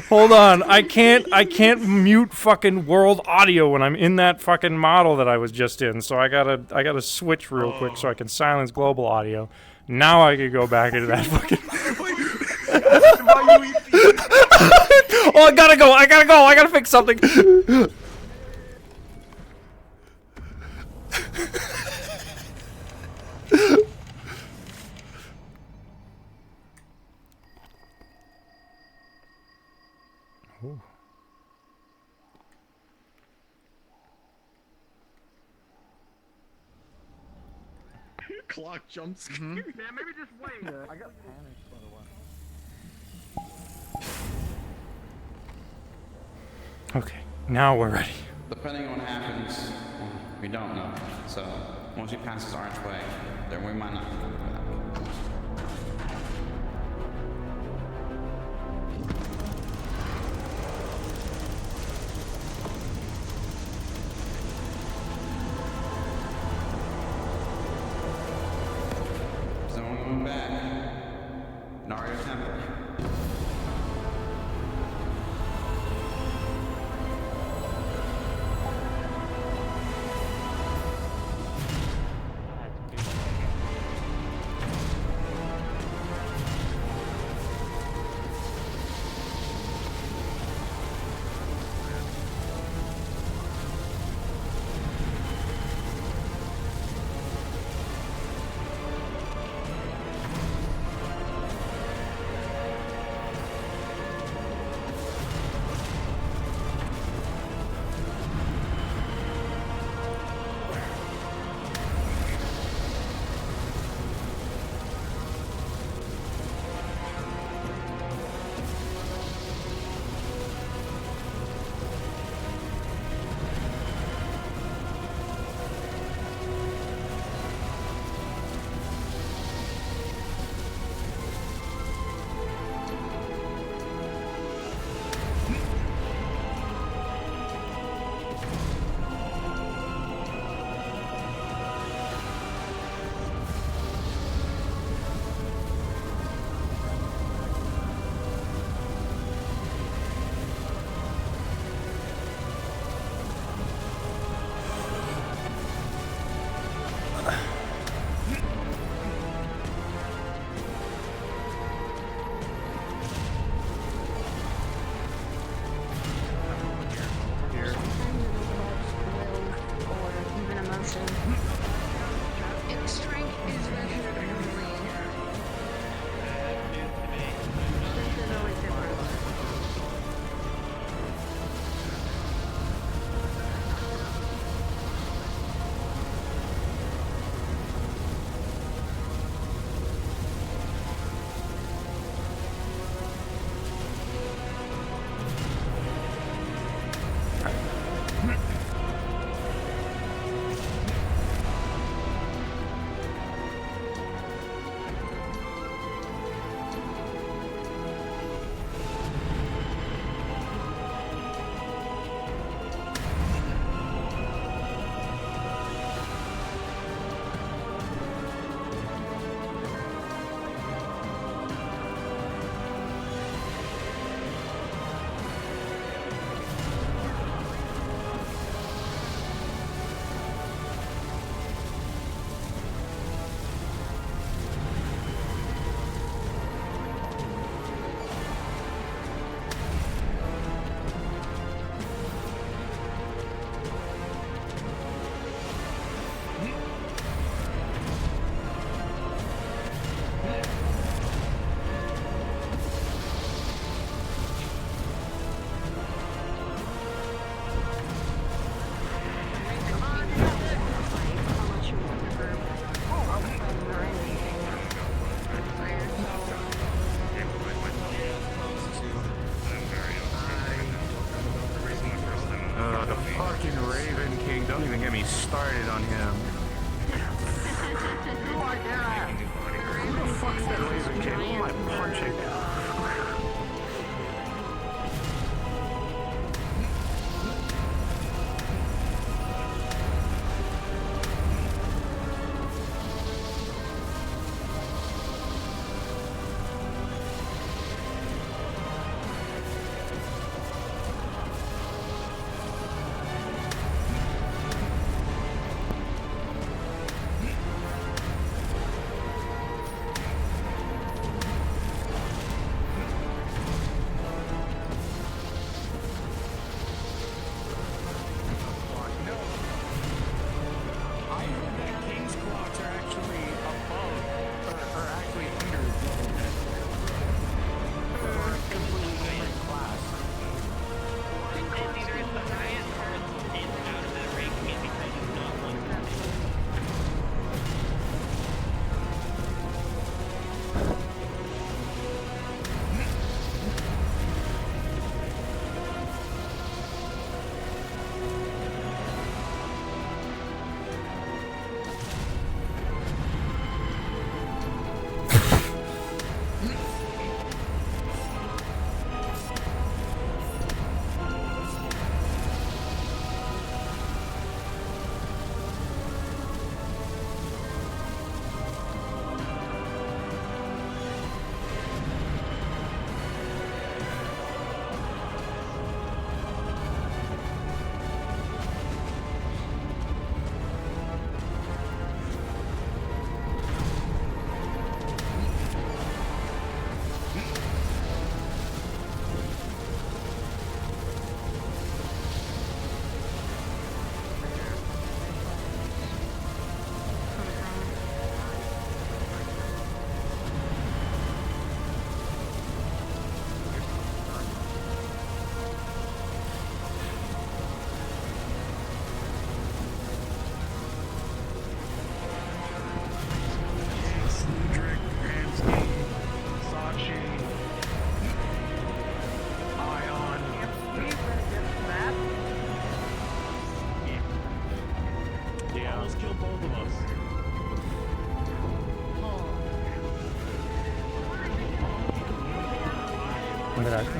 Hold on, I can't mute fucking world audio when I'm in that fucking model that I was just in. So I gotta switch real quick so I can silence global audio. Now I can go back into that fucking. Oh, I gotta go! I gotta fix something. Ooh. Clock jumps. Yeah, maybe just wait. I got panicked by the way. Okay, now we're ready. Depending on what happens, we don't know. So once he passes Archway, then we might not. So we're going back. Nario Temple. Don't even get me started on him. Who the fuck's that laser kid? Who am I punching?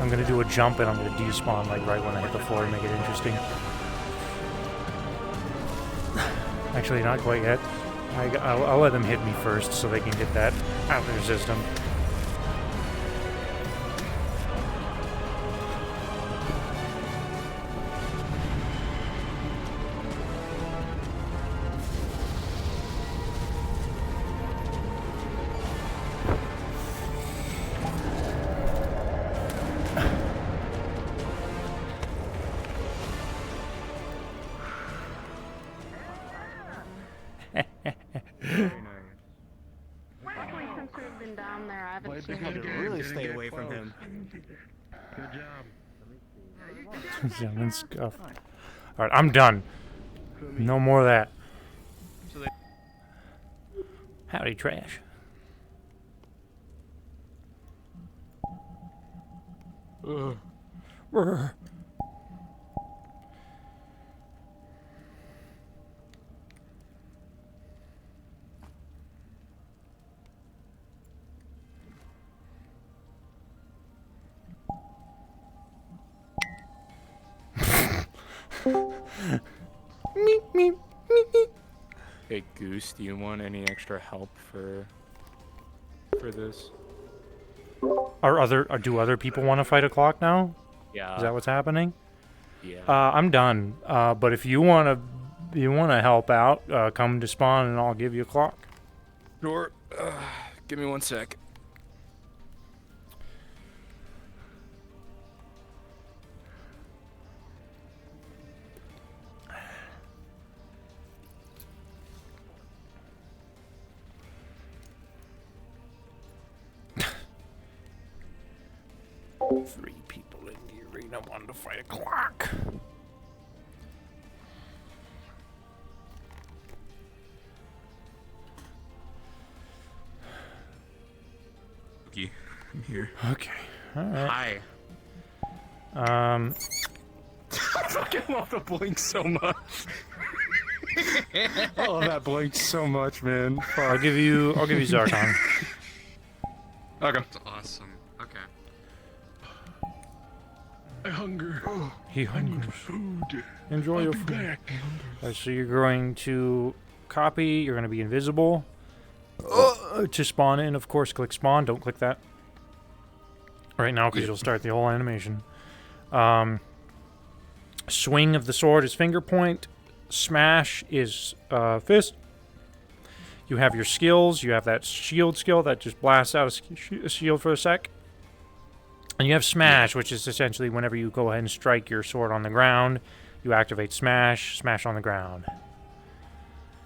I'm gonna do a jump and I'm gonna despawn like right when I hit the floor to make it interesting. Actually, not quite yet. I'll let them hit me first so they can get that out of their system. Luckily, since we've been down there, I haven't seen had to him. really stay away from him. Good job. Gentlemen scuff. Alright, I'm done. No more of that. Howdy, trash. Hey Goose, do you want any extra help for this? Do other people want to fight a clock now? Yeah. Is that what's happening? Yeah. I'm done. But if you wanna help out, come to spawn and I'll give you a clock. Sure. Give me 1 sec. Three people in the arena wanting to fight a clock. Okay, I'm here. Okay. All right. Hi. I fucking love the blink so much. I love that blink so much, man. I'll give you Zarkon. Okay. That's awesome. Okay. I hunger. He hungers. Food. Enjoy I'll your be food. back. So you're going to copy. You're going to be invisible. To spawn in, of course, click spawn. Don't click that right now because you'll start the whole animation. Swing of the sword is finger point. Smash is fist. You have your skills. You have that shield skill that just blasts out a shield for a sec. And you have smash, which is essentially whenever you go ahead and strike your sword on the ground, you activate smash, smash on the ground.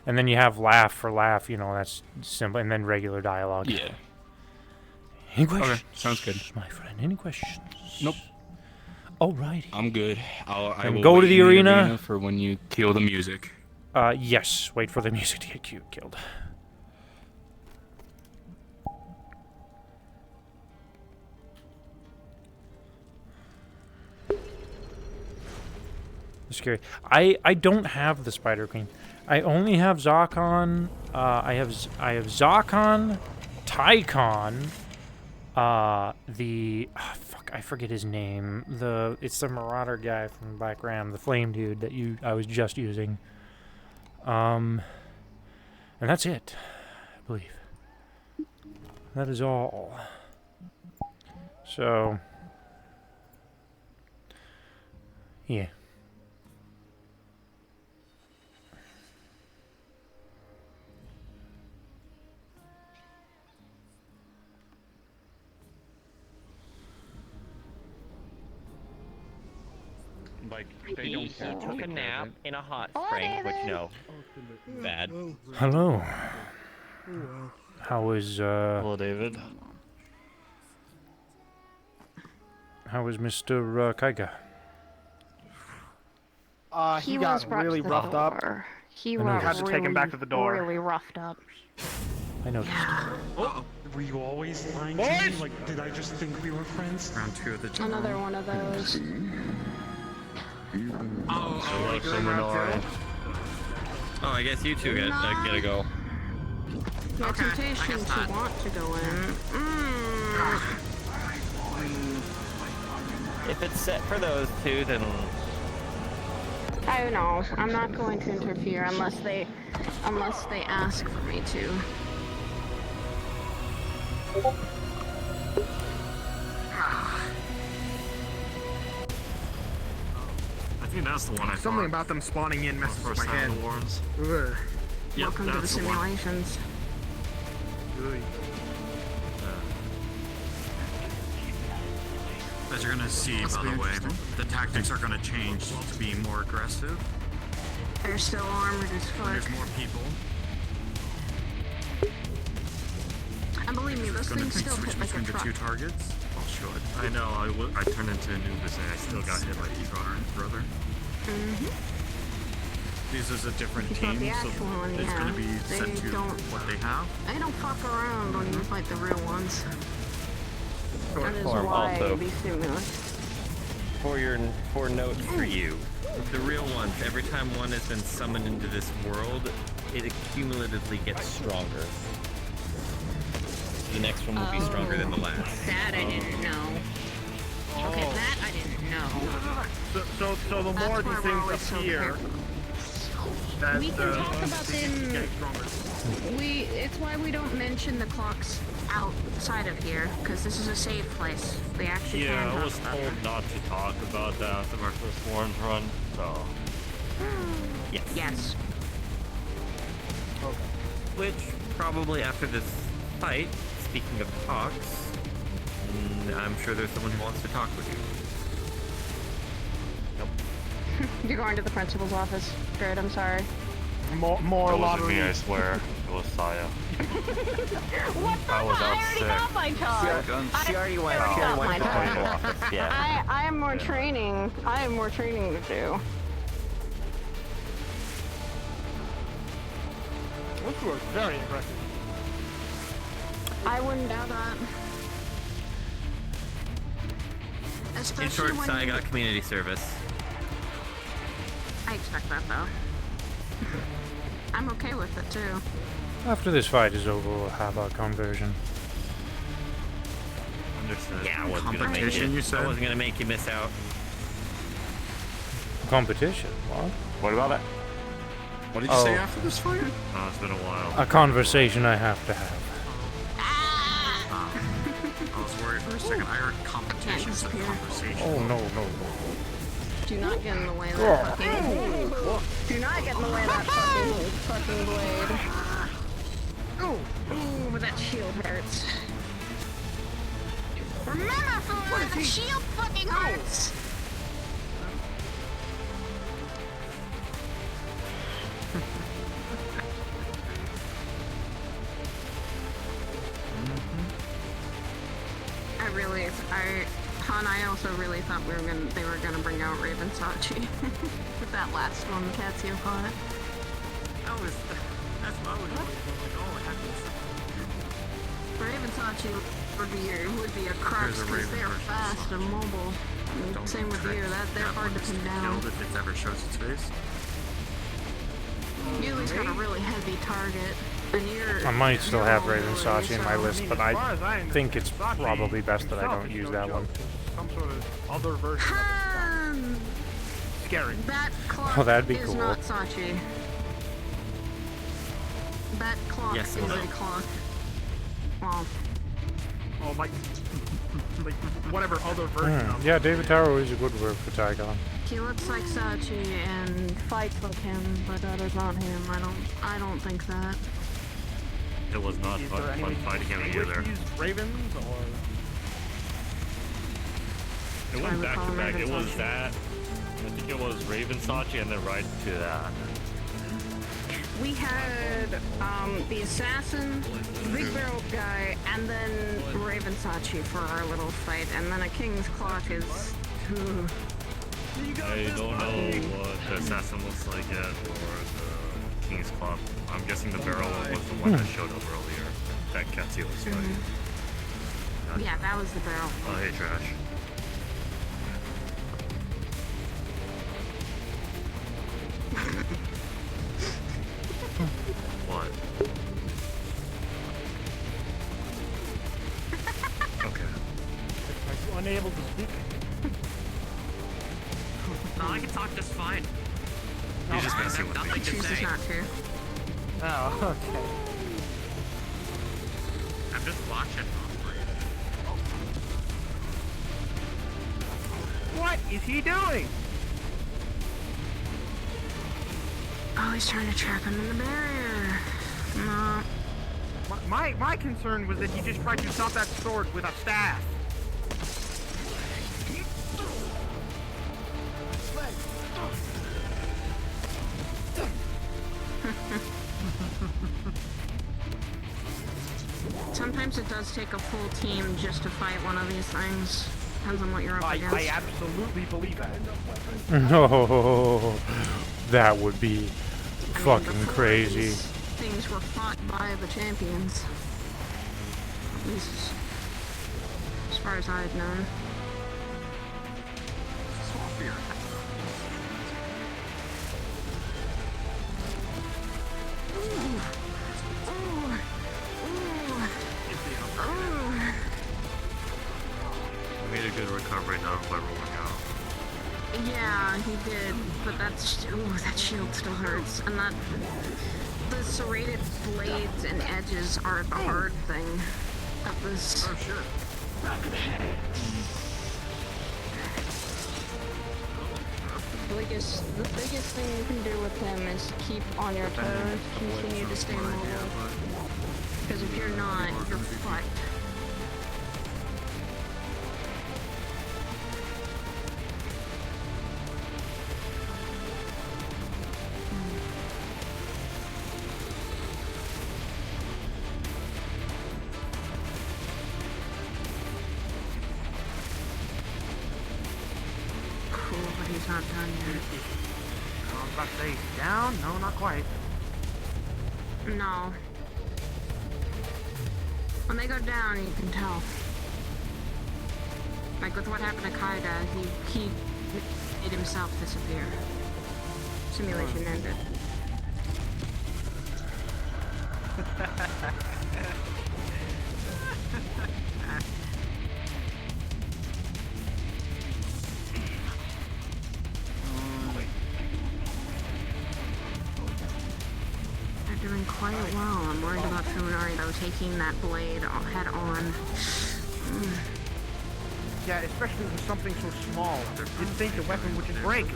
And then you have laugh for laugh, you know, that's simple. And then regular dialogue. Yeah. Any questions? Okay, sounds good. My friend, any questions? Nope. Alrighty. I'm good. I will go to wait the in arena for when you kill the music. Yes. Wait for the music to get killed. Scary. I don't have the Spider Queen. I only have Zarkon. I have Zarkon, Tycon. Fuck, I forget his name. It's the Marauder guy from Black Ram, the flame dude that I was just using. And that's it, I believe. That is all. So, yeah. Like, they don't took a nap in a hot spring, which, no, bad. Hello. How is, Hello, David. How is Mr. Kaiga? He got really roughed up. He I had to take him back to the door. Really roughed up. I noticed. Oh, were you always lying to me? Like, did I just think we were friends? Round 2 of the Another one of those. Oh, I guess you two gotta go. No temptation to want to go in. If it's set for those two, then I don't know. I'm not going to interfere unless they ask for me to. I think that's the one I Something thought. about them spawning in messes with my head. Wars. Ugh. Yep, Welcome to the that's the one. simulations. Ugh. As you're gonna see, by the way, the tactics are gonna change to be more aggressive. They're still armored as When there's fuck. more people. And believe me, those It's gonna things still switch hit like a between the truck. two targets. Well, should. I know. I turned into Anubis and I still got hit by Egon, brother. This is a different It's not team, the so actual one, it's yeah. gonna be They set to don't- what they have. They don't fuck around when you fight the real ones. That is Form why also. these simulations. For note for you, the real ones, every time one has been summoned into this world, it cumulatively gets stronger. The next one will be stronger than the last. That I didn't know. Okay, that I didn't know. So the more these things appear, that We can talk about them. getting stronger. It's why we don't mention the clocks outside of here, because this is a safe place. We actually Yeah, can I talk was about told it. not to talk about that after my first Warren's run, so. Yes. Which, probably after this fight, speaking of talks, I'm sure there's someone who wants to talk with you. You're going to the principal's office. Good, I'm sorry. More It wasn't lottery. me, I swear. It was Saya. What the I was fuck? out I already sick. got my talk. She already went. I She got already went my to the talk. principal office. Yeah. I have more training. I have more training to do. Those two are very aggressive. I wouldn't doubt that. In Especially short, when Sai got community service. I expect that though. I'm okay with it too. After this fight is over, we'll have our conversion. Understood. Yeah, I wasn't gonna make Competition, you said? I wasn't gonna make you miss out. Competition? What? What about it? What did you say after this fight? Oh, it's been a while. A conversation I have to have. I was worried for a second. I heard competition instead of conversation. Oh, no, no, no. Do not get in the way of that fucking... Do not get in the way of that fucking blade. Ooh, but that shield hurts. Remember, Thor, the shield fucking hurts! I also really thought they were gonna bring out Raven Sachi with that last one Katsio fought. That's what I was like, oh, it happens. Raven Sachi would be a crux because they're fast and mobile. Same with you, they're hard to pin down. If it ever shows its face. You at least got a really heavy target. I might still have Raven Sachi in my list, but I think it's probably best that I don't use that one. Some sort of other version of it. Scary. That clock that'd be is cool. not Sachi. That clock is a clock. Well. Oh, like whatever other version of it. Yeah, David Taro is a good word for Tygon. He looks like Sachi and fights like him, but that is not him. I don't think that. It was not fun fighting him either. Ravens or it went back to back. It was that. I think it was Raven Sachi and then right to that. We had the assassin, the big barrel guy, and then Raven Sachi for our little fight, and then a King's Clock is. I don't know what the assassin looks like yet, or the King's Club. I'm guessing the barrel was the one that showed up earlier. That Katsio was fighting. Yeah, that was the barrel. Oh, hey, Trash. What? Okay. Are you unable to speak? No, I can talk just fine. He's just messing with me. He chooses not to. Oh, okay. I'm just watching. What is he doing? Oh, he's trying to trap him in the barrier. No. My concern was that he just tried to stop that sword with a staff. Sometimes it does take a full team just to fight one of these things. Depends on what you're up against. I absolutely believe that. No, that would be fucking crazy. These things were fought by the champions. At least as far as I had known. He made a good recovery now by rolling out. Yeah, he did, but that's that shield still hurts, and that the serrated blades and edges are the hard thing of this. Oh sure. The biggest thing you can do with him is keep on your toes, continue to stay mobile. Because if you're not, you're fucked. Cool, but he's not done yet. I was about to say, down? No, not quite. No. When they go down, you can tell. Like with what happened to Kaida, he made himself disappear. Simulation ended. They're doing quite well. I'm worried about Funari though, taking that blade head on. Yeah, especially with something so small. You'd think the weapon would just break.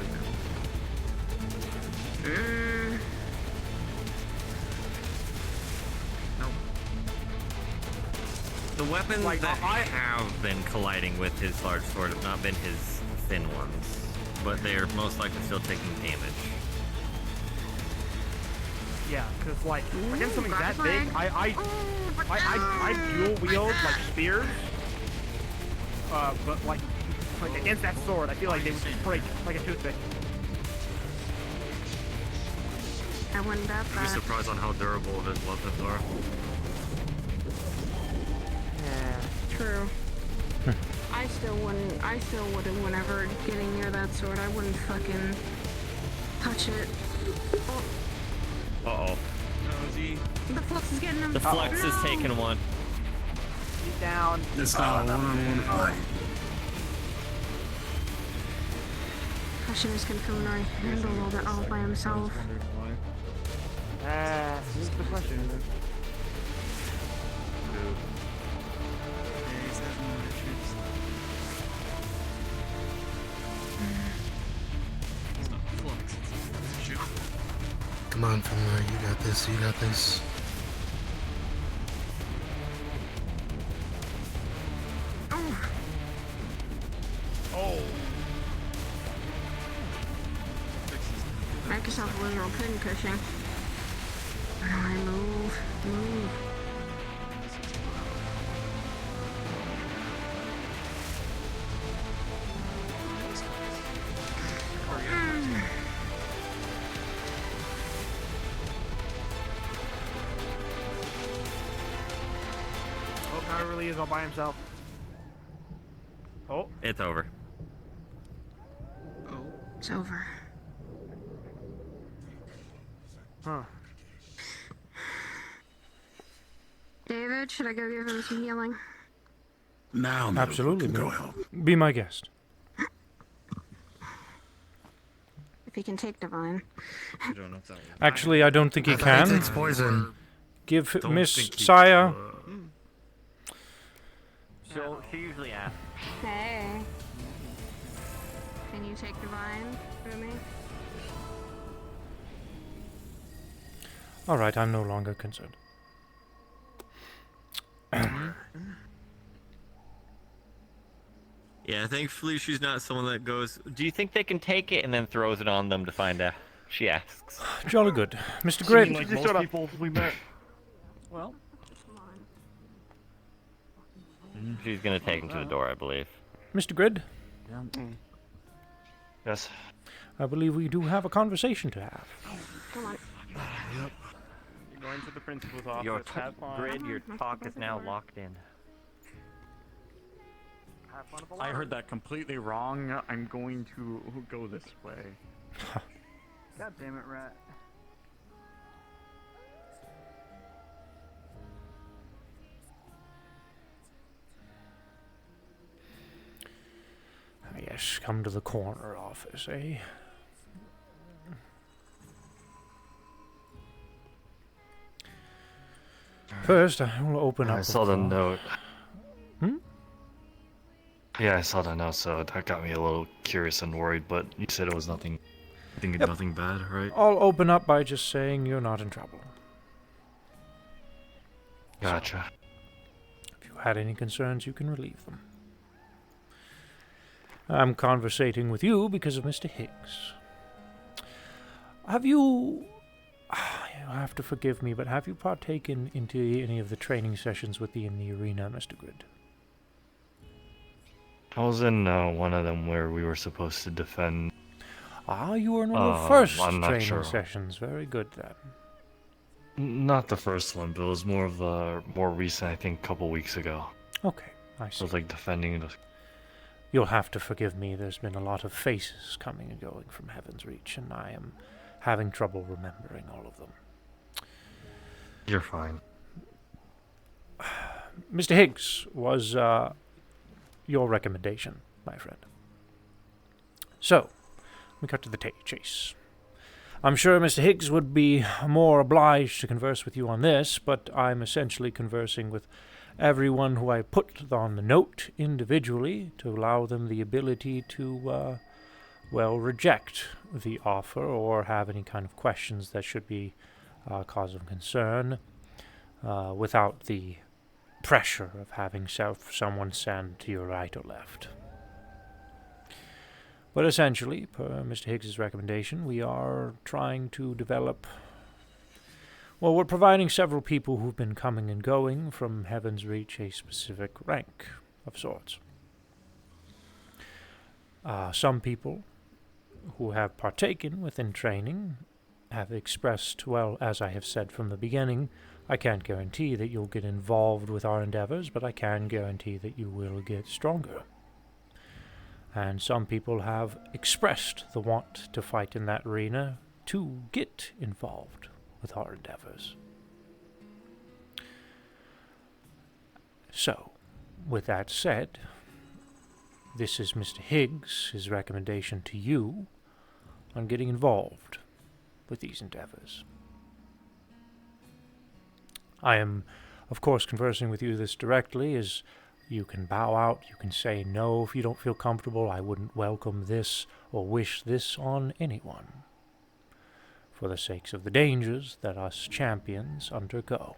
The weapons Like, that have been colliding with his large sword have not been his thin ones, but they're most likely still taking damage. Yeah, because like against something that big, I dual wield like spears. But like against that sword, I feel like they would just break like a toothpick. I wouldn't doubt I'd be that. surprised on how durable his weapons are. Yeah. True. I still wouldn't whenever getting near that sword, I wouldn't fucking touch it. Uh-oh. The flux is getting him. The flux is taking one. He's down. It's not a one-on-one fight. Hashima's gonna Funari handle all that all by himself. This is the question. Come on, Funari, you got this, you got this. Oh. Make yourself a literal pincushion. Funari, move. Oh, now he really is all by himself. Oh. It's over. It's over. Huh. David, should I go give him some healing? Now, Absolutely. can go help. Be my guest. If he can take divine. I don't know if that will. Actually, I don't think he I can. think it's poison. Give Don't Miss think he Saya. She usually asks. Hey. Can you take divine for me? All right, I'm no longer concerned. Yeah, thankfully she's not someone that goes, do you think they can take it, and then throws it on them to find out? She asks. Jolly good. Mr. Grid. Like most people we met. Well. She's gonna take him to the door, I believe. Mr. Grid, Yes. I believe we do have a conversation to have. Come on. You're going to the principal's office. Your Have fun. Grid, your talk is now locked in. Have fun with the I ladder. heard that completely wrong. I'm going to go this way. God damn it, Rat. Yes, come to the corner office, eh? First, I will open up. I saw the call. note. Hmm? Yeah, I saw the note, so that got me a little curious and worried, but you said it was nothing. Thinking Yep. nothing bad, right? I'll open up by just saying you're not in trouble. Gotcha. If you had any concerns, you can relieve them. I'm conversating with you because of Mr. Higgs. Have you... You have to forgive me, but have you partaken into any of the training sessions with in the arena, Mr. Grid? I was in one of them where we were supposed to defend. Ah, you were in one of the first I'm not training sure. sessions. Very good, then. Not the first one, but it was more of the more recent, I think, couple weeks ago. Okay, I It see. was like defending the. You'll have to forgive me. There's been a lot of faces coming and going from Heaven's Reach, and I am having trouble remembering all of them. You're fine. Mr. Higgs was your recommendation, my friend. So, we cut to the chase. I'm sure Mr. Higgs would be more obliged to converse with you on this, but I'm essentially conversing with everyone who I put on the note individually to allow them the ability to, reject the offer or have any kind of questions that should be cause of concern without the pressure of having someone stand to your right or left. But essentially, per Mr. Higgs's recommendation, we are trying to develop... Well, we're providing several people who've been coming and going from Heaven's Reach a specific rank of sorts. Some people who have partaken within training have expressed, well, as I have said from the beginning, I can't guarantee that you'll get involved with our endeavors, but I can guarantee that you will get stronger. And some people have expressed the want to fight in that arena to get involved with our endeavors. So, with that said, this is Mr. Higgs, his recommendation to you on getting involved with these endeavors. I am, of course, conversing with you this directly, as you can bow out, you can say no if you don't feel comfortable. I wouldn't welcome this or wish this on anyone, for the sakes of the dangers that us champions undergo.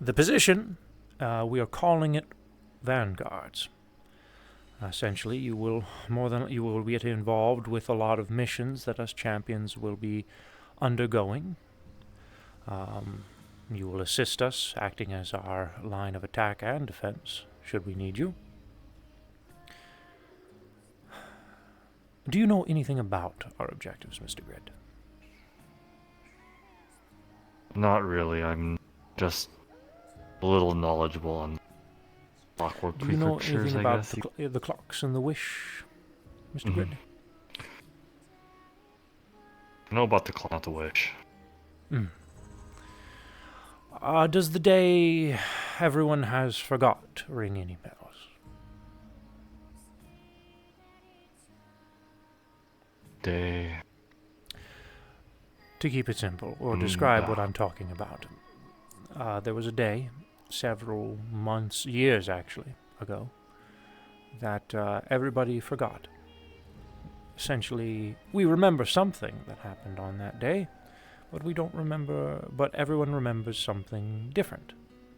The position, we are calling it Vanguards. Essentially, you will get involved with a lot of missions that us champions will be undergoing. You will assist us, acting as our line of attack and defense, should we need you. Do you know anything about our objectives, Mr. Grid? Not really. I'm just a little knowledgeable on clockwork Do you know precursors, anything I about guess. the clocks and the wish, Mr. Grid? I know about the clock, not the wish. Does the day everyone has forgot ring any bells? Day. To keep it simple, or describe what I'm talking about. There was a day, several months, years actually, ago, that everybody forgot. Essentially, we remember something that happened on that day, but we don't remember, but everyone remembers something different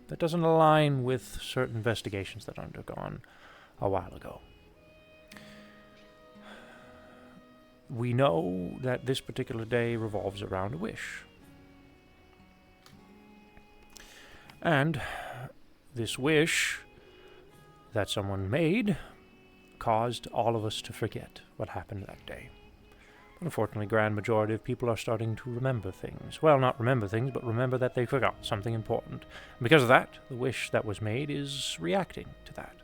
that doesn't align with certain investigations that undergone a while ago. We know that this particular day revolves around a wish. And this wish that someone made caused all of us to forget what happened that day. Unfortunately, grand majority of people are starting to remember things. Well, not remember things, but remember that they forgot something important. And because of that, the wish that was made is reacting to that.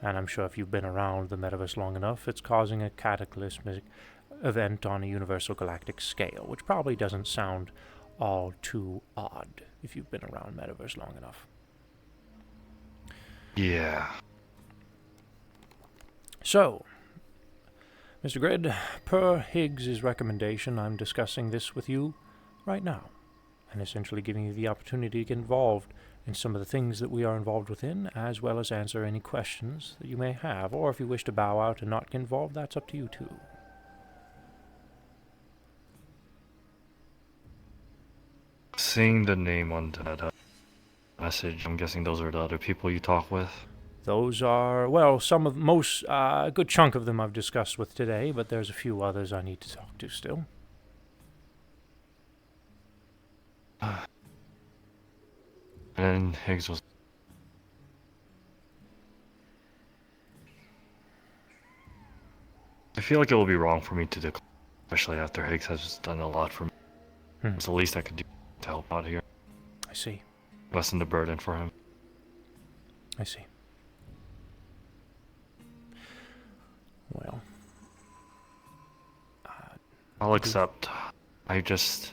And I'm sure if you've been around the metaverse long enough, it's causing a cataclysmic event on a universal galactic scale, which probably doesn't sound all too odd if you've been around metaverse long enough. Yeah. So, Mr. Grid, per Higgs's recommendation, I'm discussing this with you right now, and essentially giving you the opportunity to get involved in some of the things that we are involved within, as well as answer any questions that you may have, or if you wish to bow out and not get involved, that's up to you too. Seeing the name on that message, I'm guessing those are the other people you talk with? Those are, well, a good chunk of them I've discussed with today, but there's a few others I need to talk to still. And Higgs was... I feel like it will be wrong for me to decline, especially after Higgs has done a lot for me. It's the least I could do to help out here. I see. Lessen the burden for him. I see. Well, I'll accept I just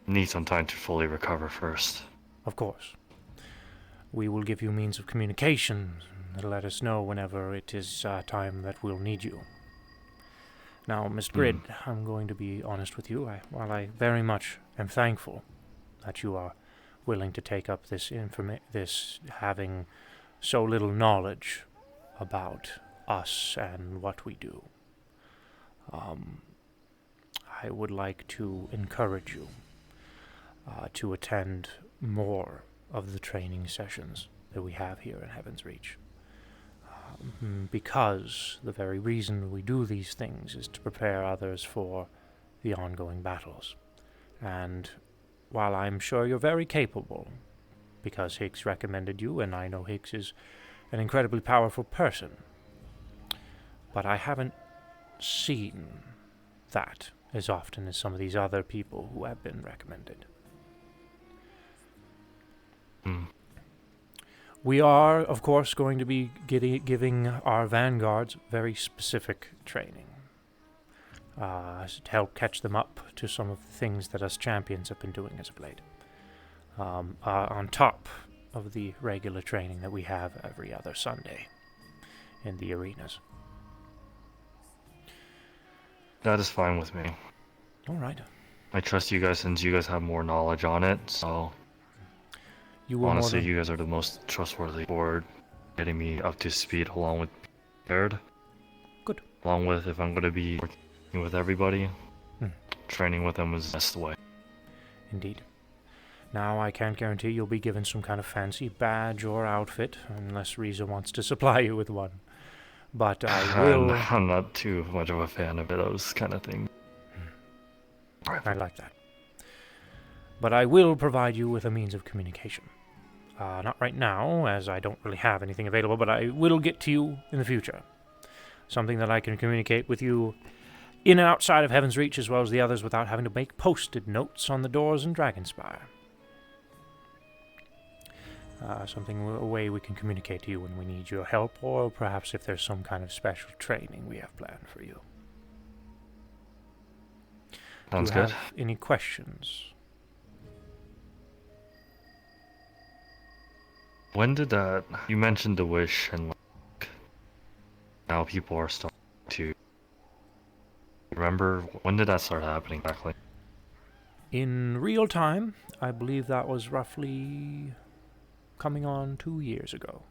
need some time to fully recover first. Of course. We will give you means of communication. Let us know whenever it is time that we'll need you. Now, Mr. Grid, I'm going to be honest with you. While I very much am thankful that you are willing to take up this having so little knowledge about us and what we do, I would like to encourage you to attend more of the training sessions that we have here in Heaven's Reach. Because the very reason we do these things is to prepare others for the ongoing battles. And while I'm sure you're very capable, because Higgs recommended you, and I know Higgs is an incredibly powerful person, but I haven't seen that as often as some of these other people who have been recommended. We are, of course, going to be giving our Vanguards very specific training to help catch them up to some of the things that us champions have been doing as of late, on top of the regular training that we have every other Sunday in the arenas. That is fine with me. All right. I trust you guys since you guys have more knowledge on it, so... Honestly, you guys are the most trustworthy for getting me up to speed along with prepared. Good. Along with if I'm going to be working with everybody, training with them is the best way. Indeed. Now, I can't guarantee you'll be given some kind of fancy badge or outfit, unless Riza wants to supply you with one. But I will... I'm not too much of a fan of those kind of things. I like that. But I will provide you with a means of communication. Not right now, as I don't really have anything available, but I will get to you in the future. Something that I can communicate with you in and outside of Heaven's Reach, as well as the others, without having to make post-it notes on the doors in Dragonspire. A way we can communicate to you when we need your help, or perhaps if there's some kind of special training we have planned for you. Sounds Do you good. have any questions? When did that... You mentioned the wish, and like, now people are starting to... Remember, when did that start happening exactly? In real time, I believe that was roughly coming on 2 years ago.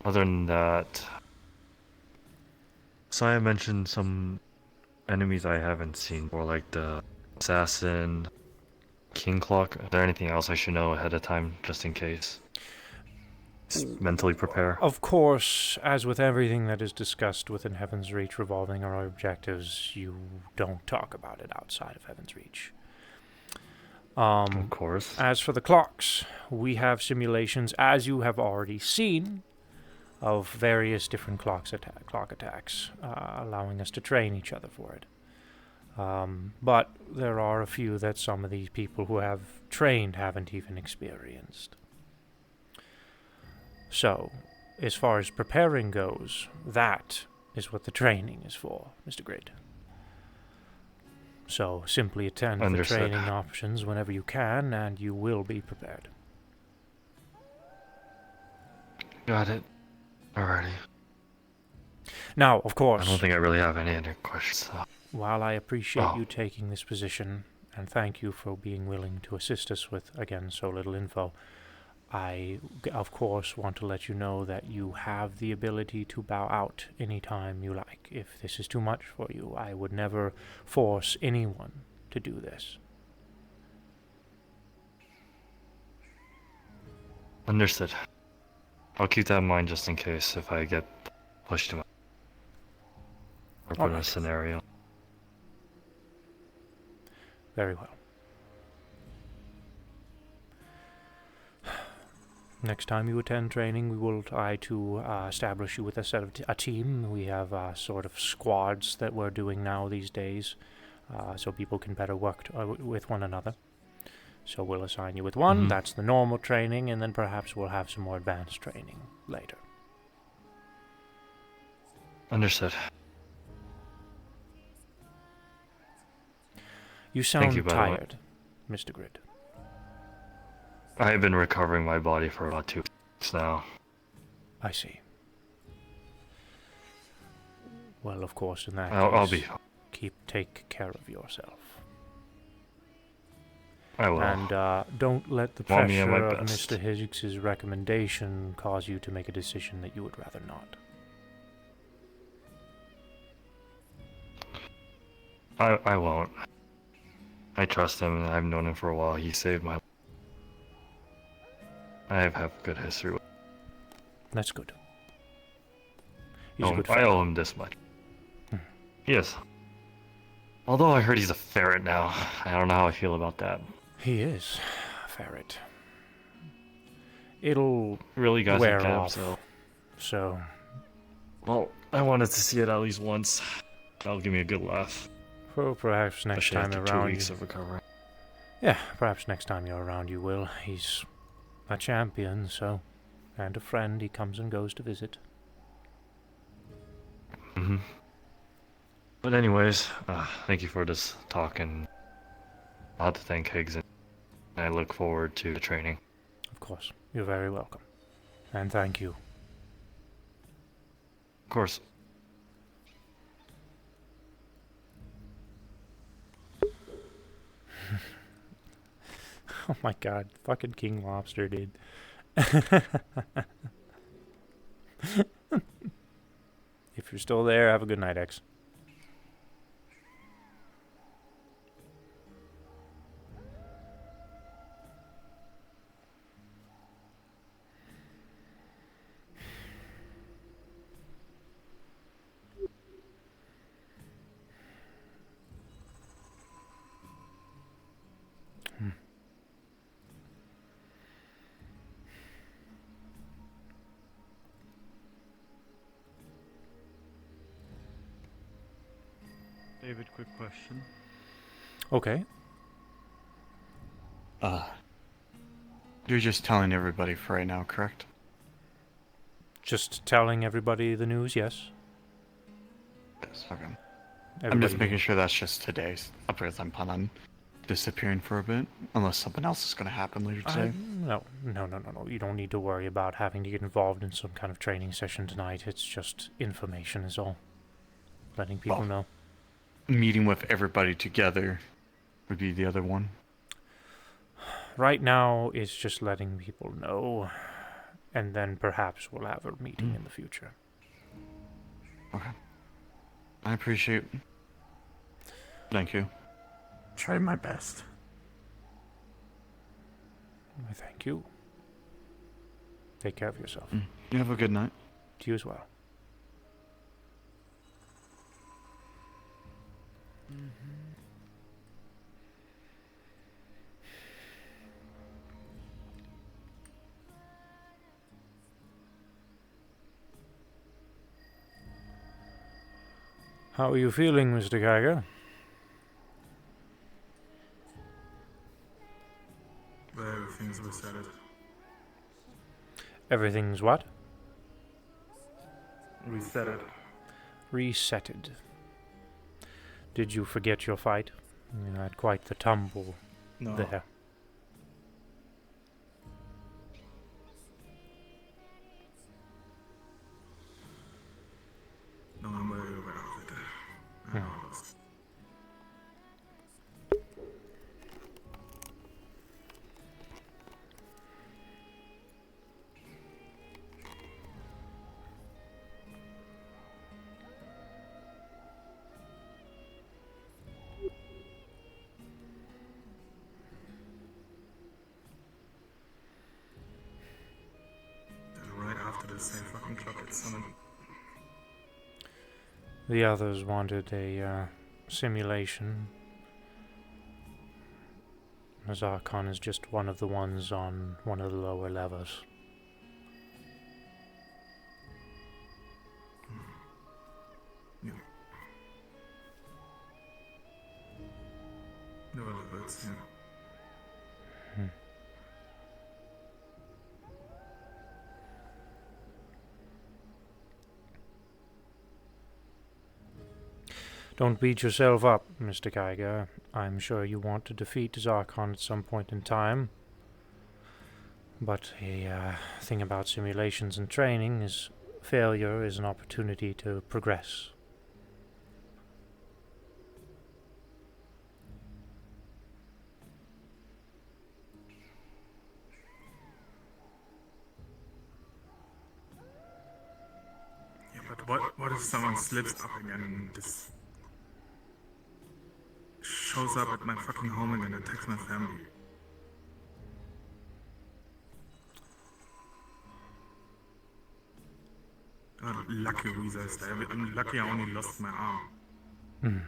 Other than that... So I mentioned some enemies I haven't seen, or like the assassin, king clock. Is there anything else I should know ahead of time, just in case? Just mentally prepare. Of course, as with everything that is discussed within Heaven's Reach revolving our objectives, you don't talk about it outside of Heaven's Reach. Of course. As for the clocks, we have simulations, as you have already seen, of various different clock attacks, allowing us to train each other for it. But there are a few that some of these people who have trained haven't even experienced. So, as far as preparing goes, that is what the training is for, Mr. Grid. So, simply attend the training options whenever you can, and you will be prepared. Got it. Alrighty. Now, of course... I don't think I really have any other questions. While I appreciate you taking this position, and thank you for being willing to assist us with, again, so little info, I, of course, want to let you know that you have the ability to bow out anytime you like. If this is too much for you, I would never force anyone to do this. Understood. I'll keep that in mind just in case if I get pushed to my... or put in a scenario. Very well. Next time you attend training, we will try to establish you with a team. We have sort of squads that we're doing now these days, so people can better work with one another. So we'll assign you with one. Mhm. That's the normal training, and then perhaps we'll have some more advanced training later. Understood. You Thank sound you, by the way. tired, Mr. Grid. I have been recovering my body for about 2 weeks now. I see. Well, of course, in that I'll case, be. take care of yourself. I will. And don't let the Want me at pressure my of best. Mr. Higgs's recommendation cause you to make a decision that you would rather not. I won't. I trust him, and I've known him for a while. He saved my life. I have good history with him. That's good. He's a good I fellow. owe him this much. Yes. Although I heard he's a ferret now. I don't know how I feel about that. He is a ferret. It'll Really, guys, wear like that, off. So, well, I wanted to see it at least once. That'll give me a good laugh. well, perhaps next Especially time after around 2 weeks you... of recovery. Yeah, perhaps next time you're around you will. He's a champion, so... And a friend he comes and goes to visit. Mm-hmm. But anyways, thank you for this talk, and I'll have to thank Higgs, and I look forward to the training. Of course. You're very welcome. And thank you. Of course. Oh my god, fucking King Lobster, dude. If you're still there, have a good night, X. David, quick question. Okay. You're just telling everybody for right now, correct? Just telling everybody the news, yes? Yes, okay. I'm Everybody just making sure that's just today, because I'm planning on disappearing for a bit, unless something else is going to happen later today. No. You don't need to worry about having to get involved in some kind of training session tonight. It's just information is all. Letting people know. Meeting with everybody together would be the other one. Right now, it's just letting people know, and then perhaps we'll have a meeting in the future. Okay. I appreciate. Thank you. Try my best. Thank you. Take care of yourself. You have a good night. To you as well. How are you feeling, Mr. Geiger? Everything's reset. Everything's what? Resetted. Resetted. Did you forget your fight? You had quite the tumble there. No, I'm worried about it. Right after the same fucking clock gets summoned. The others wanted a simulation. Zarkon is just one of the ones on one of the lower levels. Yeah. No other birds, yeah. Don't beat yourself up, Mr. Geiger. I'm sure you want to defeat Zarkon at some point in time. But a thing about simulations and training is failure is an opportunity to progress. Yeah, but what if someone slips up again and just shows up at my fucking home again and attacks my family? God, lucky Weezer is there. I'm lucky I only lost my arm.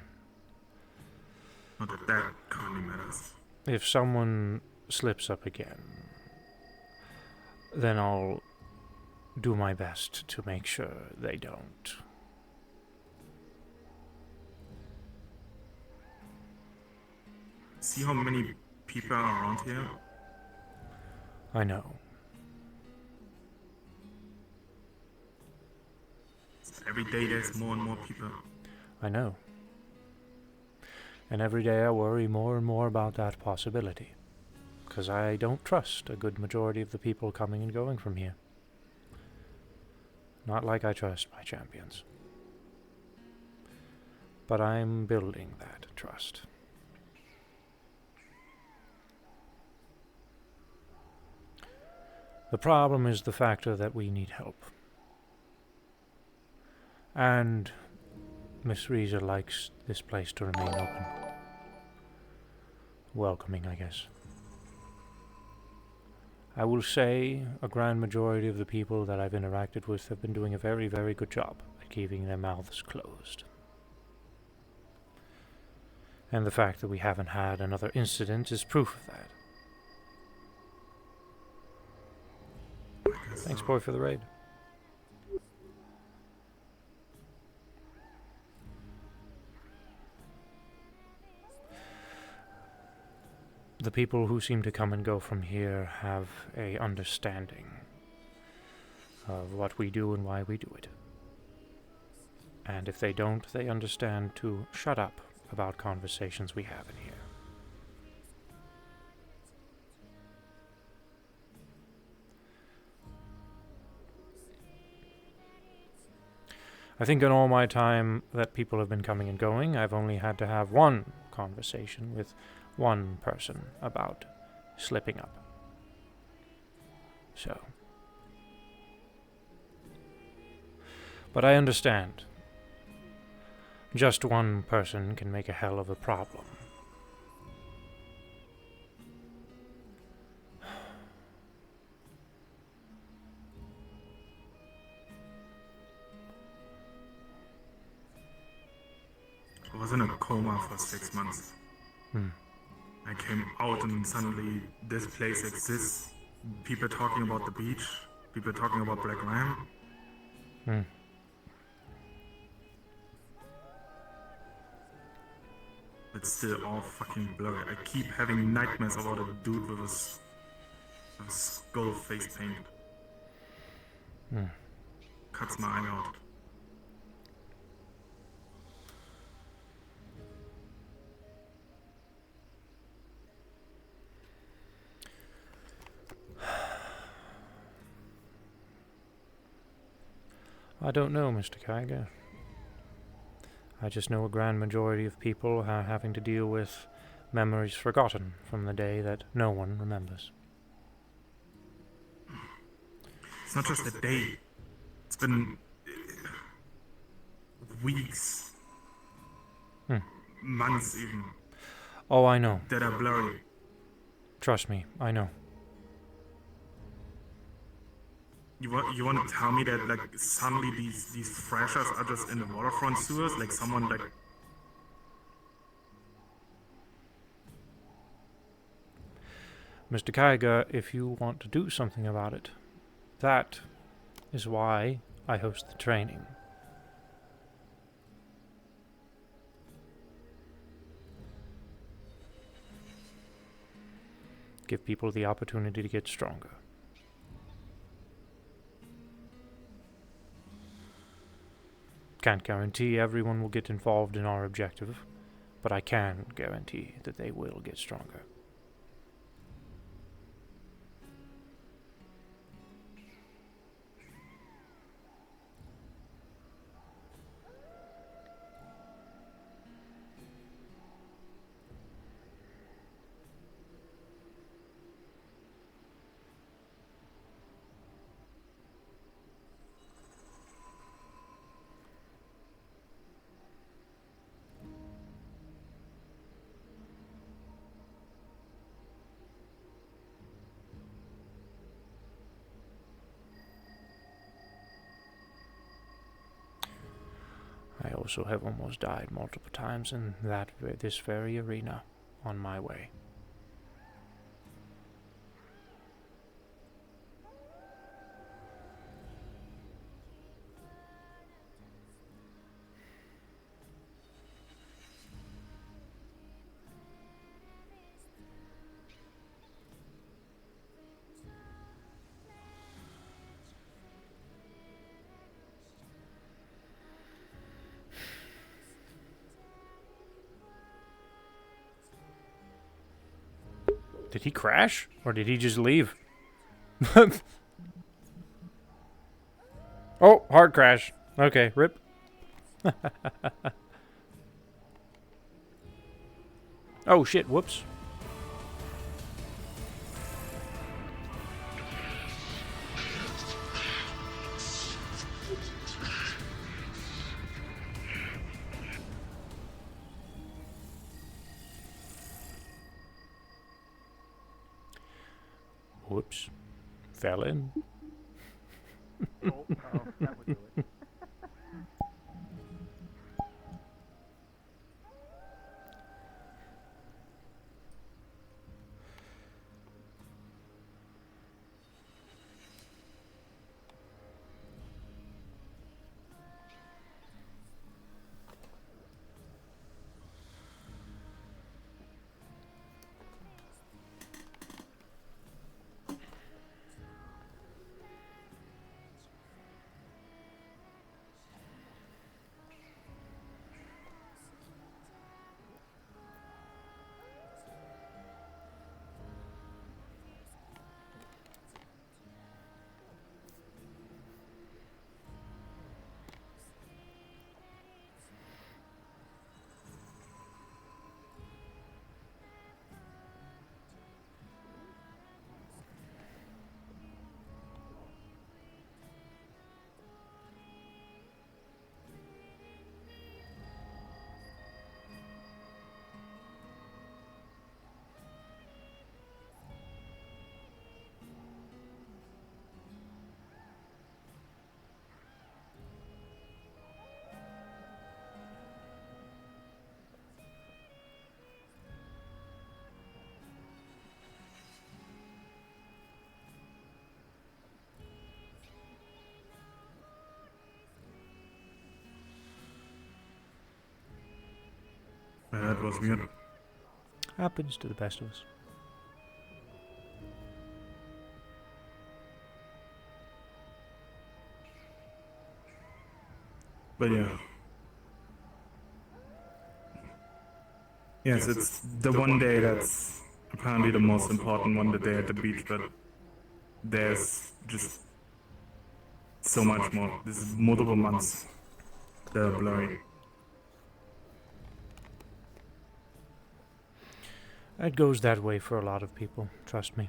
Not that that currently matters. If someone slips up again, then I'll do my best to make sure they don't. See how many people are around here? I know. Every day there's more and more people. I know. And every day I worry more and more about that possibility. Because I don't trust a good majority of the people coming and going from here. Not like I trust my champions. But I'm building that trust. The problem is the factor that we need help. And Miss Reeser likes this place to remain open. Welcoming, I guess. I will say a grand majority of the people that I've interacted with have been doing a very, very good job at keeping their mouths closed. And the fact that we haven't had another incident is proof of that. Thanks, boy, for the raid. The people who seem to come and go from here have a understanding of what we do and why we do it. And if they don't, they understand to shut up about conversations we have in here. I think in all my time that people have been coming and going, I've only had to have one conversation with one person about slipping up. So. But I understand. Just one person can make a hell of a problem. I was in a coma for 6 months. I came out and suddenly this place exists. People talking about the beach. People talking about Black Ram. It's still all fucking blurry. I keep having nightmares about a dude with a skull face paint. Cuts my eye out. I don't know, Mr. Geiger. I just know a grand majority of people are having to deal with memories forgotten from the day that no one remembers. It's not just a day. It's been weeks. Months even. Oh, I know. That are blurry. Trust me, I know. You want to tell me that like suddenly these freshers are just in the waterfront sewers, like someone like Mr. Geiger, if you want to do something about it, that is why I host the training. Give people the opportunity to get stronger. Can't guarantee everyone will get involved in our objective, but I can guarantee that they will get stronger. I also have almost died multiple times in this very arena on my way. Did he crash? Or did he just leave? Oh, hard crash. Okay, rip. Oh shit, whoops. Whoops. Fell in. Oh, that would do it. That was weird. Happens to the best of us. But yeah. Yes, it's the one day that's apparently the most important one, the day at the beach, but there's just so much more. This is multiple months. They're blurry. It goes that way for a lot of people, trust me.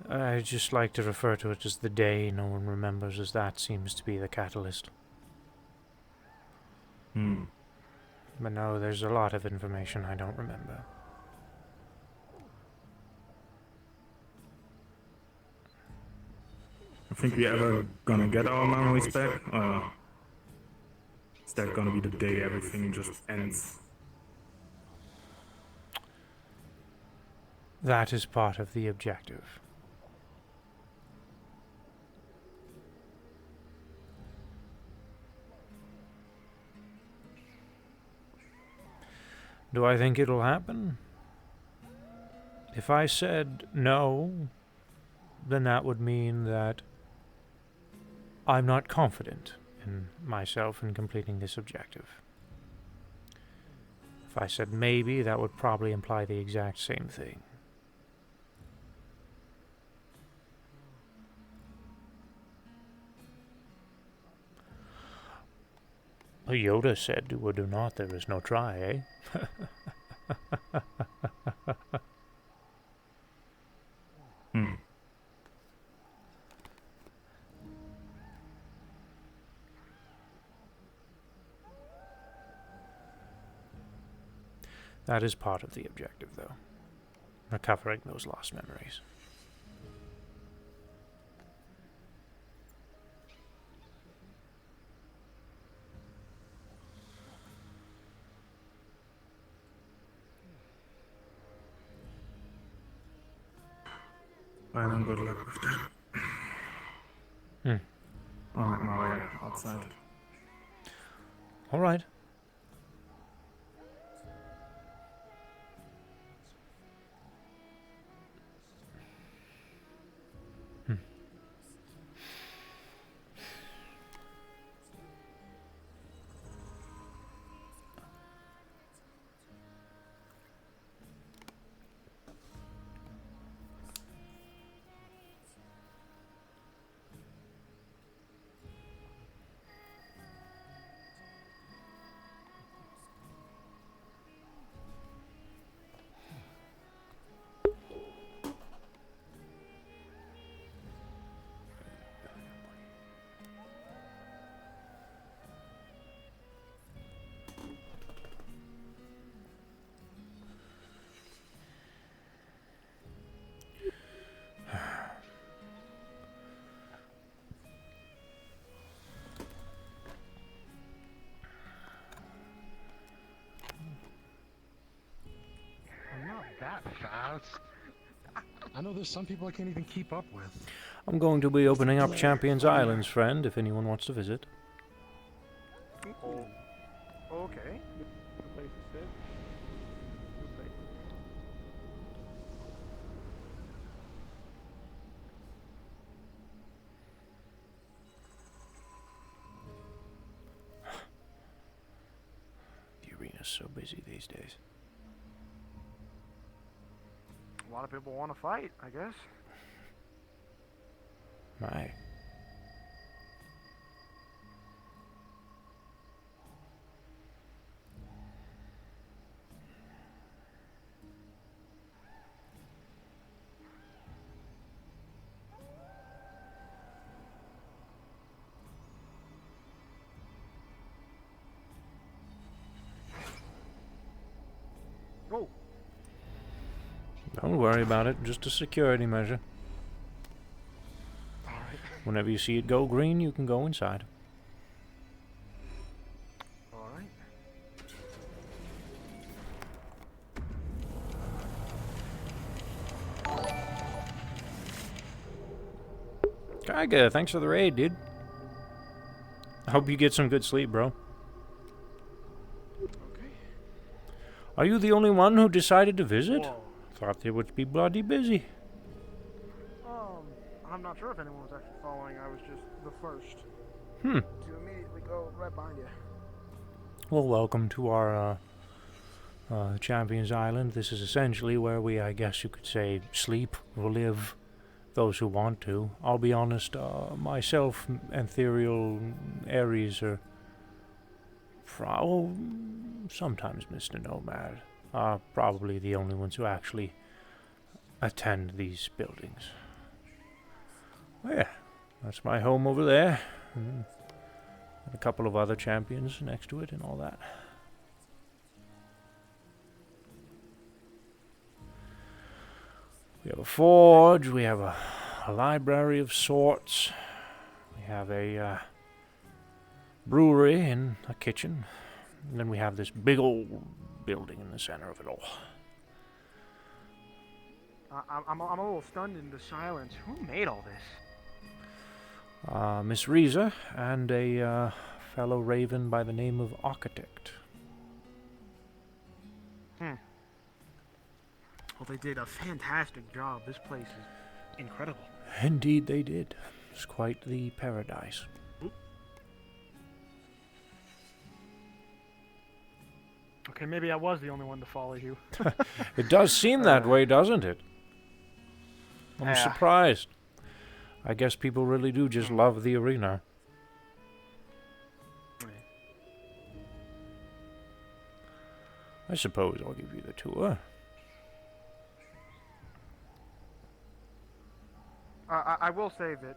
I just like to refer to it as the day no one remembers, as that seems to be the catalyst. But no, there's a lot of information I don't remember. I think we ever gonna get our memories back? Is that gonna be the day everything just ends? That is part of the objective. Do I think it'll happen? If I said no, then that would mean that I'm not confident in myself in completing this objective. If I said maybe, that would probably imply the exact same thing. Yoda said, do or do not, there is no try, eh? That is part of the objective, though. Recovering those lost memories. Well, then good luck with that. I'm on my way outside. All right. I'm not that fast. I know there's some people I can't even keep up with. I'm going to be opening up Champions Islands, friend, if anyone wants to visit. Oh, okay. Good place to sit. Good place. The arena's so busy these days. A lot of people want to fight, I guess. My. Oh. Don't worry about it, just a security measure. Alright. Whenever you see it go green, you can go inside. Alright. Kaiga, thanks for the raid, dude. I hope you get some good sleep, bro. Okay. Are you the only one who decided to visit? Whoa. Thought they would be bloody busy. I'm not sure if anyone was actually following. I was just the first. Hmm. To immediately go right behind you. Well, welcome to our Champions Island. This is essentially where we, I guess you could say, sleep or live. Those who want to. I'll be honest, myself, Ethereal, Ares are sometimes Mr. Nomad are probably the only ones who actually attend these buildings. Well, yeah, that's my home over there. And a couple of other champions next to it and all that. We have a forge, we have a library of sorts, we have a brewery and a kitchen, and then we have this big old building in the center of it all. I'm a little stunned into silence. Who made all this? Miss Reza and a fellow raven by the name of Architect. Well, they did a fantastic job. This place is incredible. Indeed, they did. It's quite the paradise. Okay, maybe I was the only one to follow you. It does seem that way, doesn't it? I'm Yeah. surprised. I guess people really do just love the arena. I suppose I'll give you the tour. I will say that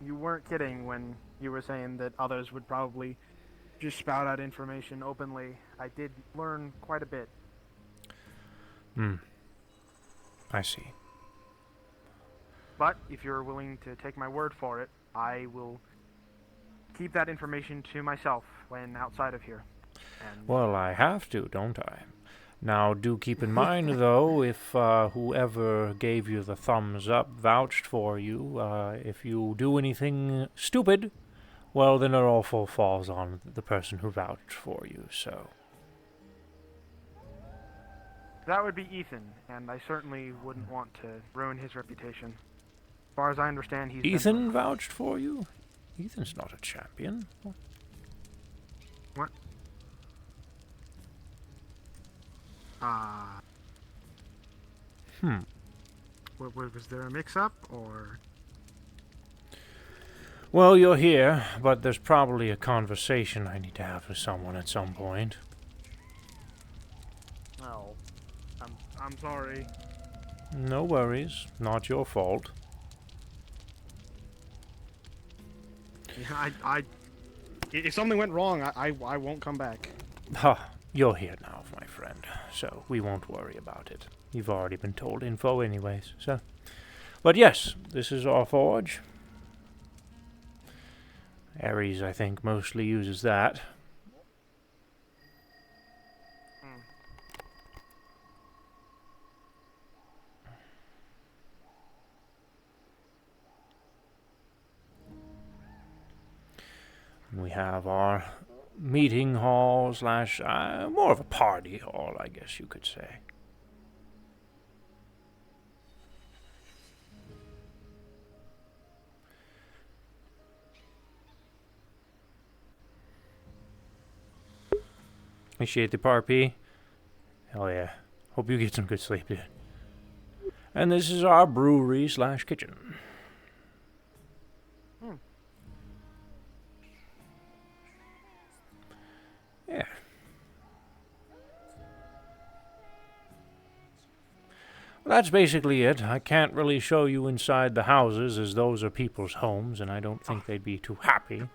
you weren't kidding when you were saying that others would probably just spout out information openly. I did learn quite a bit. I see. But if you're willing to take my word for it, I will keep that information to myself when outside of here. And Well, I have to, don't I? Now, do keep in mind, though, if whoever gave you the thumbs up vouched for you, if you do anything stupid, well, then it all falls on the person who vouched for you, so... that would be Ethan, and I certainly wouldn't want to ruin his reputation. As far as I understand, he's Ethan vouched for you? Ethan's not a champion. What? Was there a mix-up, or? Well, you're here, but there's probably a conversation I need to have with someone at some point. Oh, I'm sorry. No worries. Not your fault. Yeah, if something went wrong, I won't come back. Ha, you're here now, my friend, so we won't worry about it. You've already been told info anyways, so... But yes, this is our forge. Ares, I think, mostly uses that. We have our meeting hall slash more of a party hall, I guess you could say. Initiate the party. Hell yeah. Hope you get some good sleep, dude. And this is our brewery slash kitchen. Yeah. Well, that's basically it. I can't really show you inside the houses, as those are people's homes, and I don't think they'd be too happy.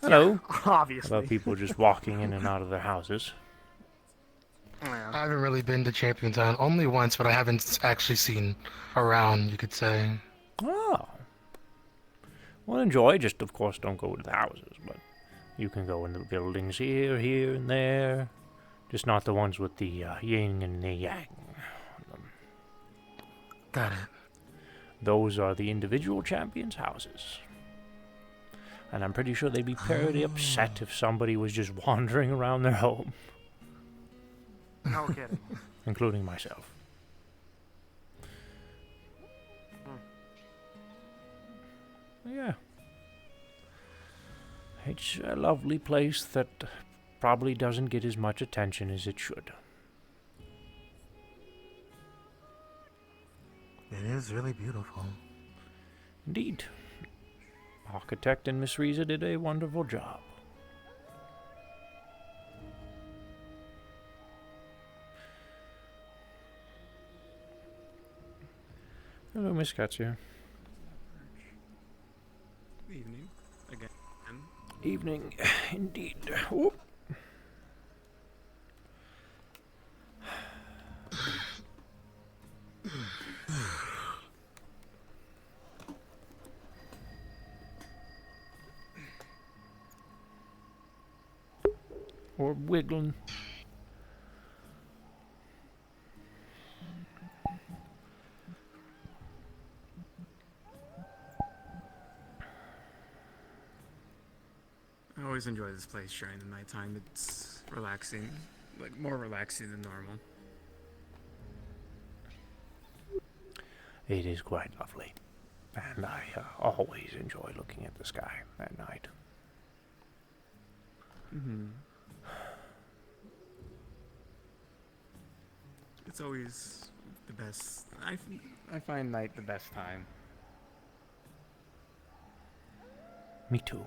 Hello. Yeah, obviously. About people just walking in and out of their houses. I haven't really been to Championtown, only once, but I haven't actually seen around, you could say. Oh. Well, enjoy. Just, of course, don't go to the houses, but you can go in the buildings here, and there. Just not the ones with the yin and the yang. Got it. Those are the individual champions' houses. And I'm pretty sure they'd be pretty upset if somebody was just wandering around their home. No kidding. Including myself. Yeah. It's a lovely place that probably doesn't get as much attention as it should. It is really beautiful. Indeed. Architect and Miss Riza did a wonderful job. Hello, Miss Katya. Evening. Again. Evening, indeed. Whoop. Or wiggling. I always enjoy this place during the nighttime. It's relaxing. like more relaxing than normal. It is quite lovely, and I always enjoy looking at the sky at night. Mm-hmm. It's always the best. I find night the best time. Me too.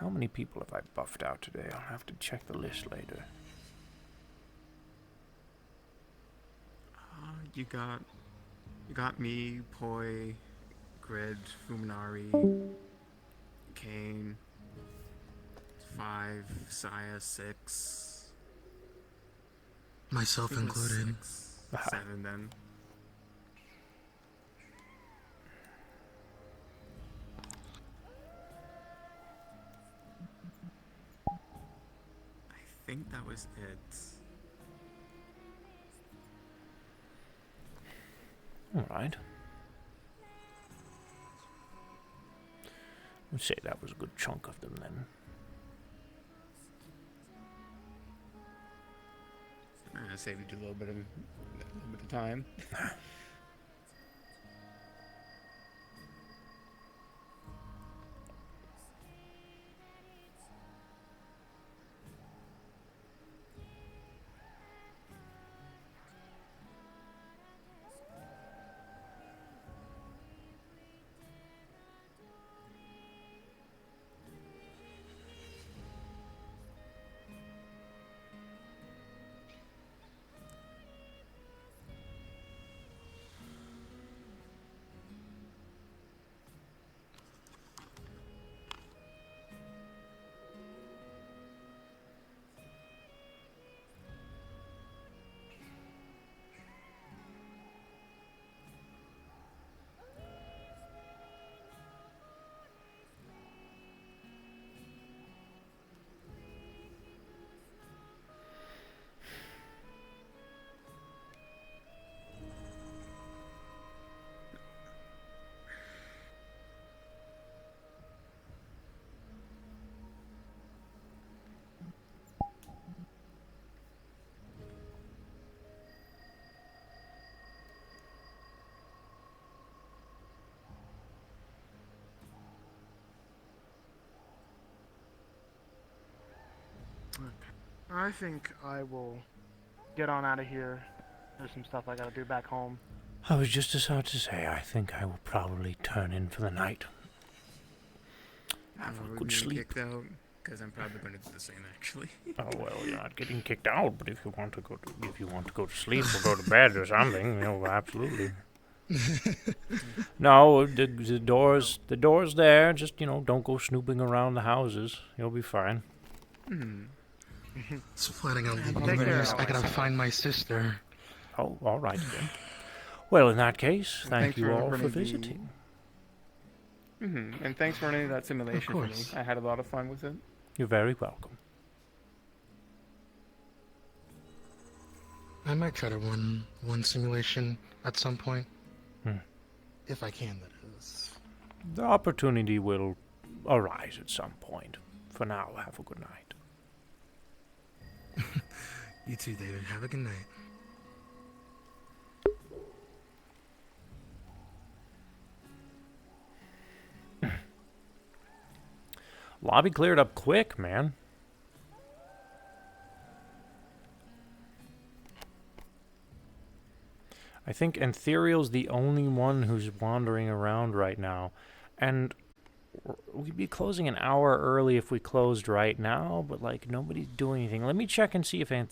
How many people have I buffed out today? I'll have to check the list later. You got me, Poi, Grid, Fuminari, Kane, 5, Saya, 6. Myself I think it was included. 6, 7 then. I think that was it. Alright. I'd say that was a good chunk of them then. Saved you a little bit of time. I think I will get on out of here. There's some stuff I gotta do back home. I was just about to say, I think I will probably turn in for the night. Have a good sleep. Kicked out, because I'm probably going to do the same actually. Oh well, you're not getting kicked out, but if you want to go to sleep or go to bed or something, absolutely. No, the door's there. Just don't go snooping around the houses. You'll be fine. It's planning on leaving. I gotta find my sister. Oh, all right then. Well, in that case, thank you all for running visiting. And thanks for running that simulation for me. I had a lot of fun with it. You're very welcome. I might try to run one simulation at some point. If I can, that is. The opportunity will arise at some point. For now, have a good night. You too, David. Have a good night. Lobby cleared up quick, man. I think Ethereal's the only one who's wandering around right now. And we'd be closing an hour early if we closed right now, but nobody's doing anything. Let me check and see if